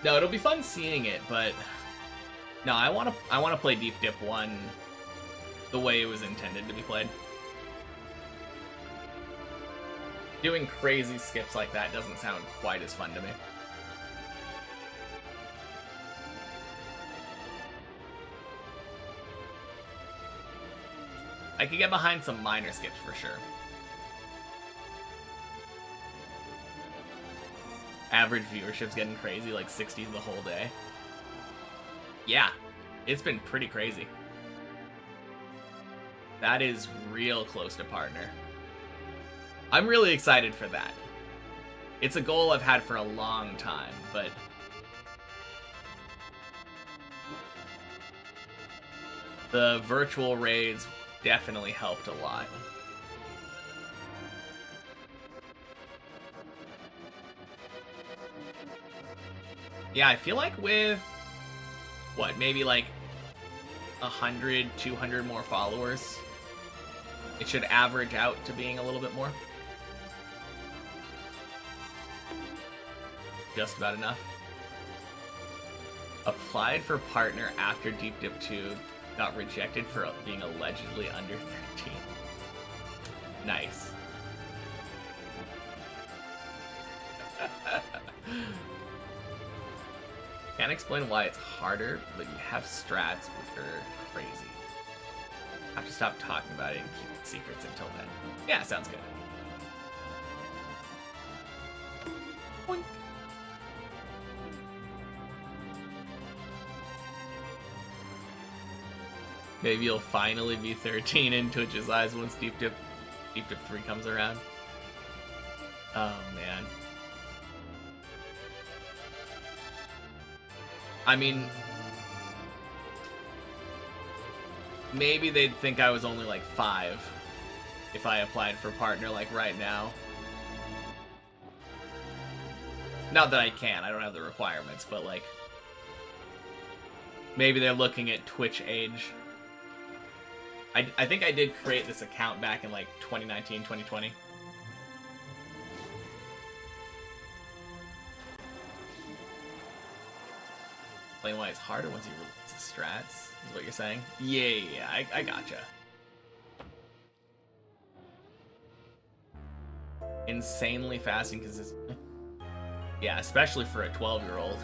No, it'll be fun seeing it, but no, I want to play Deep Dip 1 the way it was intended to be played. Doing crazy skips like that doesn't sound quite as fun to me. I could get behind some minor skips for sure. Average viewership's getting crazy, like 60 the whole day. Yeah, it's been pretty crazy. That is real close to partner. I'm really excited for that. It's a goal I've had for a long time, but the virtual raids definitely helped a lot. Yeah, I feel like with, what, maybe like 100, 200 more followers, it should average out to being a little bit more. Just about enough. Applied for partner after Deep Dip 2, got rejected for being allegedly under 13. Nice. Can't explain why it's harder, but you have strats which are crazy. Have to stop talking about it and keep it secrets until then. Yeah, sounds good. Boink. Maybe you'll finally be 13 in Twitch's eyes once Deep Dip 3 comes around. Oh, man. I mean, maybe they'd think I was only like 5 if I applied for partner like right now. Not that I can, I don't have the requirements, but like, maybe they're looking at Twitch age. I think I did create this account back in like 2019, 2020. Explain why it's harder once you release the strats, is what you're saying? Yeah, I gotcha. Insanely fast and consistent. Yeah, especially for a 12-year-old.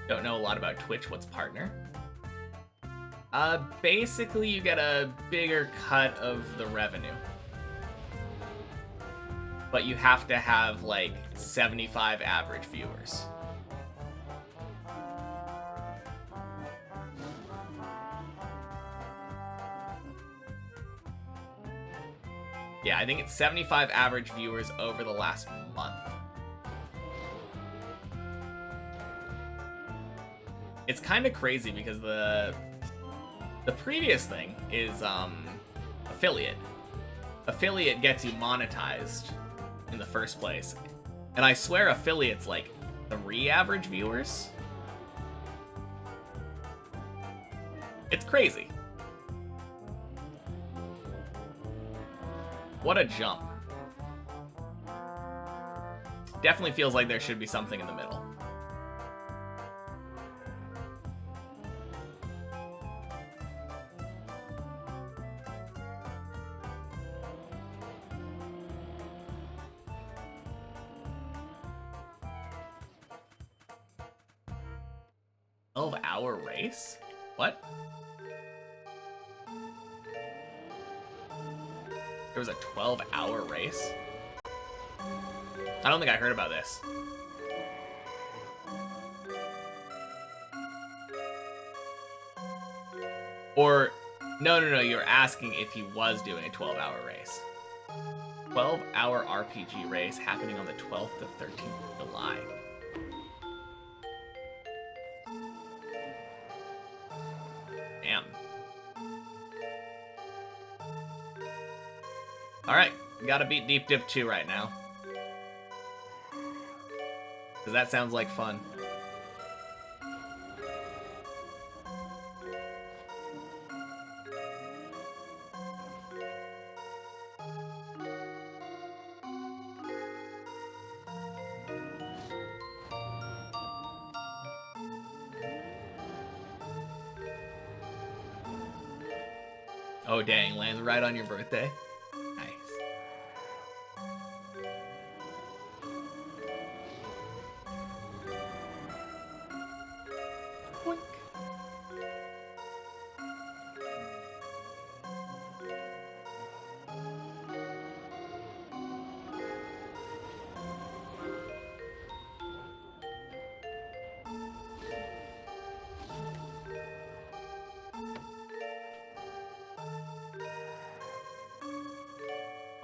Don't know a lot about Twitch. What's partner? Basically you get a bigger cut of the revenue. But you have to have like 75 average viewers. Yeah, I think it's 75 average viewers over the last month. It's kind of crazy because the previous thing is affiliate. Affiliate gets you monetized in the first place. And I swear affiliate's like 3 average viewers. It's crazy. What a jump. Definitely feels like there should be something in the middle. Hour race? What? There was a 12-hour race? I don't think I heard about this. Or, no, you're asking if he was doing a 12-hour race. 12-hour RPG race happening on the 12th to 13th of July. Damn. Alright, gotta beat Deep Dip 2 right now. Because that sounds like fun. Oh dang, lands right on your birthday. Nice. Boink.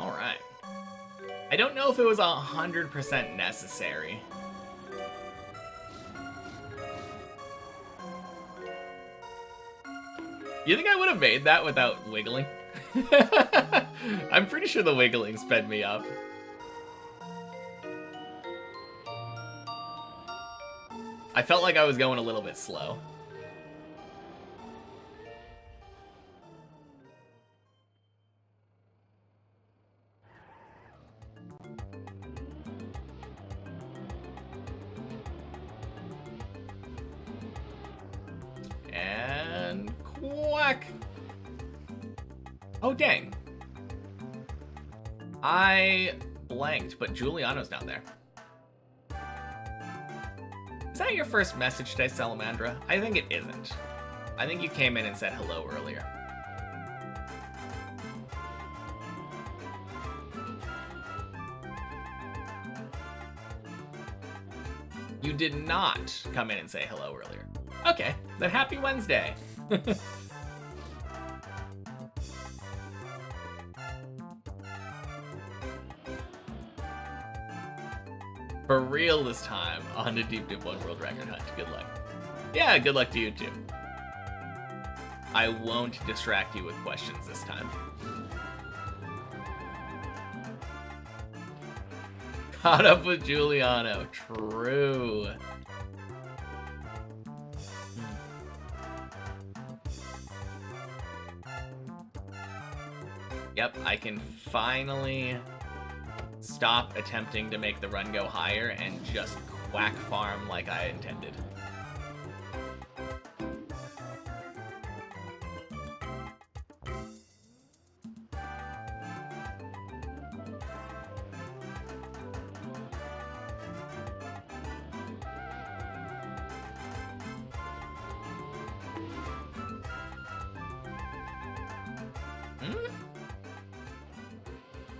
Alright. I don't know if it was 100% necessary. You think I would have made that without wiggling? I'm pretty sure the wiggling sped me up. I felt like I was going a little bit slow. Oh, dang. I blanked, but Giuliano's down there. Is that your first message today, Salamandra? I think it isn't. I think you came in and said hello earlier. You did not come in and say hello earlier. Okay, then happy Wednesday. For real this time on the Deep Dip 1 World Record Hunt. Good luck. Yeah, good luck to you too. I won't distract you with questions this time. Caught up with Giuliano. True. Yep, I can finally stop attempting to make the run go higher and just quack farm like I intended.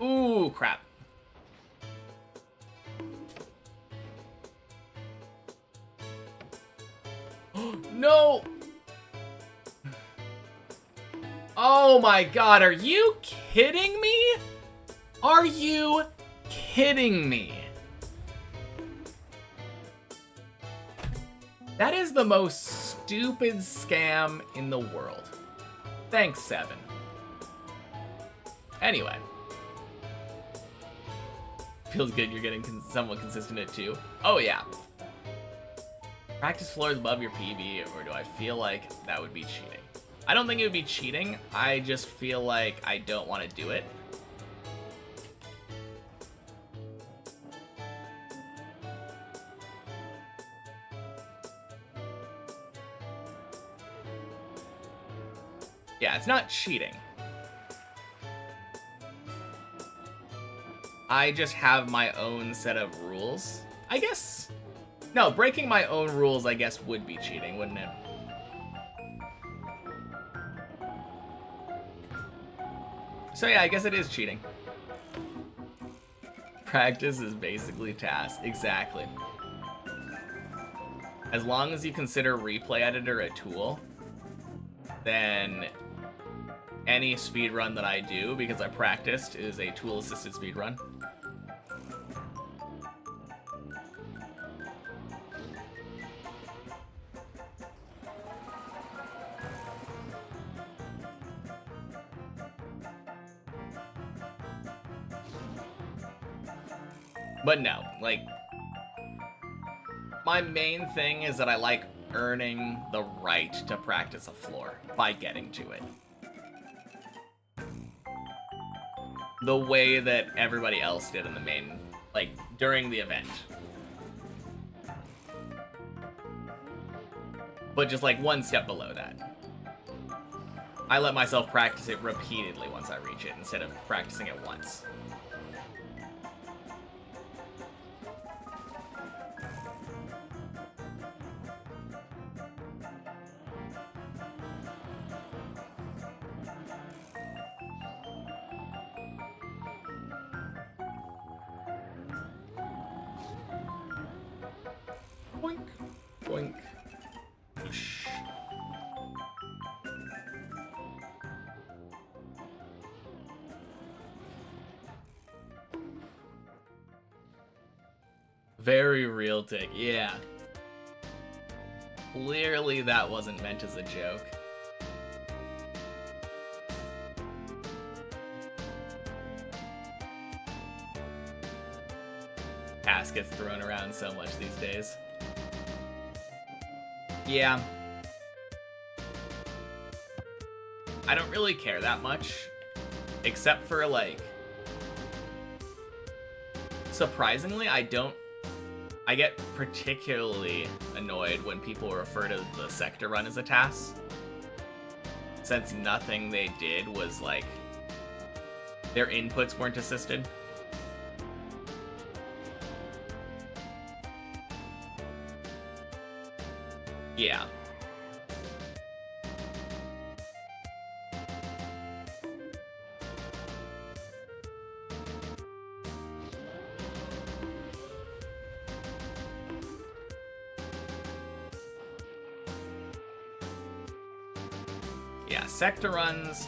Ooh, crap. No! Oh my god, are you kidding me? Are you kidding me? That is the most stupid scam in the world. Thanks, Seven. Anyway. Feels good you're getting somewhat consistent at 2. Oh yeah. Practice floors above your PB, or do I feel like that would be cheating? I don't think it would be cheating. I just feel like I don't want to do it. Yeah, it's not cheating. I just have my own set of rules. I guess... No, breaking my own rules, I guess, would be cheating, wouldn't it? So yeah, I guess it is cheating. Practice is basically task. Exactly. As long as you consider Replay Editor a tool, then any speedrun that I do, because I practiced, is a tool-assisted speedrun. But no, like, my main thing is that I like earning the right to practice a floor by getting to it. The way that everybody else did in the main, like, during the event. But just, like, one step below that. I let myself practice it repeatedly once I reach it, instead of practicing it once. Boink, boink. Whoosh. Very real tick, yeah. Clearly that wasn't meant as a joke. Ass gets thrown around so much these days. Yeah. I don't really care that much, except for, like, surprisingly, I get particularly annoyed when people refer to the sector run as a task, since nothing they did was, like, Their inputs weren't assisted. Yeah. Yeah, sector runs,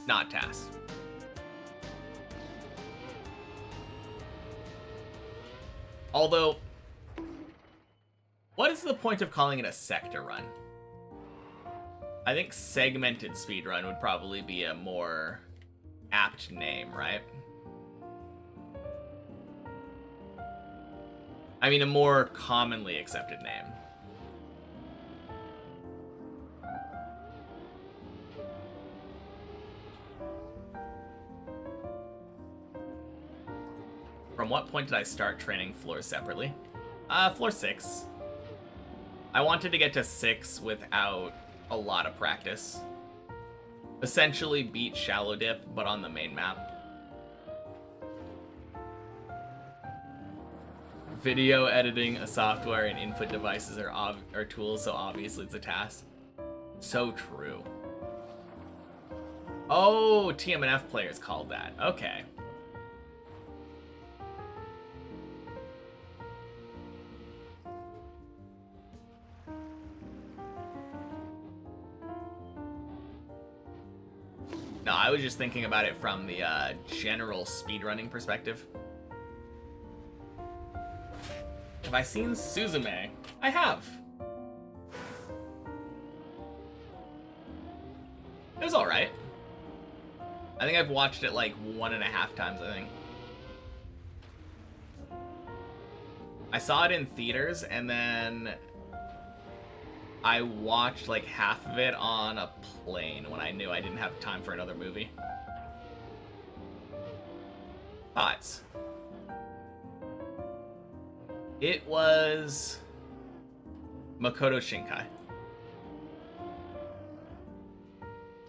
not tasks. Although, what is the point of calling it a sector run? I think segmented speedrun would probably be a more apt name, right? I mean, a more commonly accepted name. From what point did I start training floors separately? Floor 6. I wanted to get to 6 without a lot of practice. Essentially beat Shallow Dip, but on the main map. Video editing, a software, and input devices are tools, so obviously it's a task. So true. Oh, TMNF players called that. Okay. No, I was just thinking about it from the general speedrunning perspective. Have I seen Suzume? I have. It was alright. I think I've watched it like 1.5 times, I think. I saw it in theaters, and then I watched like half of it on a plane when I knew I didn't have time for another movie. Thoughts? It was Makoto Shinkai.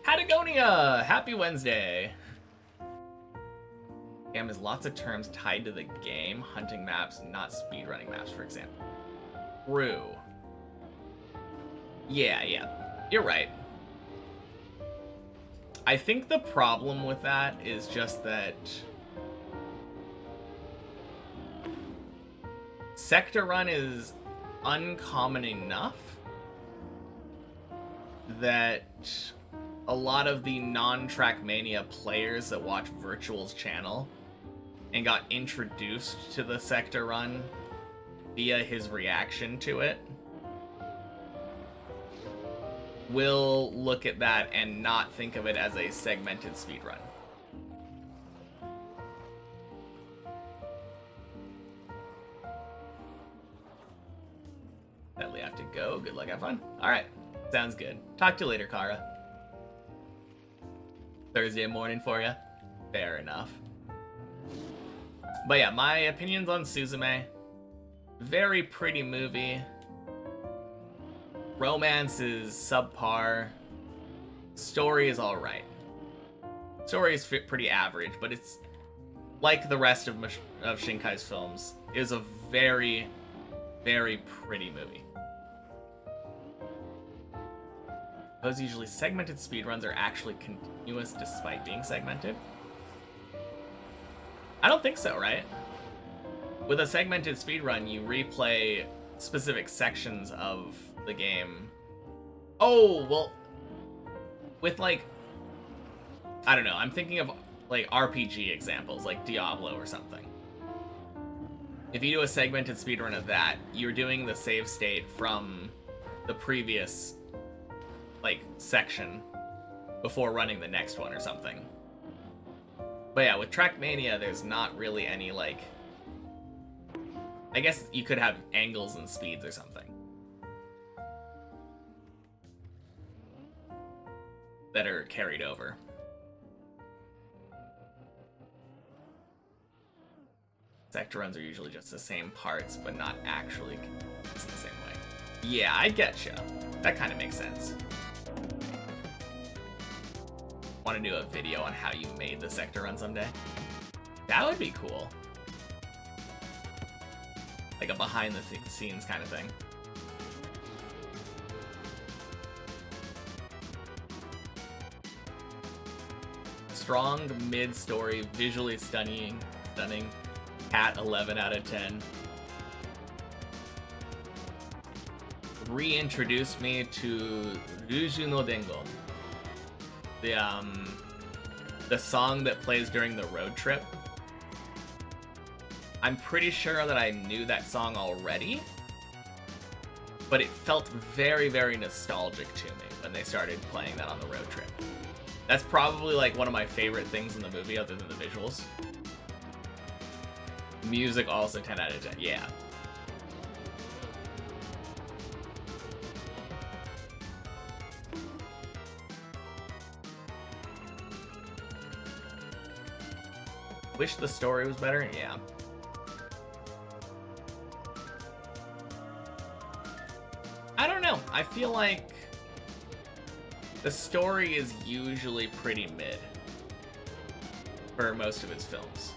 Patagonia! Happy Wednesday! Damn, there's lots of terms tied to the game. Hunting maps, not speedrunning maps, for example. True. Yeah. You're right. I think the problem with that is just that Sector Run is uncommon enough that a lot of the non-Trackmania players that watch Virtual's channel and got introduced to the Sector Run via his reaction to it will look at that and not think of it as a segmented speedrun. Sadly, I have to go. Good luck, have fun. Alright, sounds good. Talk to you later, Kara. Thursday morning for you? Fair enough. But yeah, my opinions on Suzume. Very pretty movie. Romance is subpar. Story is alright. Story is pretty average, but it's like the rest of Shinkai's films. It is a very, very pretty movie. Those usually segmented speedruns are actually continuous despite being segmented. I don't think so, right? With a segmented speedrun, you replay specific sections of the game. Oh, well, with like, I don't know, I'm thinking of like RPG examples, like Diablo or something. If you do a segmented speedrun of that, you're doing the save state from the previous like section before running the next one or something. But yeah, with Trackmania, there's not really any like, I guess you could have angles and speeds or something that are carried over. Sector runs are usually just the same parts, but not actually the same way. Yeah, I getcha. That kind of makes sense. want to do a video on how you made the sector run someday. That would be cool. Like a behind the scenes kind of thing. Strong mid-story, visually stunning. Cat 11 out of 10. Reintroduced me to Ryuju no Dengo. The song that plays during the road trip. I'm pretty sure that I knew that song already, but it felt very, very nostalgic to me when they started playing that on the road trip. That's probably like one of my favorite things in the movie other than the visuals. Music also 10 out of 10, yeah. Wish the story was better, yeah. I don't know, I feel like the story is usually pretty mid for most of its films.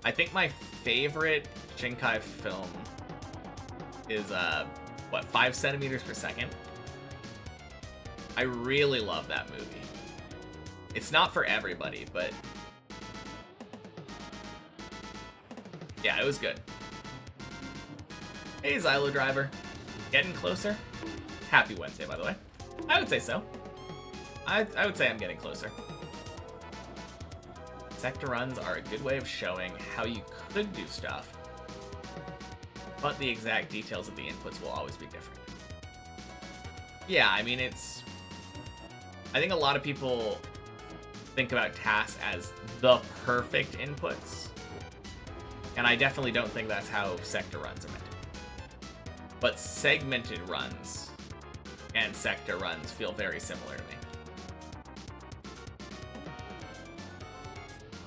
I think my favorite Shinkai film is, 5 centimeters per second? I really love that movie. It's not for everybody, but yeah, it was good. Hey, Xylo Driver. Getting closer? Happy Wednesday, by the way. I would say so. I would say I'm getting closer. Sector runs are a good way of showing how you could do stuff, but the exact details of the inputs will always be different. Yeah, I mean, I think a lot of people think about tasks as the perfect inputs, and I definitely don't think that's how sector runs are meant to be. But segmented runs and sector runs feel very similar to me.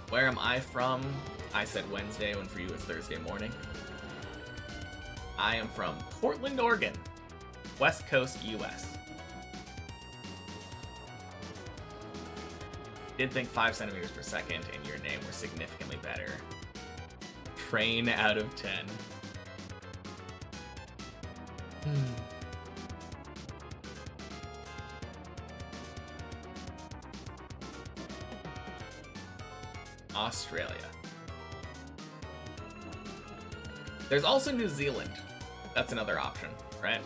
Where am I from? I said Wednesday, when for you it's Thursday morning. I am from Portland, Oregon, West Coast, US. Did think 5 centimeters per second and Your Name were significantly better. Train out of 10. Australia. There's also New Zealand. That's another option, right?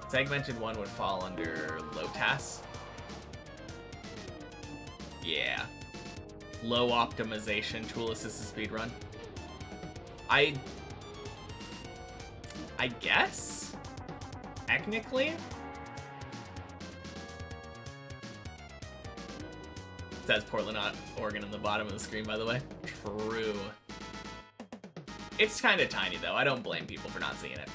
Segmented one would fall under low TAS. Yeah. Low optimization tool assisted speedrun. I guess? Technically? It says Portland, Oregon on the bottom of the screen, by the way. True. It's kind of tiny, though. I don't blame people for not seeing it.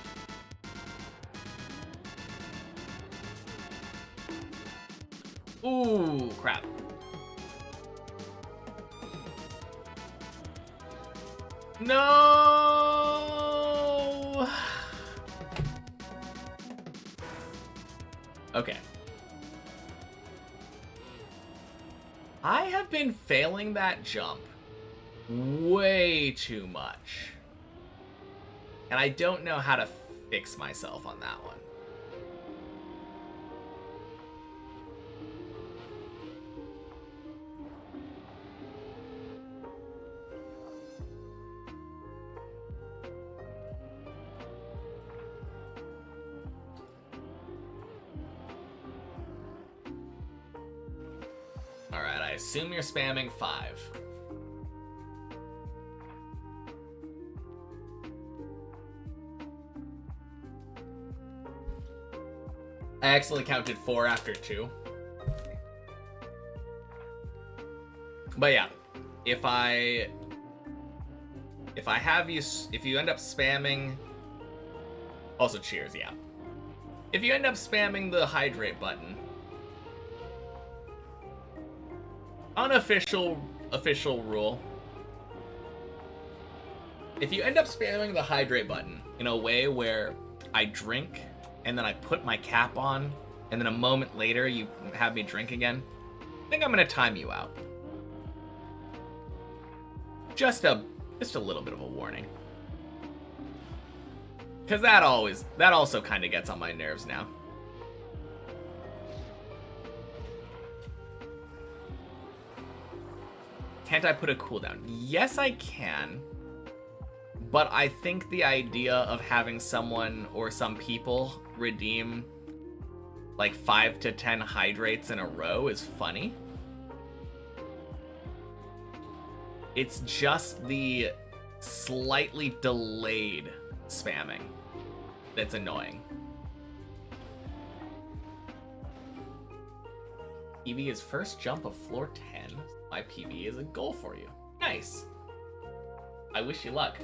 Ooh, crap. No! Okay. I have been failing that jump way too much. And I don't know how to fix myself on that one. Alright, I assume you're spamming 5. I accidentally counted 4 after 2. But yeah, if you end up spamming, also cheers, yeah. If you end up spamming the hydrate button, unofficial rule, if you end up spamming the hydrate button in a way where I drink and then I put my cap on, and then a moment later you have me drink again, I think I'm gonna time you out. Just a little bit of a warning. Because that also kind of gets on my nerves now. Can't I put a cooldown? Yes, I can. But I think the idea of having someone or some people redeem like 5 to 10 hydrates in a row is funny. It's just the slightly delayed spamming that's annoying. PB is first jump of floor 10. My PB is a goal for you. Nice. I wish you luck.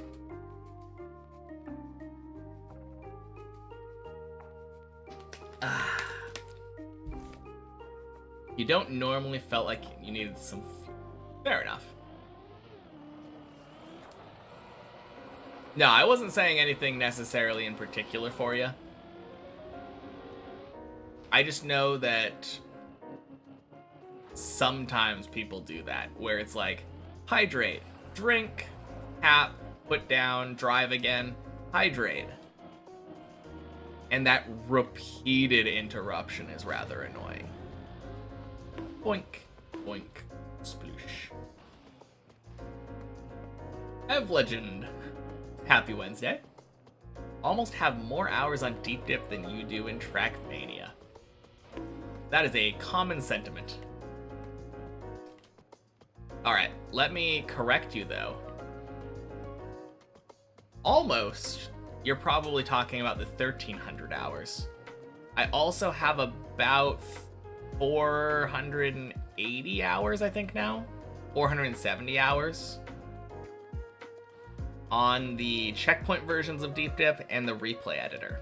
You don't normally felt like you needed some... Fair enough. No, I wasn't saying anything necessarily in particular for you. I just know that sometimes people do that, where it's like, hydrate, drink, tap, put down, drive again, hydrate. And that repeated interruption is rather annoying. Boink, boink, sploosh. Ev Legend. Happy Wednesday. Almost have more hours on Deep Dip than you do in Trackmania. That is a common sentiment. Alright, let me correct you though. Almost. You're probably talking about the 1,300 hours. I also have about 480 hours, I think now. 470 hours. On the checkpoint versions of Deep Dip and the replay editor.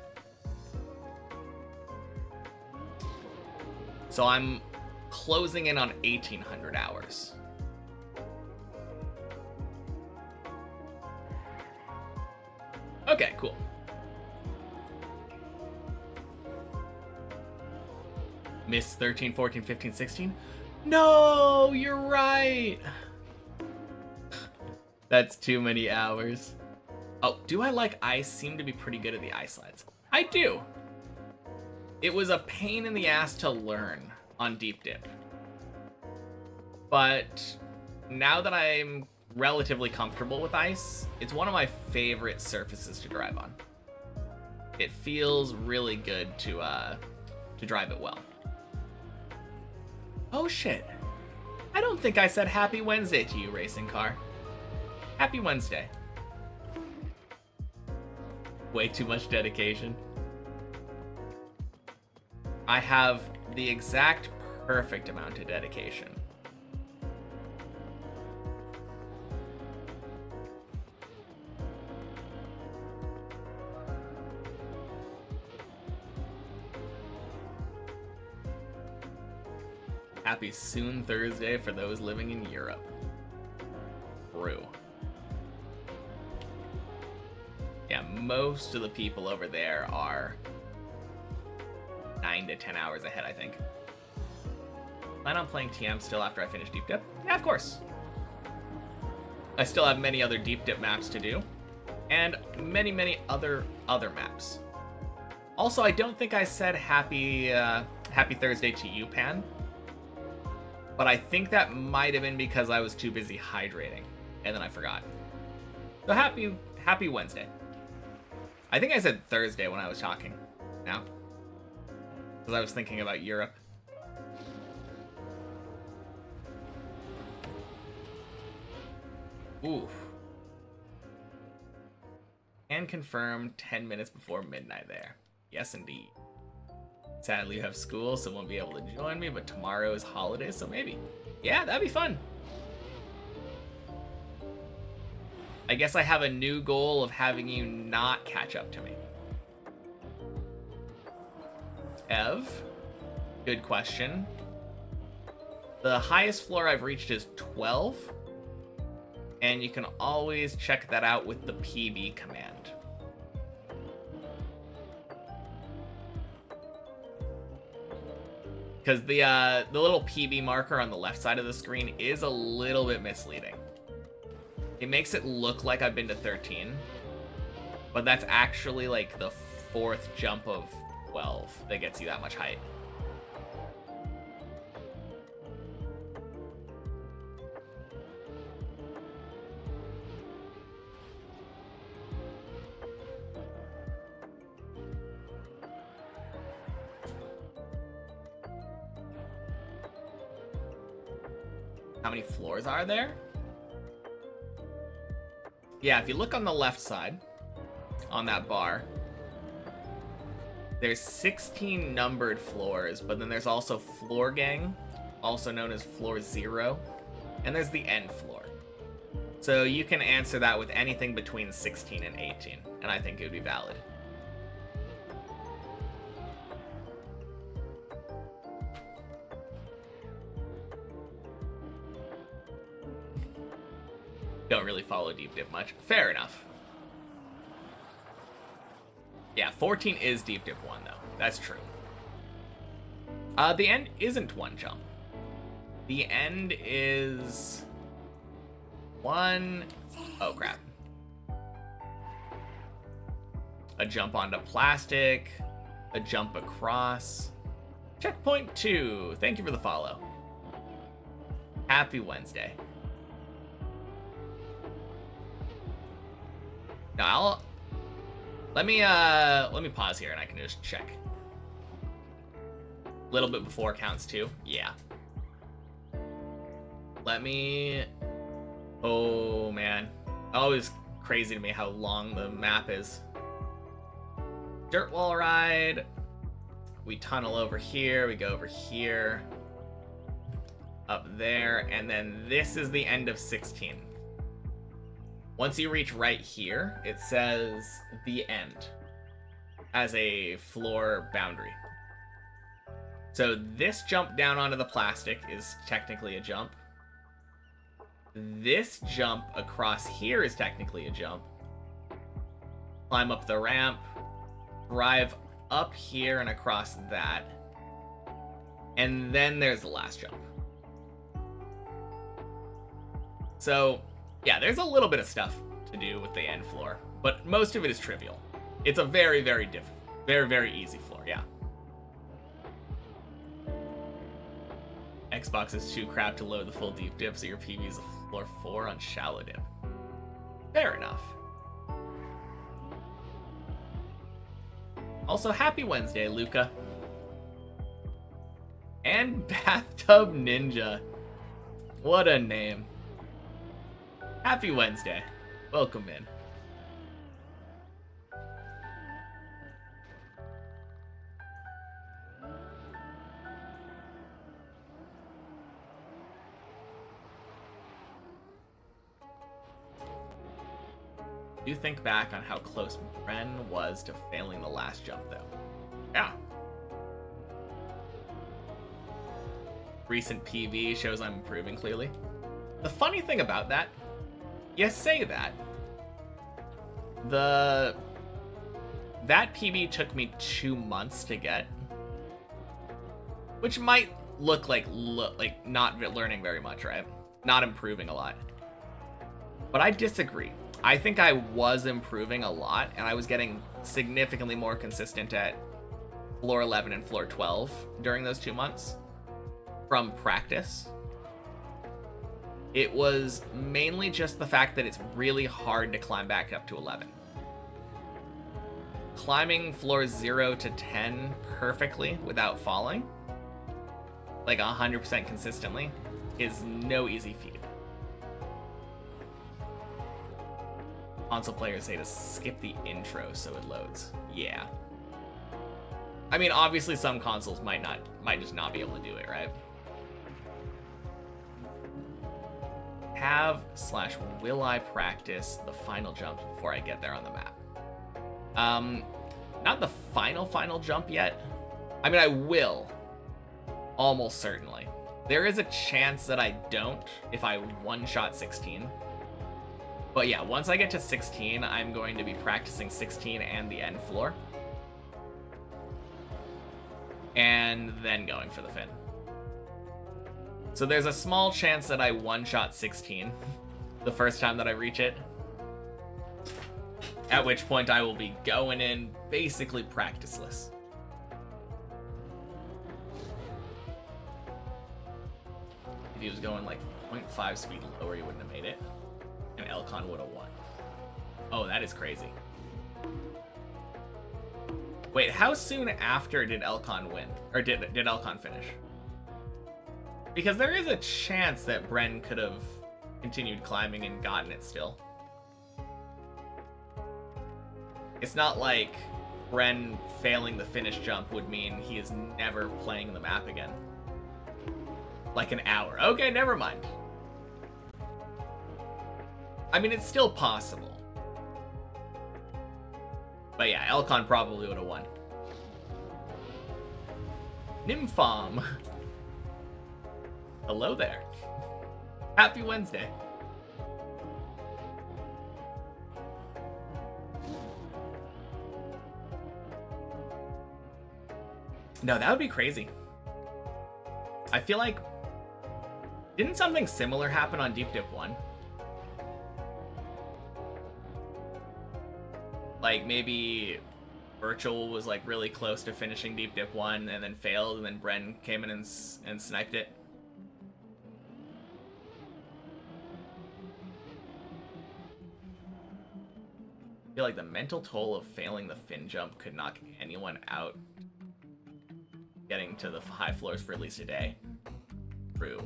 So I'm closing in on 1,800 hours. Okay, cool. Miss 13, 14, 15, 16? No, you're right. That's too many hours. Oh, do I like ice? Seem to be pretty good at the ice slides. I do. It was a pain in the ass to learn on Deep Dip. But now that I'm relatively comfortable with ice, it's one of my favorite surfaces to drive on. It feels really good to drive it well. Oh shit. I don't think I said happy Wednesday to you, racing car. Happy Wednesday. Way too much dedication. I have the exact perfect amount of dedication. Happy soon Thursday for those living in Europe. Brew. Yeah, most of the people over there are 9 to 10 hours ahead, I think. Plan on playing TM still after I finish Deep Dip? Yeah, of course. I still have many other Deep Dip maps to do, and many other maps. Also, I don't think I said happy Thursday to you, Pan. But I think that might have been because I was too busy hydrating, and then I forgot. So happy Wednesday. I think I said Thursday when I was talking now, because I was thinking about Europe. Ooh. And confirm 10 minutes before midnight there. Yes, indeed. Sadly, you have school, so won't be able to join me, but tomorrow is holiday, so maybe. Yeah, that'd be fun. I guess I have a new goal of having you not catch up to me. Ev, good question. The highest floor I've reached is 12, and you can always check that out with the PB command. Because the little PB marker on the left side of the screen is a little bit misleading. It makes it look like I've been to 13, but that's actually like the 4th jump of 12 that gets you that much height. How many floors are there? Yeah, if you look on the left side, on that bar, there's 16 numbered floors, but then there's also Floor Gang, also known as Floor 0, and there's the end floor. So you can answer that with anything between 16 and 18, and I think it would be valid. Don't really follow Deep Dip much. Fair enough. Yeah, 14 is Deep Dip 1, though. That's true. The end isn't one jump. The end is... one... oh, crap. A jump onto plastic. A jump across. Checkpoint 2. Thank you for the follow. Happy Wednesday. Now, let me pause here and I can just check. A little bit before counts too. Yeah. Let me... oh, man. Always crazy to me how long the map is. Dirt wall ride. We tunnel over here. We go over here. Up there. And then this is the end of 16. Once you reach right here, it says the end as a floor boundary. So this jump down onto the plastic is technically a jump. This jump across here is technically a jump. Climb up the ramp, drive up here and across that. And then there's the last jump. So, yeah, there's a little bit of stuff to do with the end floor, but most of it is trivial. It's a very, very easy floor, yeah. Xbox is too crap to load the full deep dip, so your PB is a floor 4 on shallow dip. Fair enough. Also, happy Wednesday, Luca. And Bathtub Ninja. What a name. Happy Wednesday. Welcome in. Do think back on how close Bren was to failing the last jump, though. Yeah. Recent PV shows I'm improving clearly. The funny thing about that, you say that. That PB took me 2 months to get, which might look like not learning very much, right? Not improving a lot. But I disagree. I think I was improving a lot, and I was getting significantly more consistent at floor 11 and floor 12 during those 2 months from practice. It was mainly just the fact that it's really hard to climb back up to 11. Climbing floors 0 to 10 perfectly without falling, like 100% consistently, is no easy feat. Console players say to skip the intro so it loads. Yeah. I mean, obviously some consoles might just not be able to do it, right? Will I practice the final jump before I get there on the map? Not the final jump yet. I mean, I will. Almost certainly. There is a chance that I don't if I one-shot 16. But yeah, once I get to 16, I'm going to be practicing 16 and the end floor. And then going for the fin. So there's a small chance that I one-shot 16 the first time that I reach it. At which point I will be going in basically practiceless. If he was going like 0.5 speed lower, he wouldn't have made it. And Elcon would have won. Oh, that is crazy. Wait, how soon after did Elcon win? Or did Elcon finish? Because there is a chance that Bren could have continued climbing and gotten it still. It's not like Bren failing the finish jump would mean he is never playing the map again. Like an hour. Okay, never mind. I mean, it's still possible. But yeah, Elcon probably would have won. Nymphom. Hello there. Happy Wednesday. No, that would be crazy. I feel like... Didn't something similar happen on Deep Dip 1? Like, maybe Virtual was, like, really close to finishing Deep Dip 1 and then failed, and then Bren came in and sniped it. I feel like the mental toll of failing the fin jump could knock anyone out getting to the high floors for at least a day. True.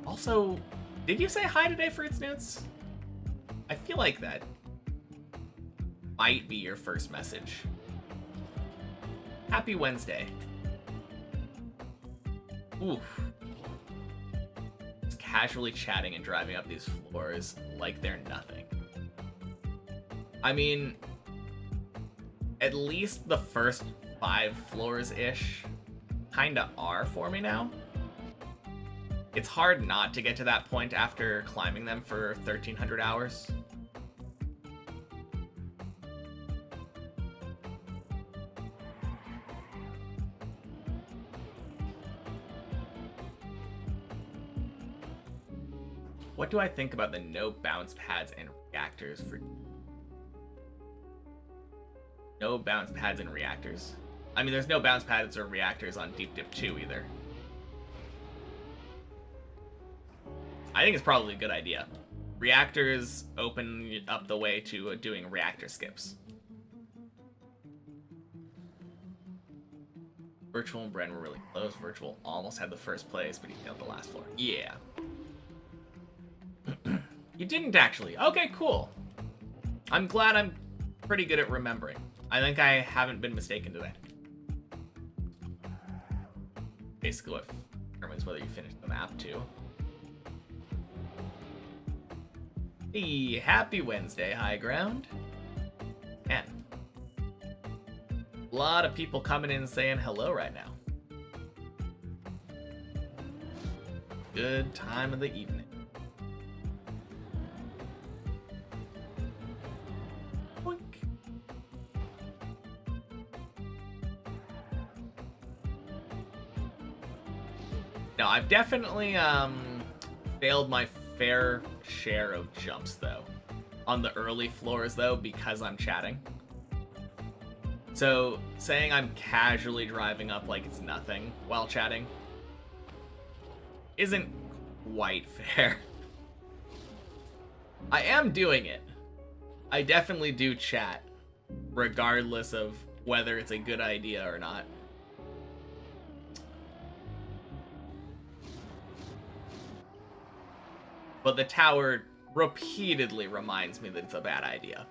Also, did you say hi today, Fruits Nuts? I feel like that might be your first message. Happy Wednesday. Oof. Just casually chatting and driving up these floors like they're nothing. I mean, at least the first 5 floors-ish kinda are for me now. It's hard not to get to that point after climbing them for 1,300 hours. What do I think about the no bounce pads and reactors for... No bounce pads and reactors? I mean, there's no bounce pads or reactors on Deep Dip 2 either. I think it's probably a good idea. Reactors open up the way to doing reactor skips. Virtual and Bren were really close. Virtual almost had the first place, but he failed the last floor. Yeah. You didn't actually. Okay, cool. I'm glad I'm pretty good at remembering. I think I haven't been mistaken today. Basically what determines whether you finish the map too. Hey, happy Wednesday, High Ground. Man. A lot of people coming in saying hello right now. Good time of the evening. Boink. No, I've definitely failed my fair share of jumps though on the early floors though because I'm chatting. So saying I'm casually driving up like it's nothing while chatting isn't quite fair. I am doing it. I definitely do chat regardless of whether it's a good idea or not. But the tower repeatedly reminds me that it's a bad idea.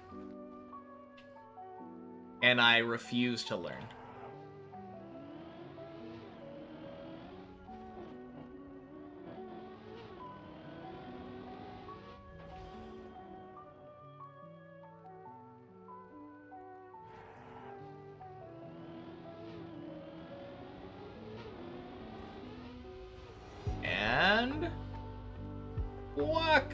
And I refuse to learn. And... walk.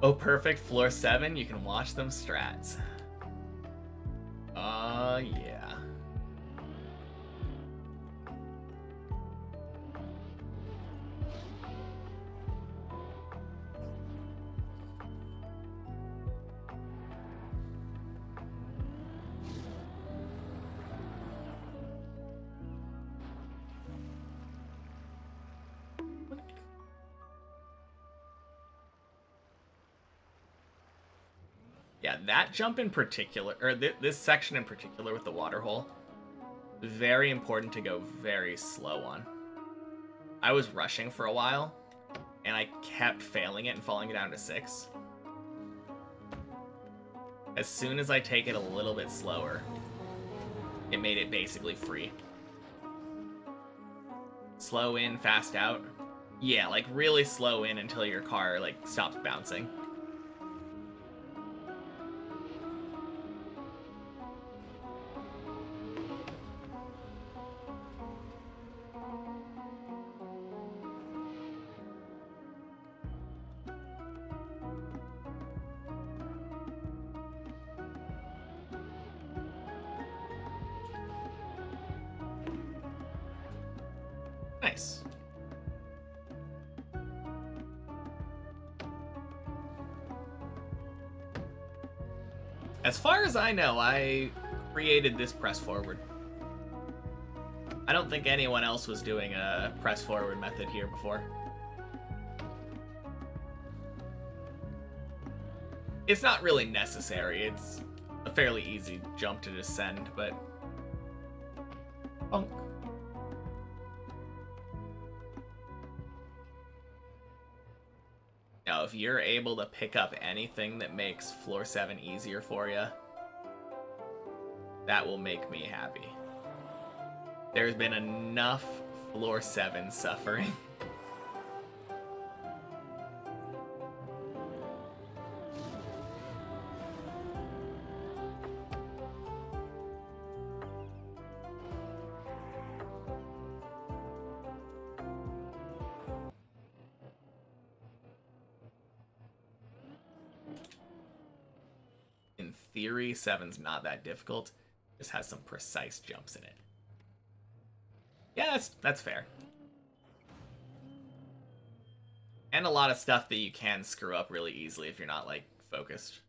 Oh, perfect. Floor 7, you can watch them strats. Yeah. Yeah, that jump in particular, or this section in particular with the water hole, very important to go very slow on. I was rushing for a while, and I kept failing it and falling down to 6. As soon as I take it a little bit slower, it made it basically free. Slow in, fast out. Yeah, like really slow in until your car like stops bouncing. Nice. As far as I know, I created this press forward. I don't think anyone else was doing a press forward method here before. It's not really necessary. It's a fairly easy jump to descend, but... Bonk. Now, if you're able to pick up anything that makes floor 7 easier for you, that will make me happy. There's been enough floor 7 suffering. In theory, 7's not that difficult. Just has some precise jumps in it. Yeah, that's fair. And a lot of stuff that you can screw up really easily if you're not, like, focused.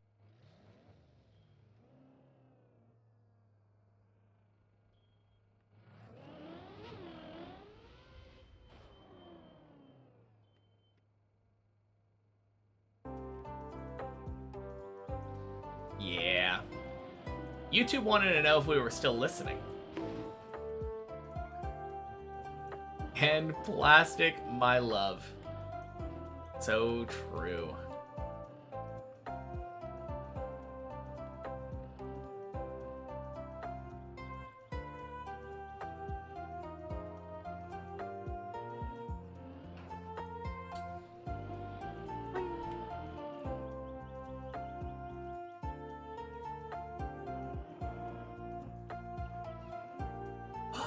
Yeah. YouTube wanted to know if we were still listening. And plastic, my love. So true.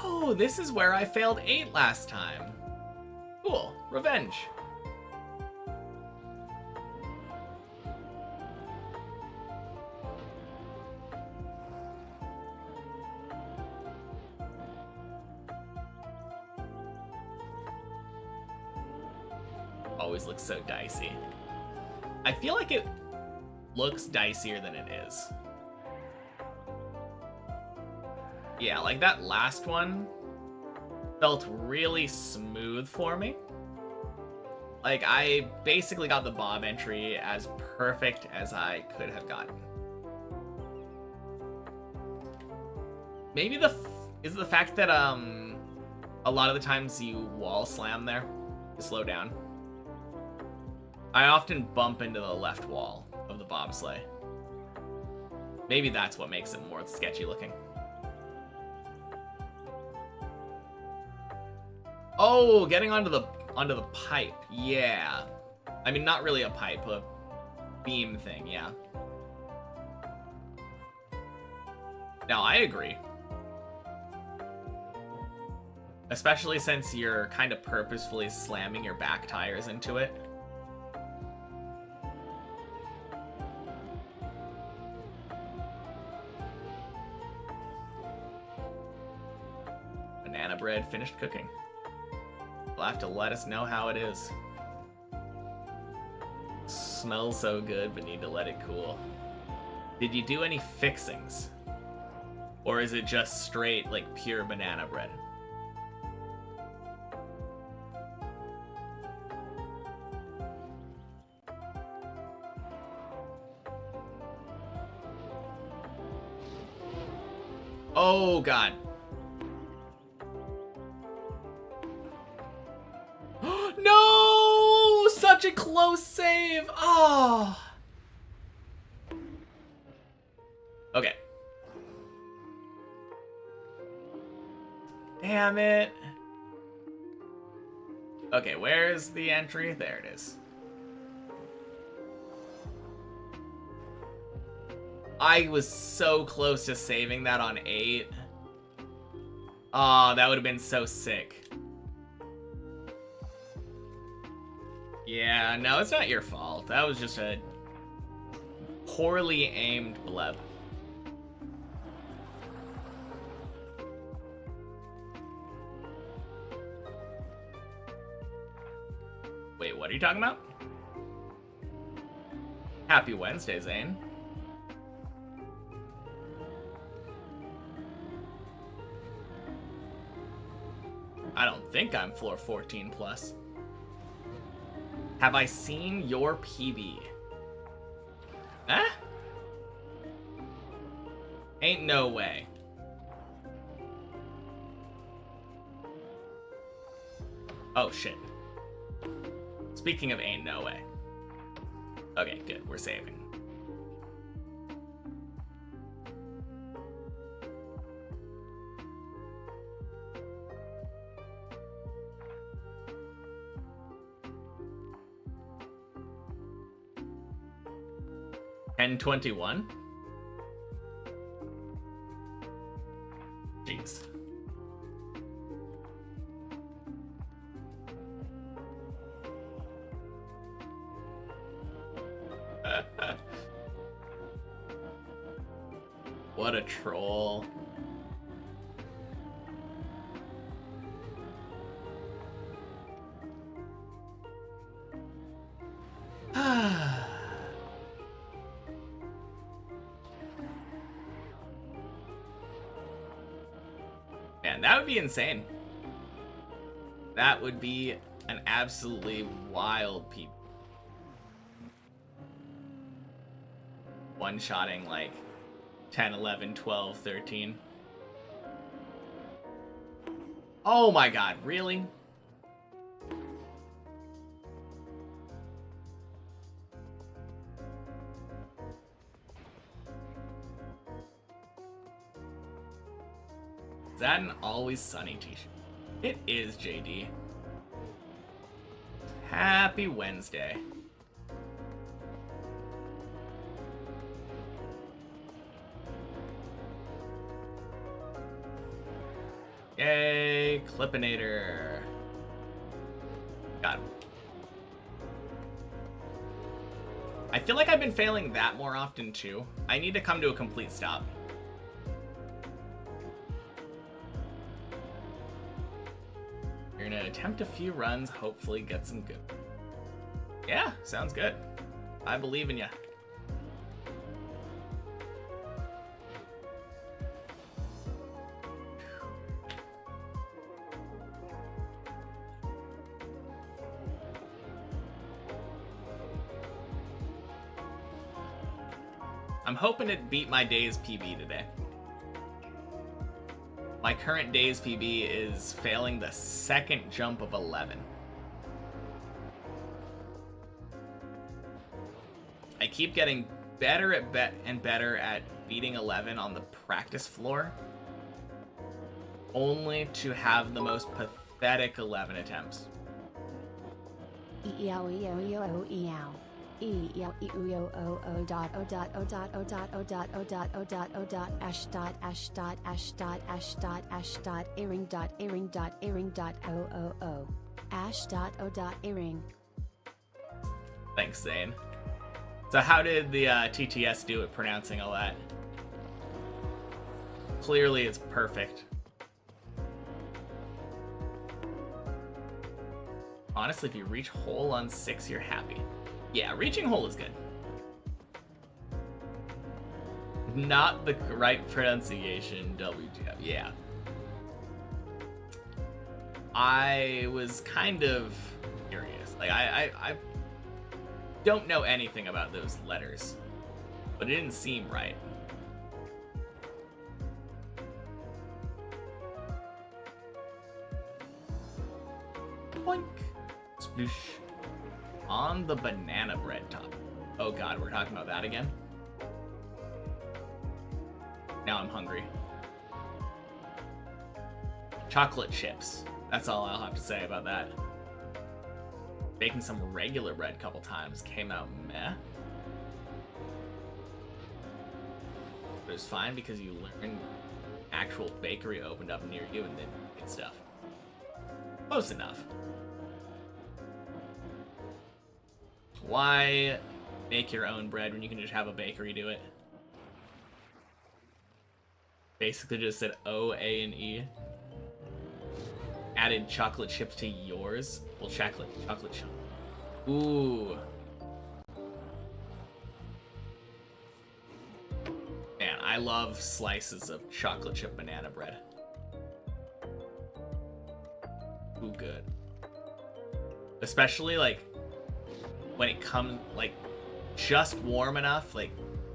Oh, this is where I failed 8 last time. Cool. Revenge. Always looks so dicey. I feel like it looks dicier than it is. Yeah, like that last one felt really smooth for me. Like, I basically got the bob entry as perfect as I could have gotten. Maybe is the fact that a lot of the times you wall slam there to slow down. I often bump into the left wall of the bobsleigh. Maybe that's what makes it more sketchy looking. Oh, getting onto the pipe. Yeah. I mean, not really a pipe, a beam thing, yeah. Now, I agree. Especially since you're kind of purposefully slamming your back tires into it. bread finished cooking. You'll have to let us know how it is. Smells so good, but need to let it cool. Did you do any fixings? Or is it just straight, like, pure banana bread? Oh, God. No! Such a close save! Oh! Okay. Damn it. Okay, where's the entry? There it is. I was so close to saving that on 8. Oh, that would have been so sick. Yeah, no, it's not your fault. That was just a poorly aimed bleb. Wait, what are you talking about? Happy Wednesday, Zane. I don't think I'm floor 14 plus. Have I seen your PB? Huh? Ain't no way. Oh, shit. Speaking of ain't no way. Okay, good. We're saving. $10.21? Jeez. What a troll. Man, that would be insane. That would be an absolutely wild peep. One-shotting like 10, 11, 12, 13. Oh my god, really? Is that an Always Sunny t-shirt? It is, JD. Happy Wednesday. Yay, Clippinator. Got him. I feel like I've been failing that more often too. I need to come to a complete stop. You're gonna attempt a few runs, hopefully get some good. Yeah, sounds good. I believe in ya. I'm hoping it beat my day's PB today. My current day's PB is failing the second jump of 11. I keep getting better at better at beating 11 on the practice floor, only to have the most pathetic 11 attempts. Earring. Thanks, Zane. So how did the TTS do at pronouncing all that? Clearly it's perfect. Honestly, if you reach whole on 6, you're happy. Yeah, reaching whole is good. Not the right pronunciation, WTF. Yeah. I was kind of curious. Like, I don't know anything about those letters, but it didn't seem right. Boink. Sploosh. On the banana bread top. Oh god, we're talking about that again? Now I'm hungry. Chocolate chips. That's all I'll have to say about that. Baking some regular bread a couple times came out meh. But it was fine because you learned actual bakery opened up near you and then did stuff. Close enough. Why make your own bread when you can just have a bakery do it? Basically just said O, A, and E. Added chocolate chips to yours. Well, chocolate chip. Ooh. Man, I love slices of chocolate chip banana bread. Ooh, good. Especially, like, when it comes, like, just warm enough, like,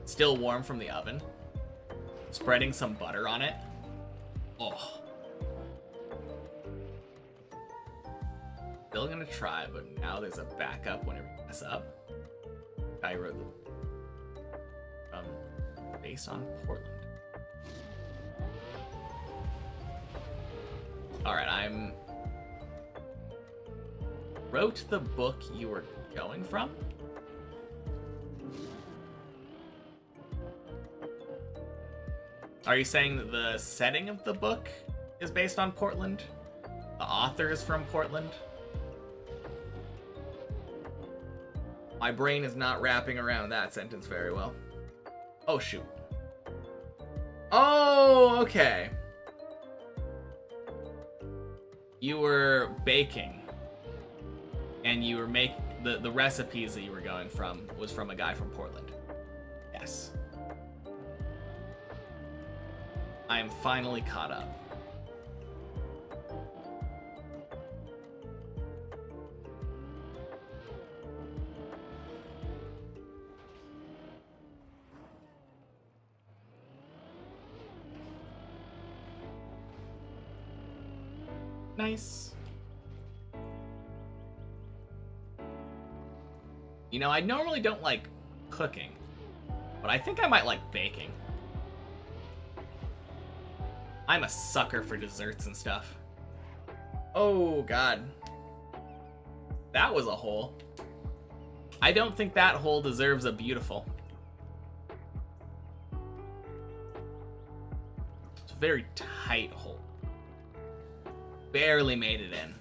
still warm from the oven. Spreading some butter on it. Oh. Still gonna try, but now there's a backup whenever you mess up. I wrote based on Portland. Alright, wrote the book you were going from? Are you saying that the setting of the book is based on Portland? The author is from Portland? My brain is not wrapping around that sentence very well. Oh, shoot. Oh, okay. You were baking. And you were making... The recipes that you were going from was from a guy from Portland. Yes. I am finally caught up. Nice. You know, I normally don't like cooking, but I think I might like baking. I'm a sucker for desserts and stuff. Oh, God. That was a hole. I don't think that hole deserves a beautiful. It's a very tight hole. Barely made it in.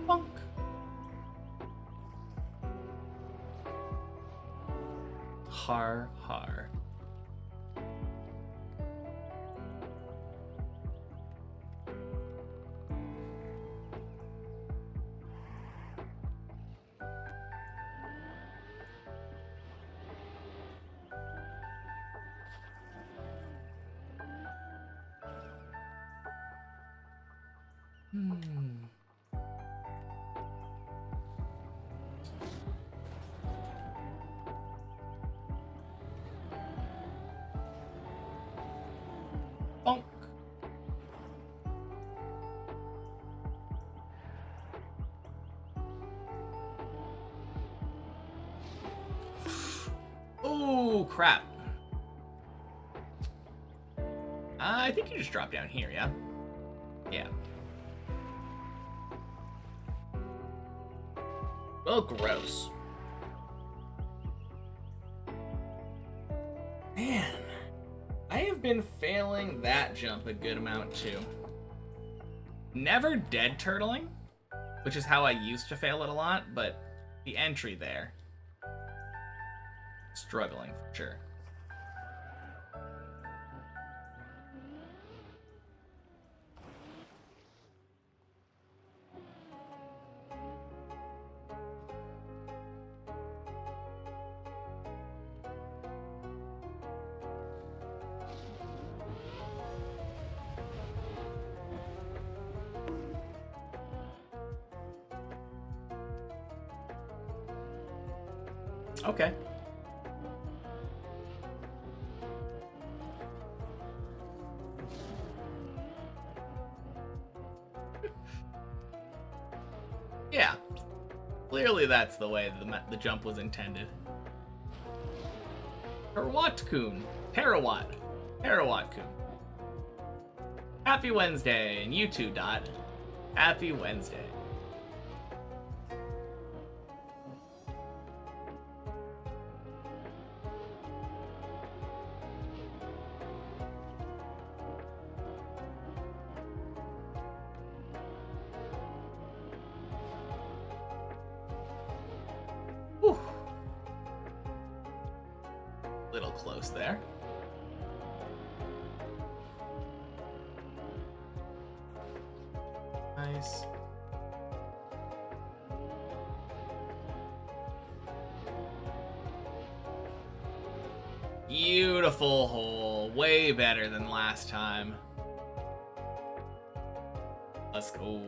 Bonk. Har, har. Bonk. Oh, crap. I think you just drop down here, yeah? Yeah. Oh, gross. Man, I have been failing that jump a good amount too. Never dead turtling, which is how I used to fail it a lot, but the entry there. Struggling for sure. Okay. Yeah. Clearly that's the way the jump was intended. Terawatt-kun. Terawatt-kun. Happy Wednesday, and you too, Dot. Happy Wednesday. Whew. Little close there. Nice. Beautiful hole. Way better than last time. Let's go.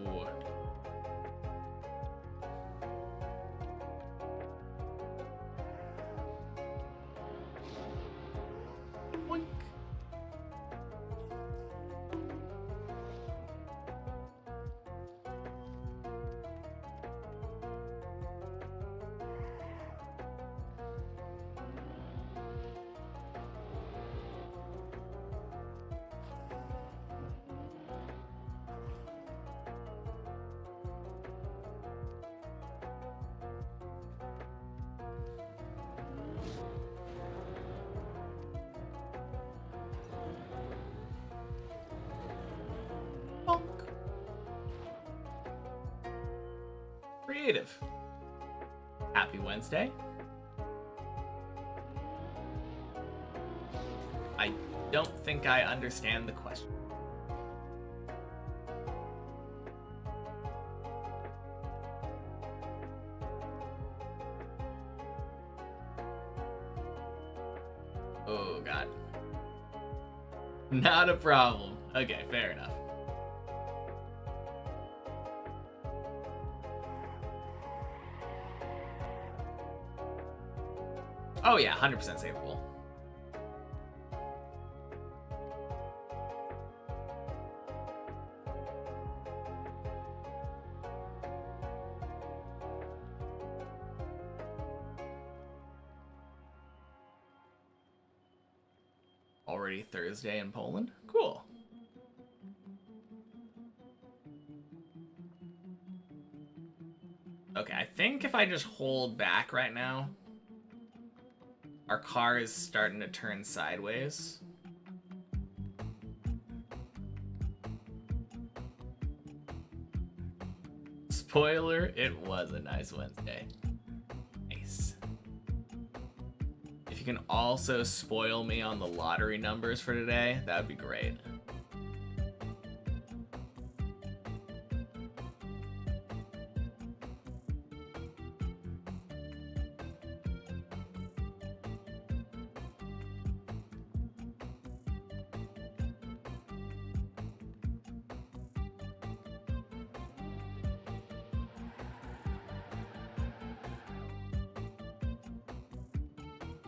Boink. Bonk. Creative. Happy Wednesday. I don't think I understand the question. Oh, God. Not a problem. Okay, fair enough. Oh yeah, 100% savable. Already Thursday in Poland? Cool. Okay, I think if I just hold back right now, our car is starting to turn sideways. Spoiler, it was a nice Wednesday. Nice. If you can also spoil me on the lottery numbers for today, that would be great.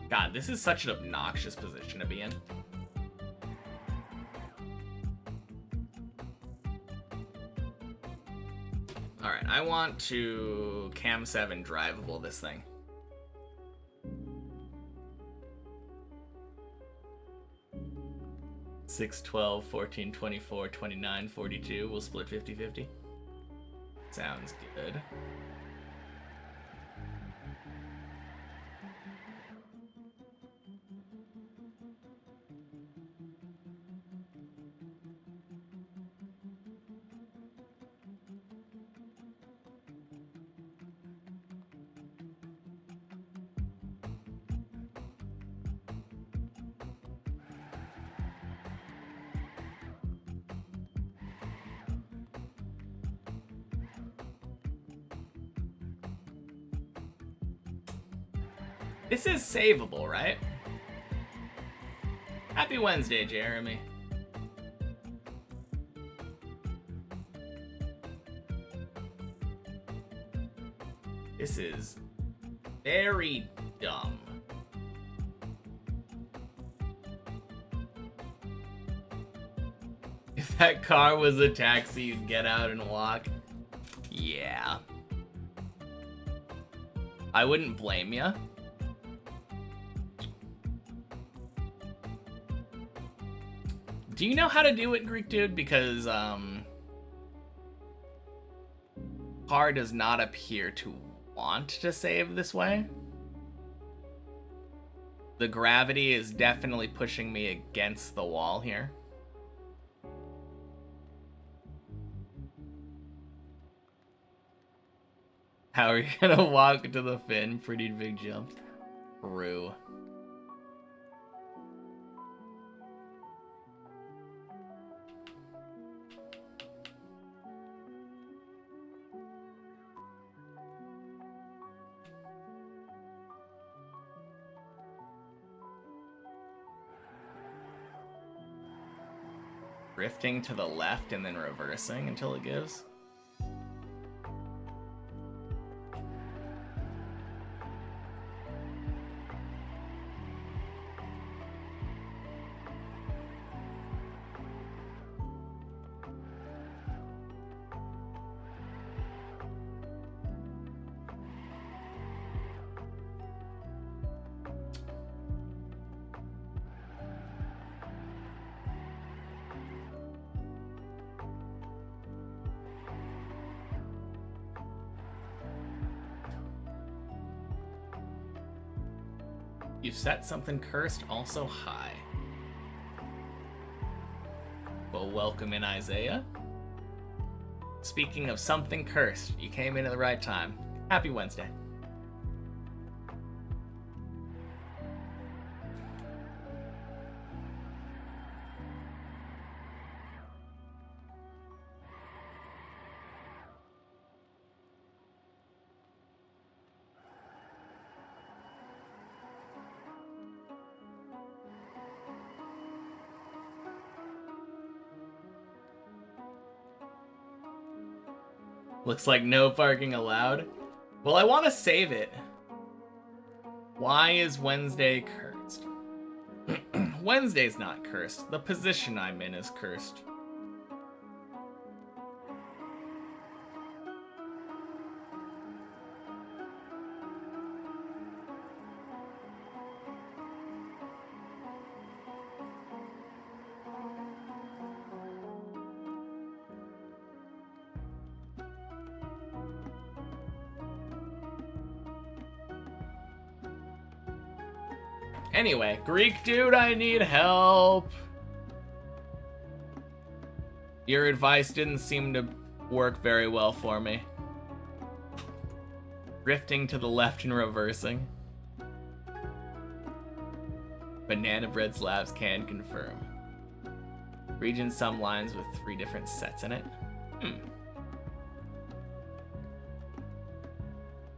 God, this is such an obnoxious position to be in. Alright, I want to Cam 7 drivable this thing. Six, 12, 14, 24, 29, 42. We'll split 50-50. Sounds good. This is savable, right? Happy Wednesday, Jeremy. This is very dumb. If that car was a taxi, you'd get out and walk. Yeah. I wouldn't blame ya. Do you know how to do it, Greek dude? Because, car does not appear to want to save this way. The gravity is definitely pushing me against the wall here. How are you gonna walk to the fin? Pretty big jump. True. Drifting to the left and then reversing until it gives. You've set something cursed also high. Well, welcome in, Isaiah. Speaking of something cursed, you came in at the right time. Happy Wednesday. Looks like no parking allowed. Well, I want to save it. Why is Wednesday cursed? Wednesday's not cursed. The position I'm in is cursed. Anyway, Greek dude, I need help. Your advice didn't seem to work very well for me. Drifting to the left and reversing. Banana bread slabs can confirm. Region some lines with 3 different sets in it.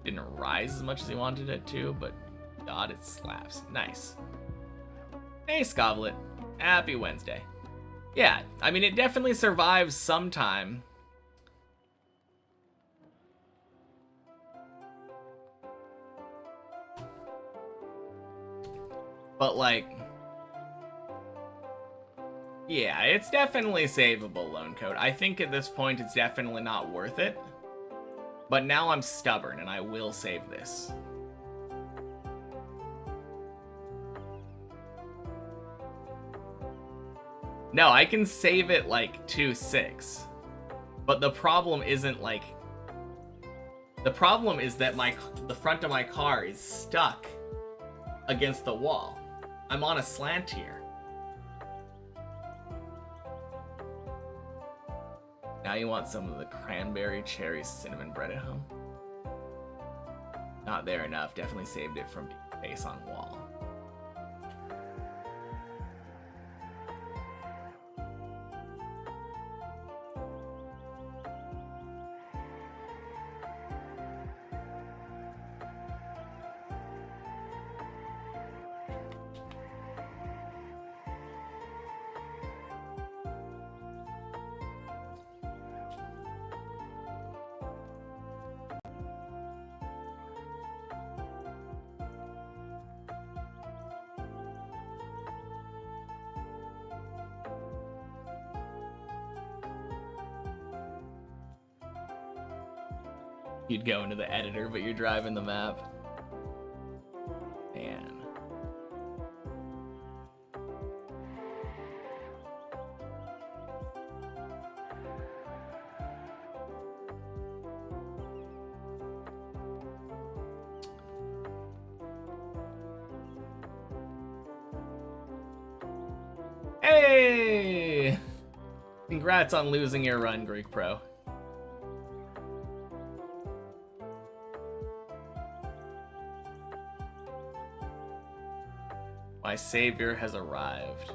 Didn't rise as much as he wanted it to, but God, it slaps. Nice. Hey, Scovlet. Happy Wednesday. Yeah, I mean, it definitely survives sometime. But, like... yeah, it's definitely savable, Lone Coat. I think at this point it's definitely not worth it. But now I'm stubborn, and I will save this. No, I can save it like 2-6. But the problem isn't like... the problem is that the front of my car is stuck against the wall. I'm on a slant here. Now you want some of the cranberry cherry cinnamon bread at home? Not there enough. Definitely saved it from being face on wall. You'd go into the editor, but you're driving the map. Man. Hey! Congrats on losing your run, Greek Pro. My savior has arrived.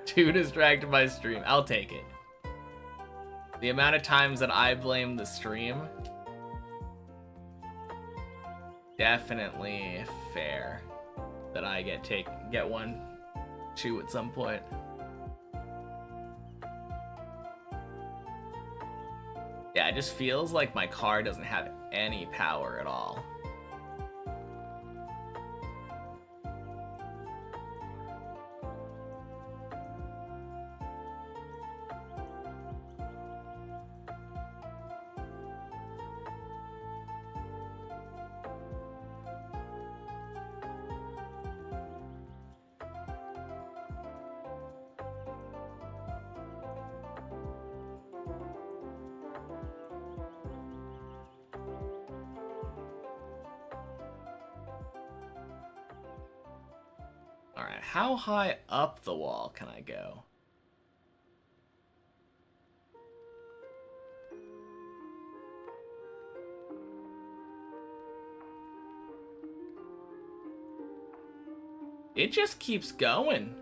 Too distracted by stream. I'll take it. The amount of times that I blame the stream, definitely fair that I get one chew at some point. Yeah, it just feels like my car doesn't have any power at all. Alright, how high up the wall can I go? It just keeps going.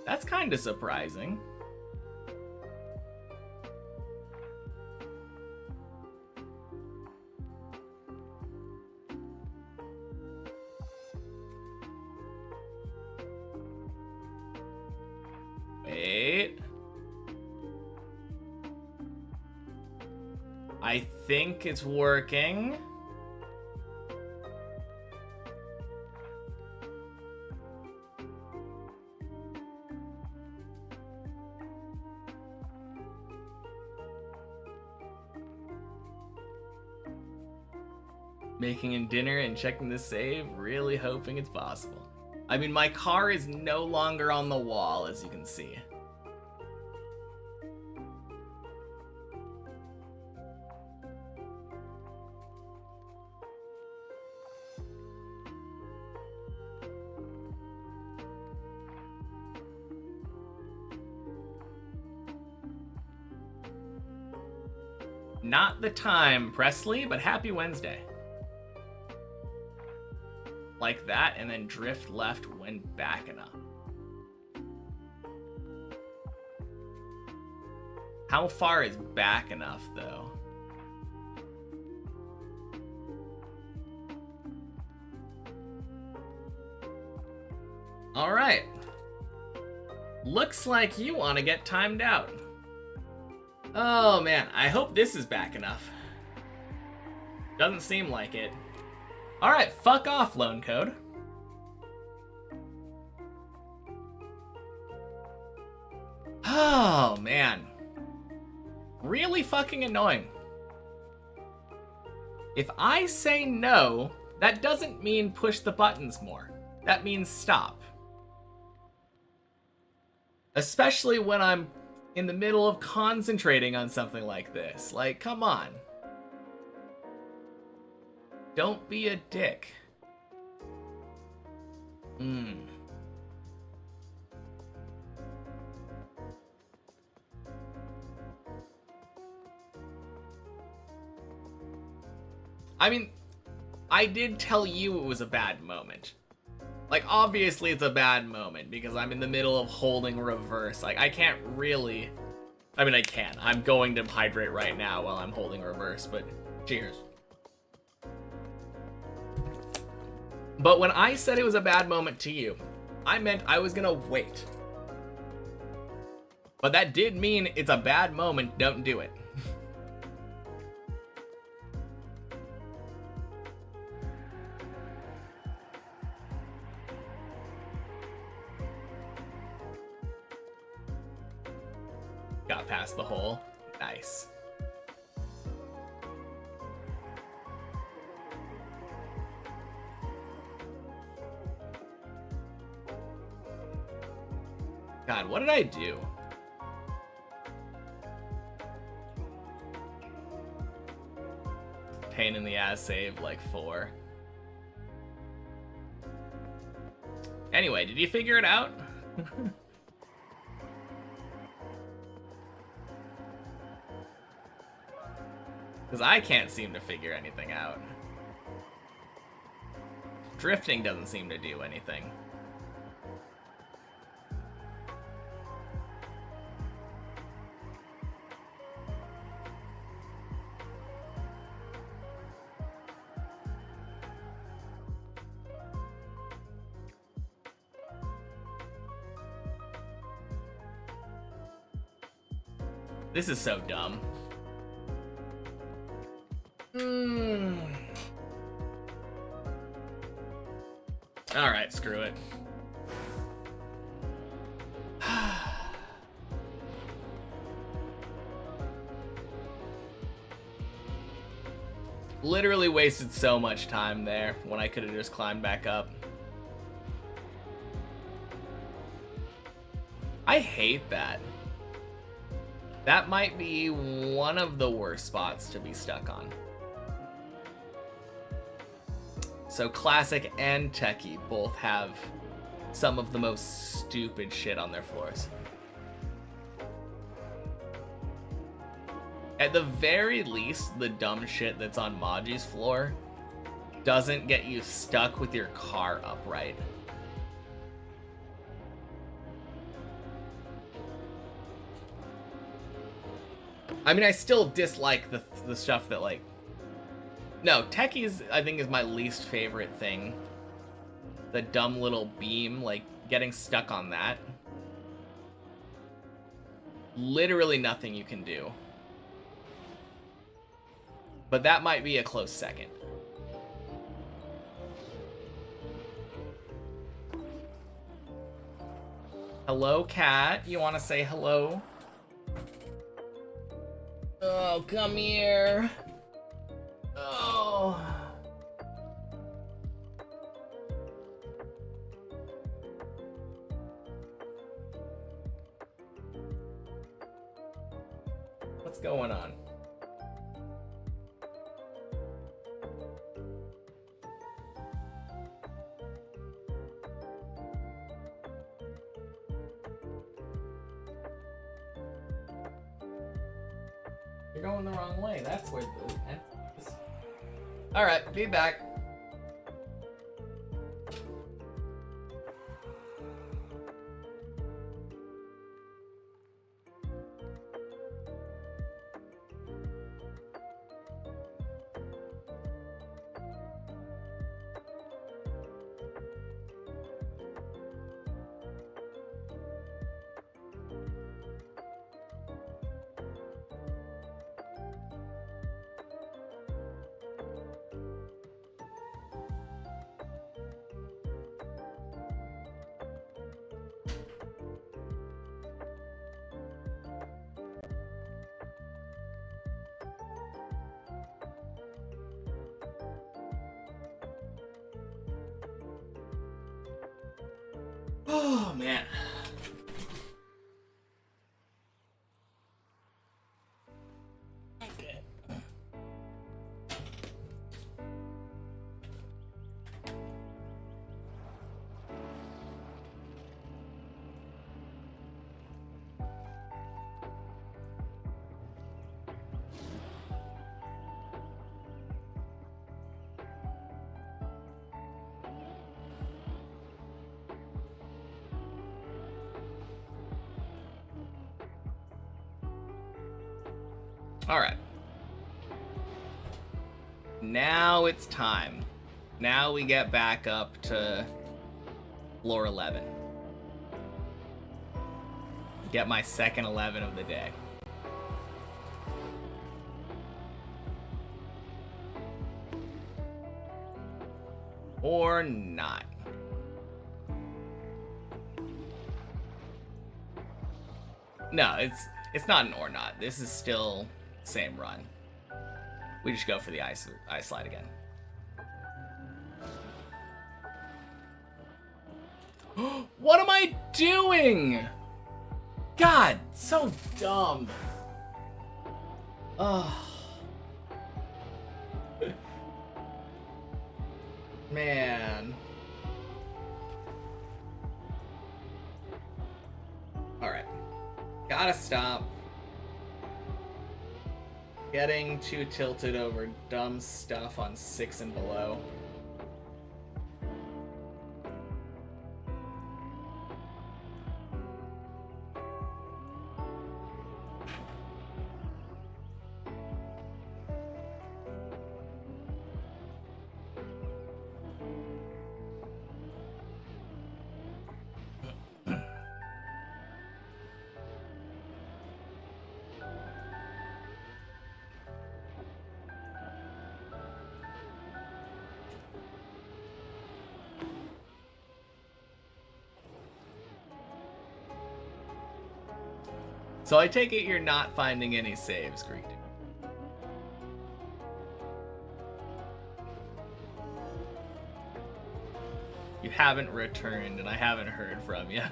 That's kind of surprising. Wait. I think it's working. Making a dinner and checking the save, really hoping it's possible. I mean, my car is no longer on the wall, as you can see. Not the time, Presley, but happy Wednesday. Like that, and then drift left when backing up. How far is back enough, though? All right. Looks like you want to get timed out. Oh man, I hope this is back enough. Doesn't seem like it. Alright, fuck off, Lone Code. Oh man. Really fucking annoying. If I say no, that doesn't mean push the buttons more. That means stop. Especially when I'm in the middle of concentrating on something like this. Like, come on. Don't be a dick. I mean, I did tell you it was a bad moment. Like, obviously it's a bad moment because I'm in the middle of holding reverse. Like, I can't really... I mean, I can. I'm going to hydrate right now while I'm holding reverse, but cheers. But when I said it was a bad moment to you, I meant I was gonna wait. But that did mean it's a bad moment, don't do it. Got past the hole. Nice. God, what did I do? Pain in the ass save, like 4. Anyway, did you figure it out? Because I can't seem to figure anything out. Drifting doesn't seem to do anything. This is so dumb. Alright, screw it. Literally wasted so much time there when I could have just climbed back up. I hate that. That might be one of the worst spots to be stuck on. So Classic and Techie both have some of the most stupid shit on their floors. At the very least, the dumb shit that's on Maji's floor doesn't get you stuck with your car upright. I mean, I still dislike the stuff that, like... No, Techie's, I think, is my least favorite thing. The dumb little beam, like, getting stuck on that. Literally nothing you can do. But that might be a close second. Hello, cat. You want to say hello? Oh, come here. Oh. What's going on? You're going the wrong way. That's where the end is. Alright, be back. Oh, man. Okay. All right. Now it's time. Now we get back up to floor 11. Get my second 11 of the day. Or not. No, It's not an or not. This is still same run. We just go for the ice slide again. What am I doing? God, so dumb. Ugh. Man. Alright. Gotta stop getting too tilted over dumb stuff on 6 and below. So I take it you're not finding any saves, Greek. You haven't returned, and I haven't heard from you.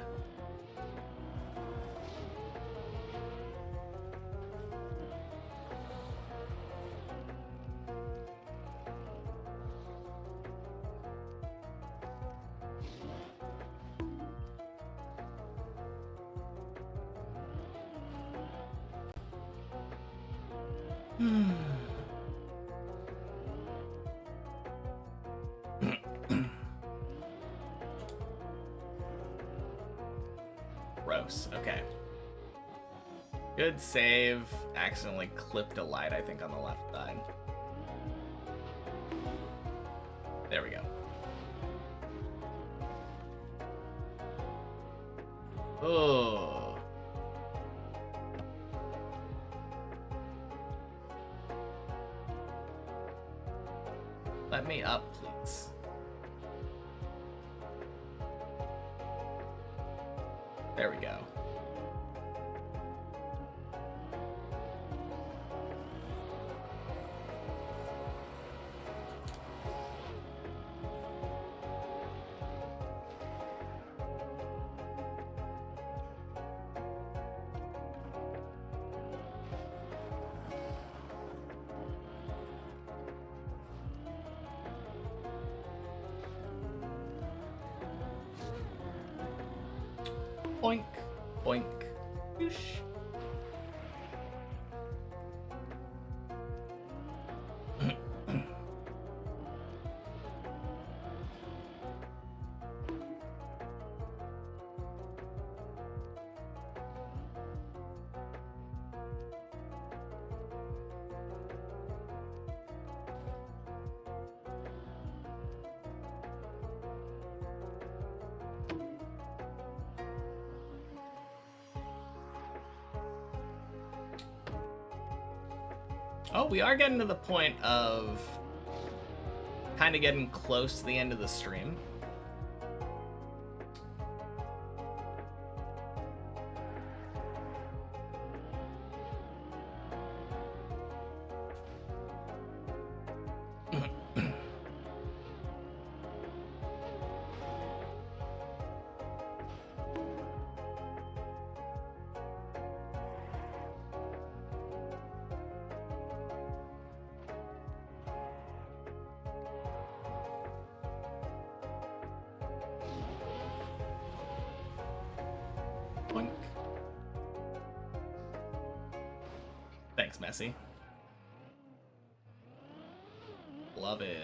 Gross. Okay. Good save. Accidentally clipped a light, I think, on the left side. There we go. Oh. Let me up, please. There we go. Boink, boink, whoosh. Oh, we are getting to the point of kind of getting close to the end of the stream. Boink. Thanks, Messi. Love it.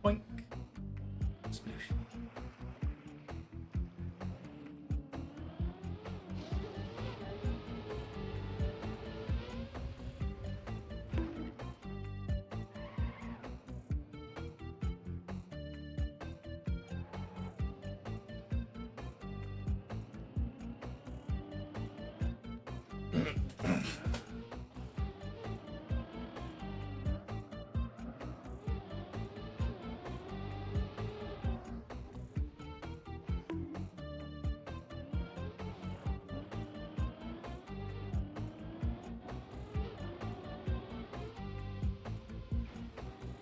Boink. Sploosh.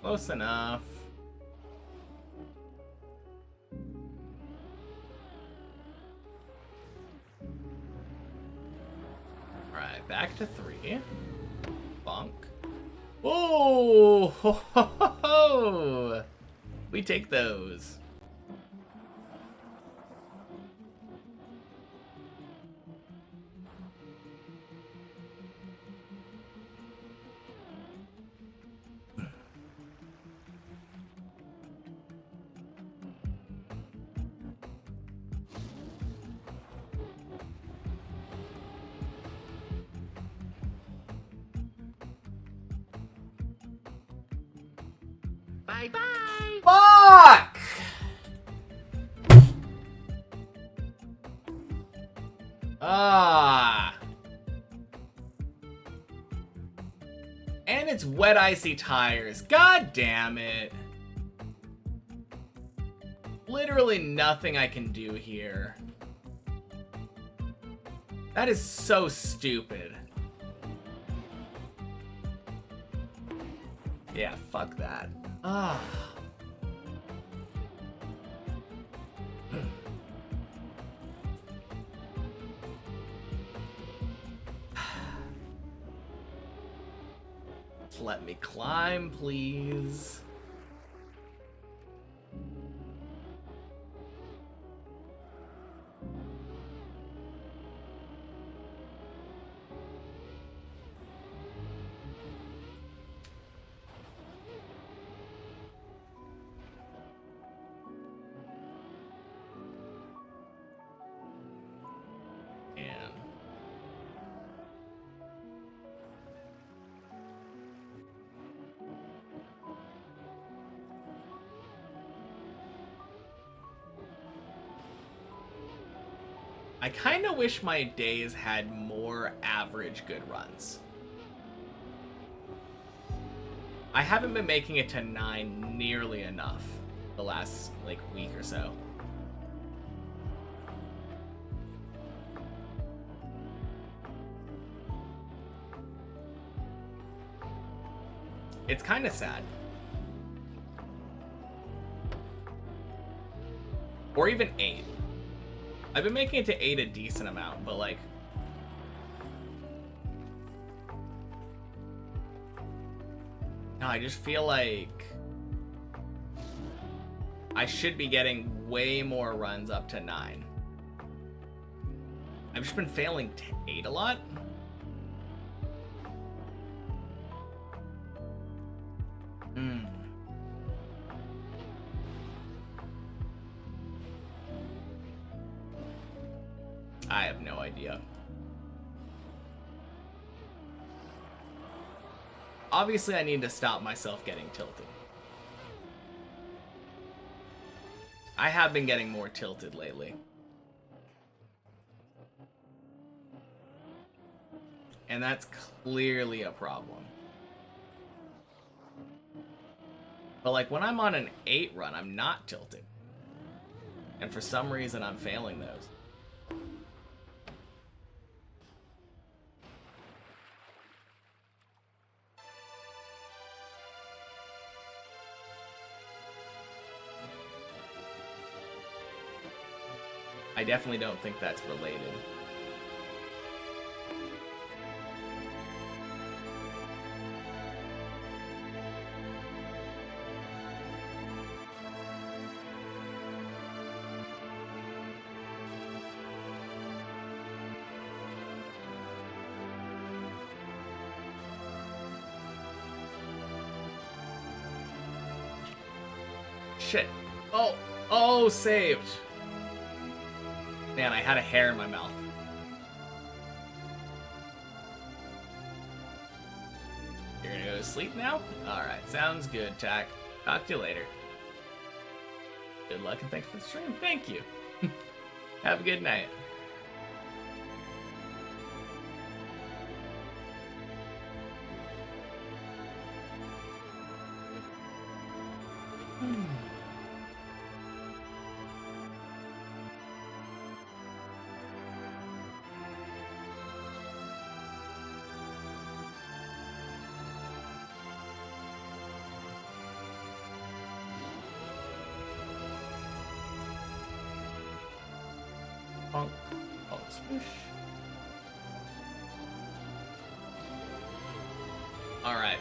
Close enough. Alright, back to 3. Bonk. Oh! Ho, ho, ho, ho. We take those. Bye-bye! Fuck! Ah. And it's wet, icy tires. God damn it. Literally nothing I can do here. That is so stupid. Yeah, fuck that. Ah. Let me climb, please. And I kind of wish my days had more average good runs. I haven't been making it to 9 nearly enough the last, like, week or so. It's kind of sad. Or even 8. I've been making it to 8 a decent amount, but like... No, I just feel like... I should be getting way more runs up to 9. I've just been failing 8 a lot. I have no idea. Obviously, I need to stop myself getting tilted. I have been getting more tilted lately. And that's clearly a problem. But like when I'm on an 8 run, I'm not tilted. And for some reason, I'm failing those. I definitely don't think that's related. Shit. Oh, saved. Man, I had a hair in my mouth. You're gonna go to sleep now? Alright, sounds good, Tack. Talk to you later. Good luck and thanks for the stream. Thank you. Have a good night. Bonk. Bonk. Sploosh. Alright.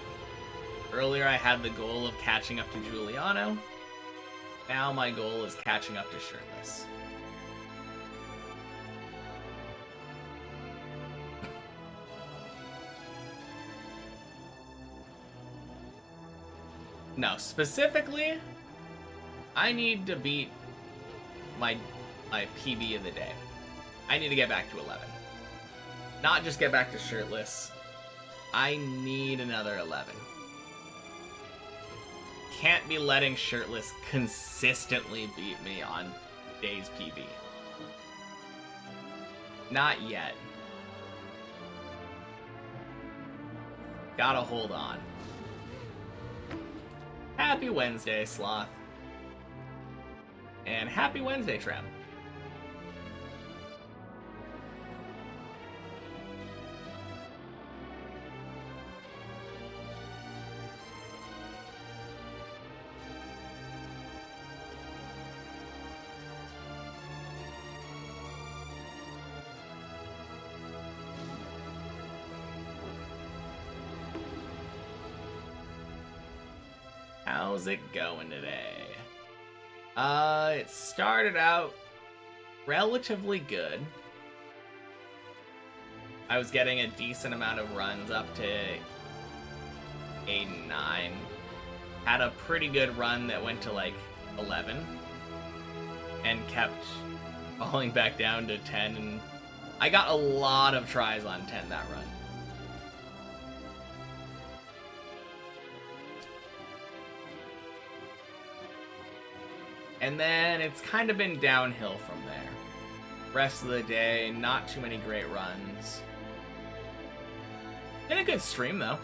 Earlier I had the goal of catching up to Giuliano. Now my goal is catching up to Shirtless. No, specifically, I need to beat my PB of the day. I need to get back to 11. Not just get back to Shirtless. I need another 11. Can't be letting Shirtless consistently beat me on Day's PB. Not yet. Gotta hold on. Happy Wednesday, Sloth. And happy Wednesday, Trem. How's it going today? It started out relatively good. I was getting a decent amount of runs up to 8 and 9. Had a pretty good run that went to like 11. And kept falling back down to 10. And I got a lot of tries on 10 that run. And then it's kind of been downhill from there. Rest of the day, not too many great runs. Been a good stream, though.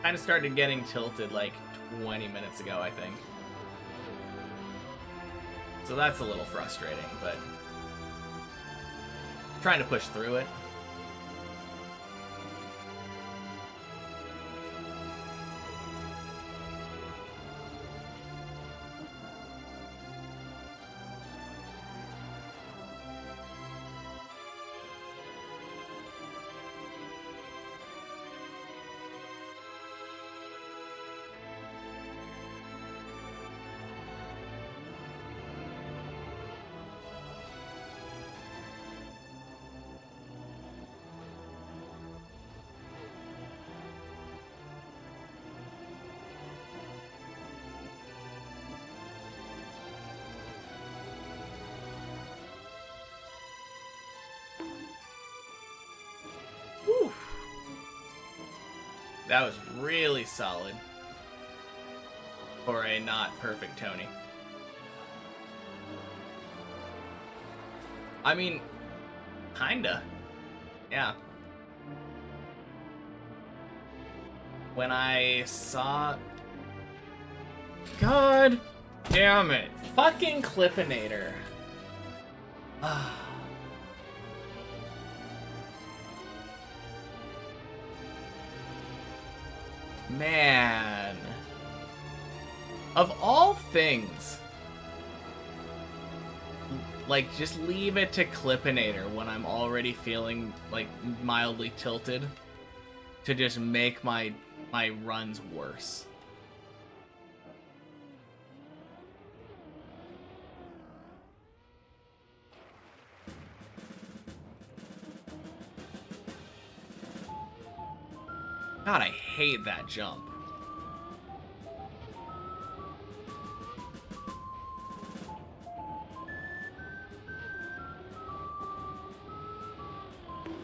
Kind of started getting tilted like 20 minutes ago, I think. So that's a little frustrating, but trying to push through it. That was really solid for a not perfect Tony. I mean, kinda. Yeah. When I saw... God damn it. Fucking Clippinator. Man. Of all things, like, just leave it to Clippinator when I'm already feeling, like, mildly tilted to just make my runs worse. God, I hate that jump.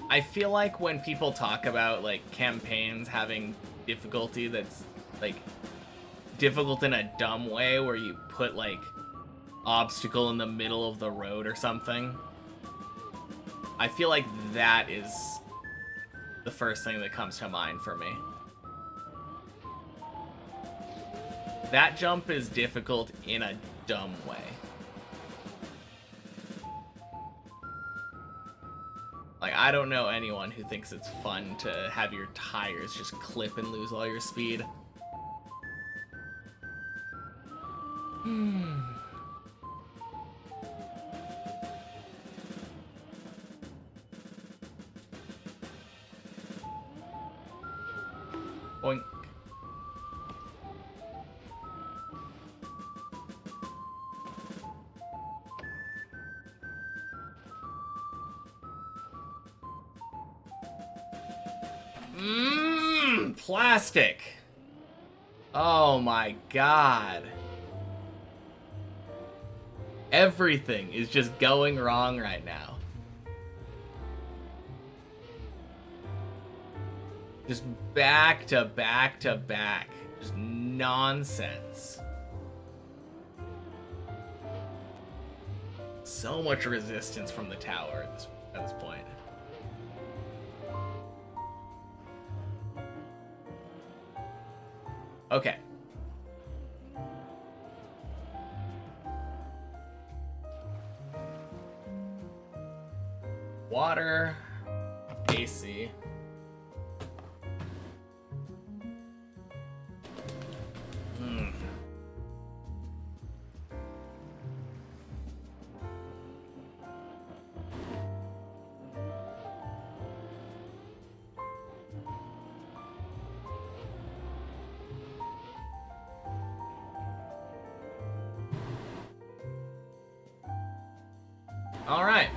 I feel like when people talk about, like, campaigns having difficulty that's, like, difficult in a dumb way where you put, like, obstacle in the middle of the road or something, I feel like that is the first thing that comes to mind for me. That jump is difficult in a dumb way. Like, I don't know anyone who thinks it's fun to have your tires just clip and lose all your speed. Boink. Plastic. Oh my god. Everything is just going wrong right now. Just back to back to back. Just nonsense. So much resistance from the tower at this point. Okay. Water, AC. All right.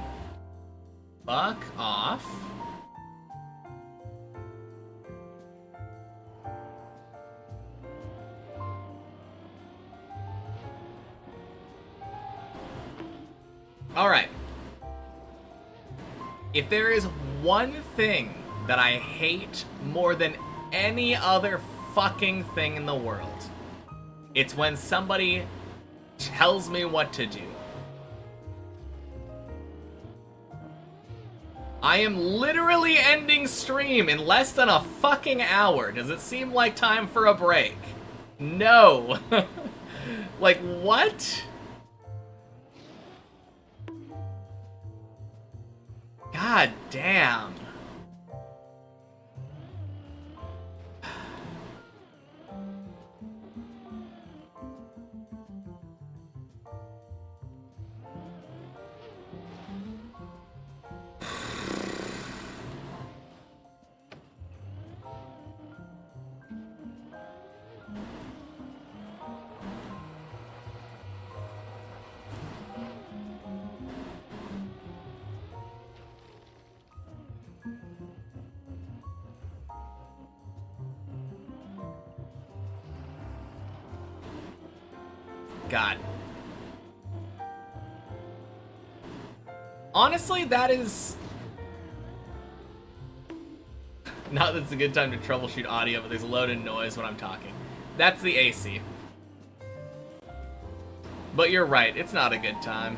Fuck off. All right. If there is one thing that I hate more than any other fucking thing in the world, it's when somebody tells me what to do. I am literally ending stream in less than a fucking hour. Does it seem like time for a break? No. Like, what? God damn. God. Honestly, that is... Not that it's a good time to troubleshoot audio, but there's a load of noise when I'm talking. That's the AC. But you're right, it's not a good time.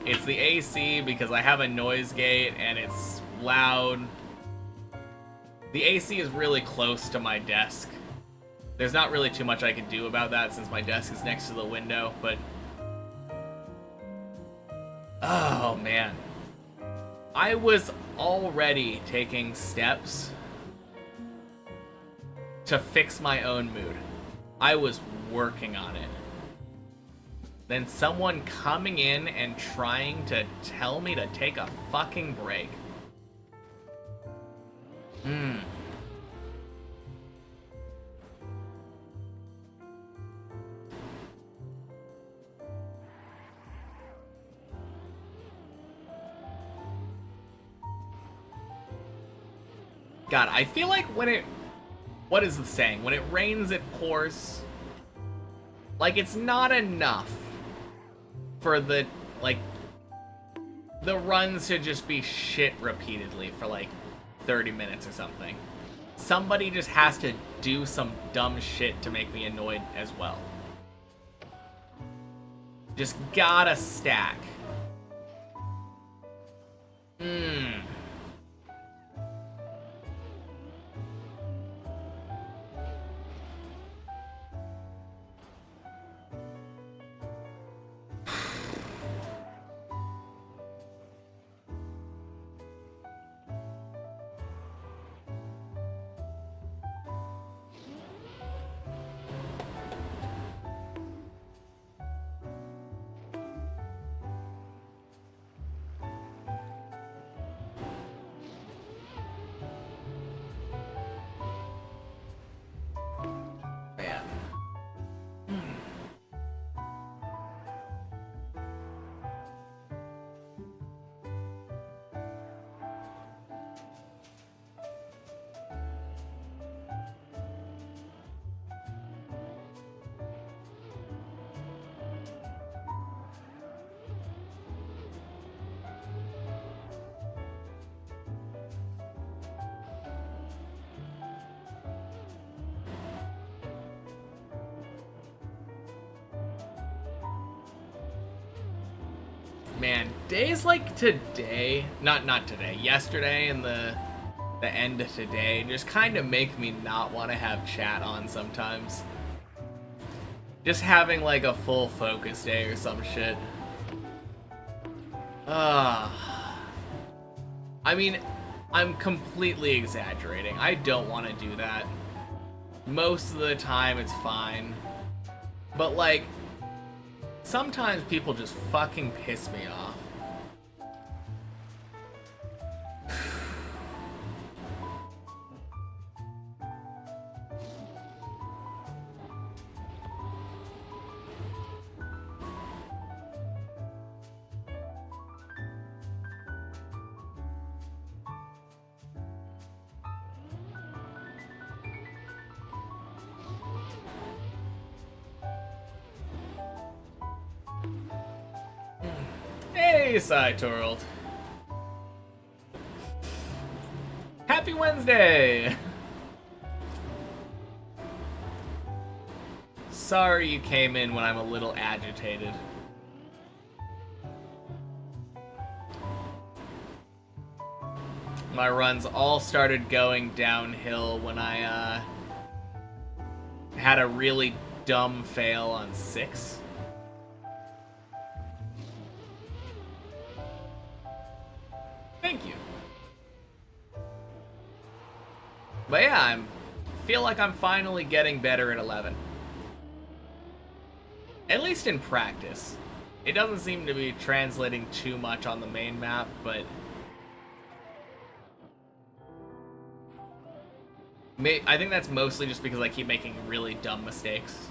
It's the AC because I have a noise gate and it's loud. The AC is really close to my desk. There's not really too much I can do about that since my desk is next to the window, but... Oh, man. I was already taking steps to fix my own mood. I was working on it. Then someone coming in and trying to tell me to take a fucking break. God, I feel like when it... What is the saying? When it rains, it pours. Like, it's not enough for the, like, the runs to just be shit repeatedly for, like, 30 minutes or something. Somebody just has to do some dumb shit to make me annoyed as well. Just gotta stack. Man, days like today, not today, yesterday and the end of today just kind of make me not want to have chat on sometimes. Just having like a full focus day or some shit. I mean, I'm completely exaggerating. I don't want to do that. Most of the time it's fine. But like, sometimes people just fucking piss me off. Hey, Cytorld. Happy Wednesday! Sorry you came in when I'm a little agitated. My runs all started going downhill when I had a really dumb fail on 6. Thank you. But yeah, I feel like I'm finally getting better at 11. At least in practice. It doesn't seem to be translating too much on the main map, but I think that's mostly just because I keep making really dumb mistakes.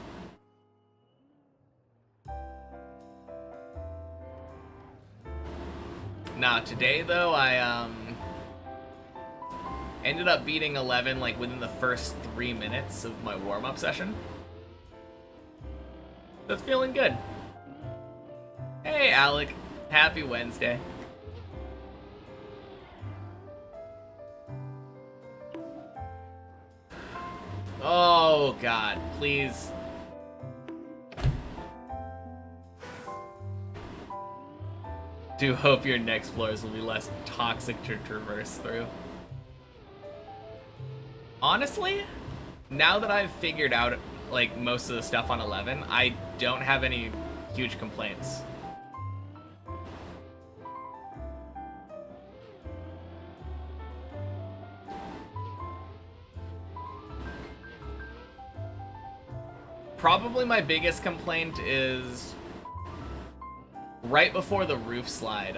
Nah, today though, I ended up beating 11 like within the first 3 minutes of my warm-up session. That's feeling good. Hey Alec, happy Wednesday. Oh god, please. Do hope your next floors will be less toxic to traverse through. Honestly, now that I've figured out like most of the stuff on 11, I don't have any huge complaints. Probably my biggest complaint is right before the roof slide,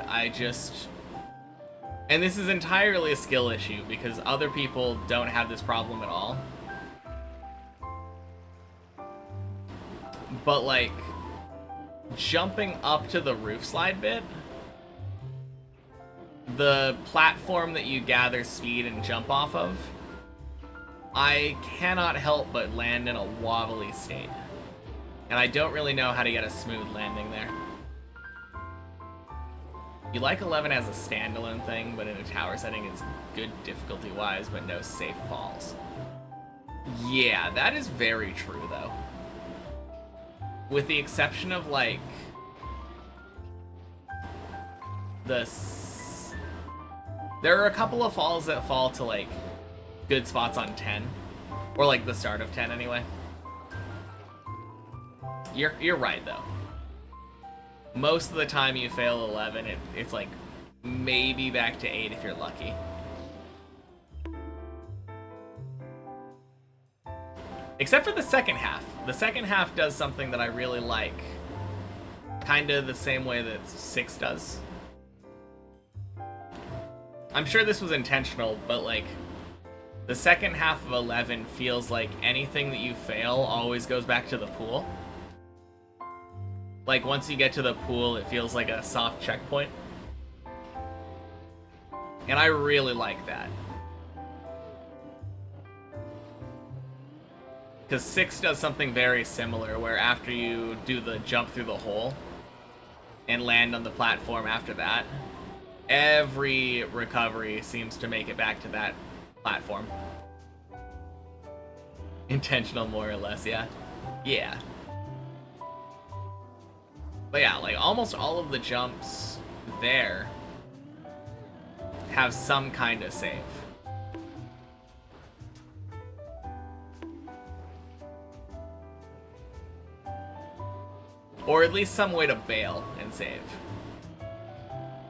and this is entirely a skill issue because other people don't have this problem at all. But like, jumping up to the roof slide bit, the platform that you gather speed and jump off of, I cannot help but land in a wobbly state. And I don't really know how to get a smooth landing there. You like 11 as a standalone thing, but in a tower setting it's good difficulty-wise, but no safe falls. Yeah, that is very true, though. With the exception of, like, there are a couple of falls that fall to, like, good spots on 10. Or, like, the start of 10, anyway. You're right, though. Most of the time you fail 11, it's like maybe back to 8 if you're lucky. Except for the second half. The second half does something that I really like. Kinda the same way that 6 does. I'm sure this was intentional, but like, the second half of 11 feels like anything that you fail always goes back to the pool. Like, once you get to the pool, it feels like a soft checkpoint. And I really like that. Because 6 does something very similar, where after you do the jump through the hole and land on the platform after that, every recovery seems to make it back to that platform. Intentional, more or less, yeah. Yeah. But yeah, like, almost all of the jumps there have some kind of save. Or at least some way to bail and save.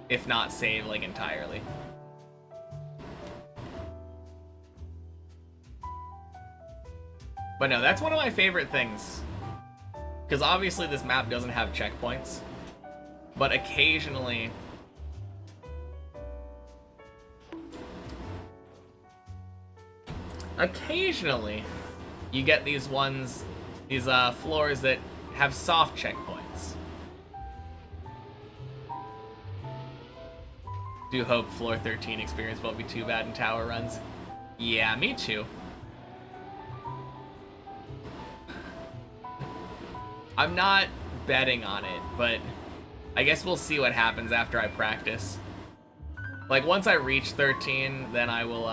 If not save, like, entirely. But no, that's one of my favorite things. Because obviously this map doesn't have checkpoints. But occasionally... Occasionally, you get these ones, these floors that have soft checkpoints. Do hope floor 13 experience won't be too bad in tower runs. Yeah, me too. I'm not betting on it, but I guess we'll see what happens after I practice. Like, once I reach 13, then I will,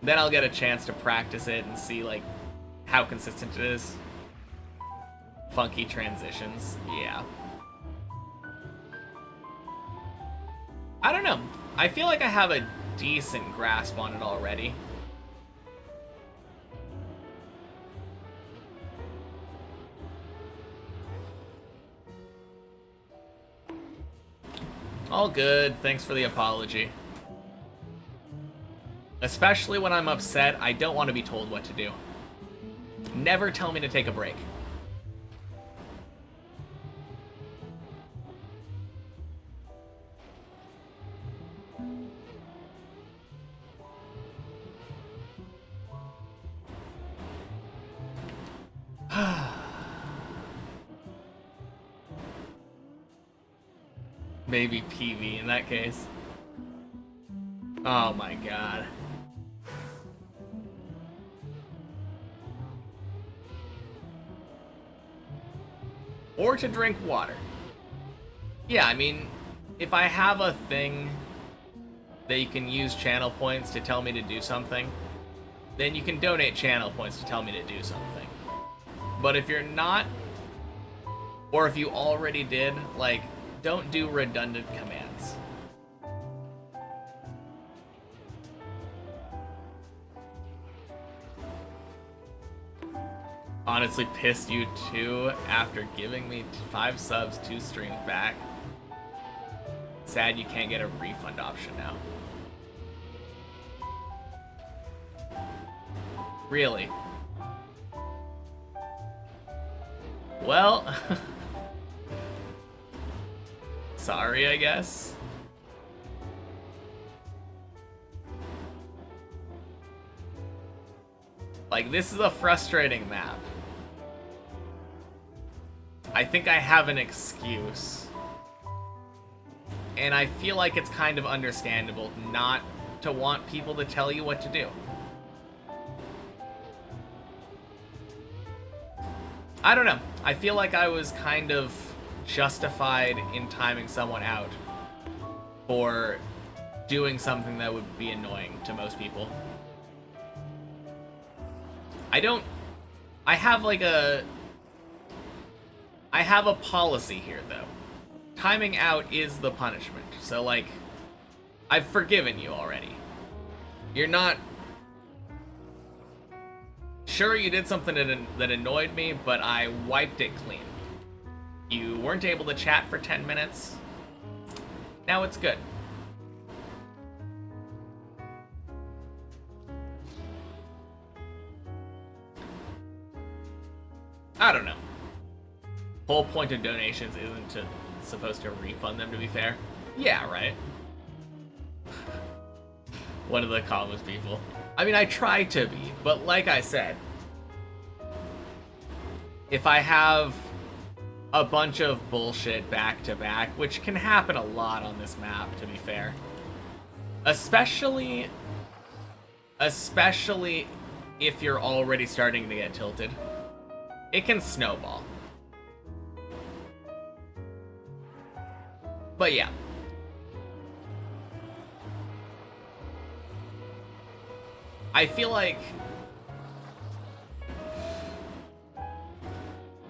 then I'll get a chance to practice it and see, like, how consistent it is. Funky transitions, yeah. I don't know. I feel like I have a decent grasp on it already. All good, thanks for the apology. Especially when I'm upset, I don't want to be told what to do. Never tell me to take a break. Maybe PV in that case. Oh my god. Or to drink water. Yeah, I mean, if I have a thing that you can use channel points to tell me to do something, then you can donate channel points to tell me to do something. But if you're not, or if you already did, like, don't do redundant commands. Honestly pissed you too after giving me 5 subs, 2 streams back. Sad you can't get a refund option now. Really? Well, sorry, I guess. Like, this is a frustrating map. I think I have an excuse. And I feel like it's kind of understandable not to want people to tell you what to do. I don't know. I feel like I was kind of justified in timing someone out for doing something that would be annoying to most people. I have a policy here, though. Timing out is the punishment. So, like, I've forgiven you already. You're not... Sure, you did something that annoyed me, but I wiped it clean. You weren't able to chat for 10 minutes. Now it's good. I don't know. Whole point of donations isn't supposed to refund them, to be fair. Yeah, right. One of the calmest people. I mean, I try to be, but like I said, if I have a bunch of bullshit back to back, which can happen a lot on this map, to be fair, especially if you're already starting to get tilted, it can snowball. But yeah. I feel like...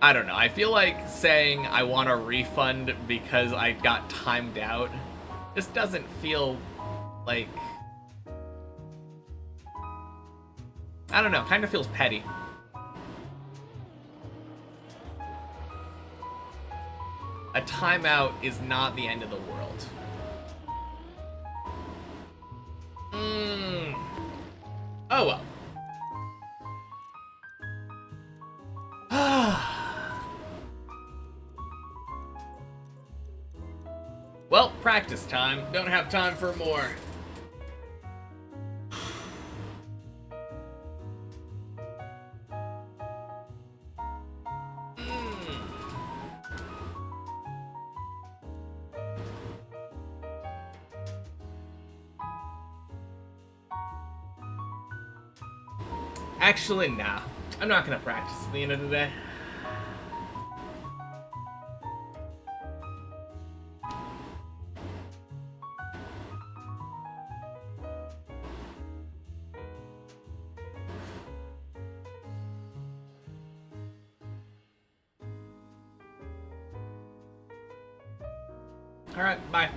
I don't know. I feel like saying I want a refund because I got timed out just doesn't feel like... I don't know. Kind of feels petty. A timeout is not the end of the world. Oh well. Well, practice time. Don't have time for more. Actually, nah. I'm not gonna practice at the end of the day. Alright, bye.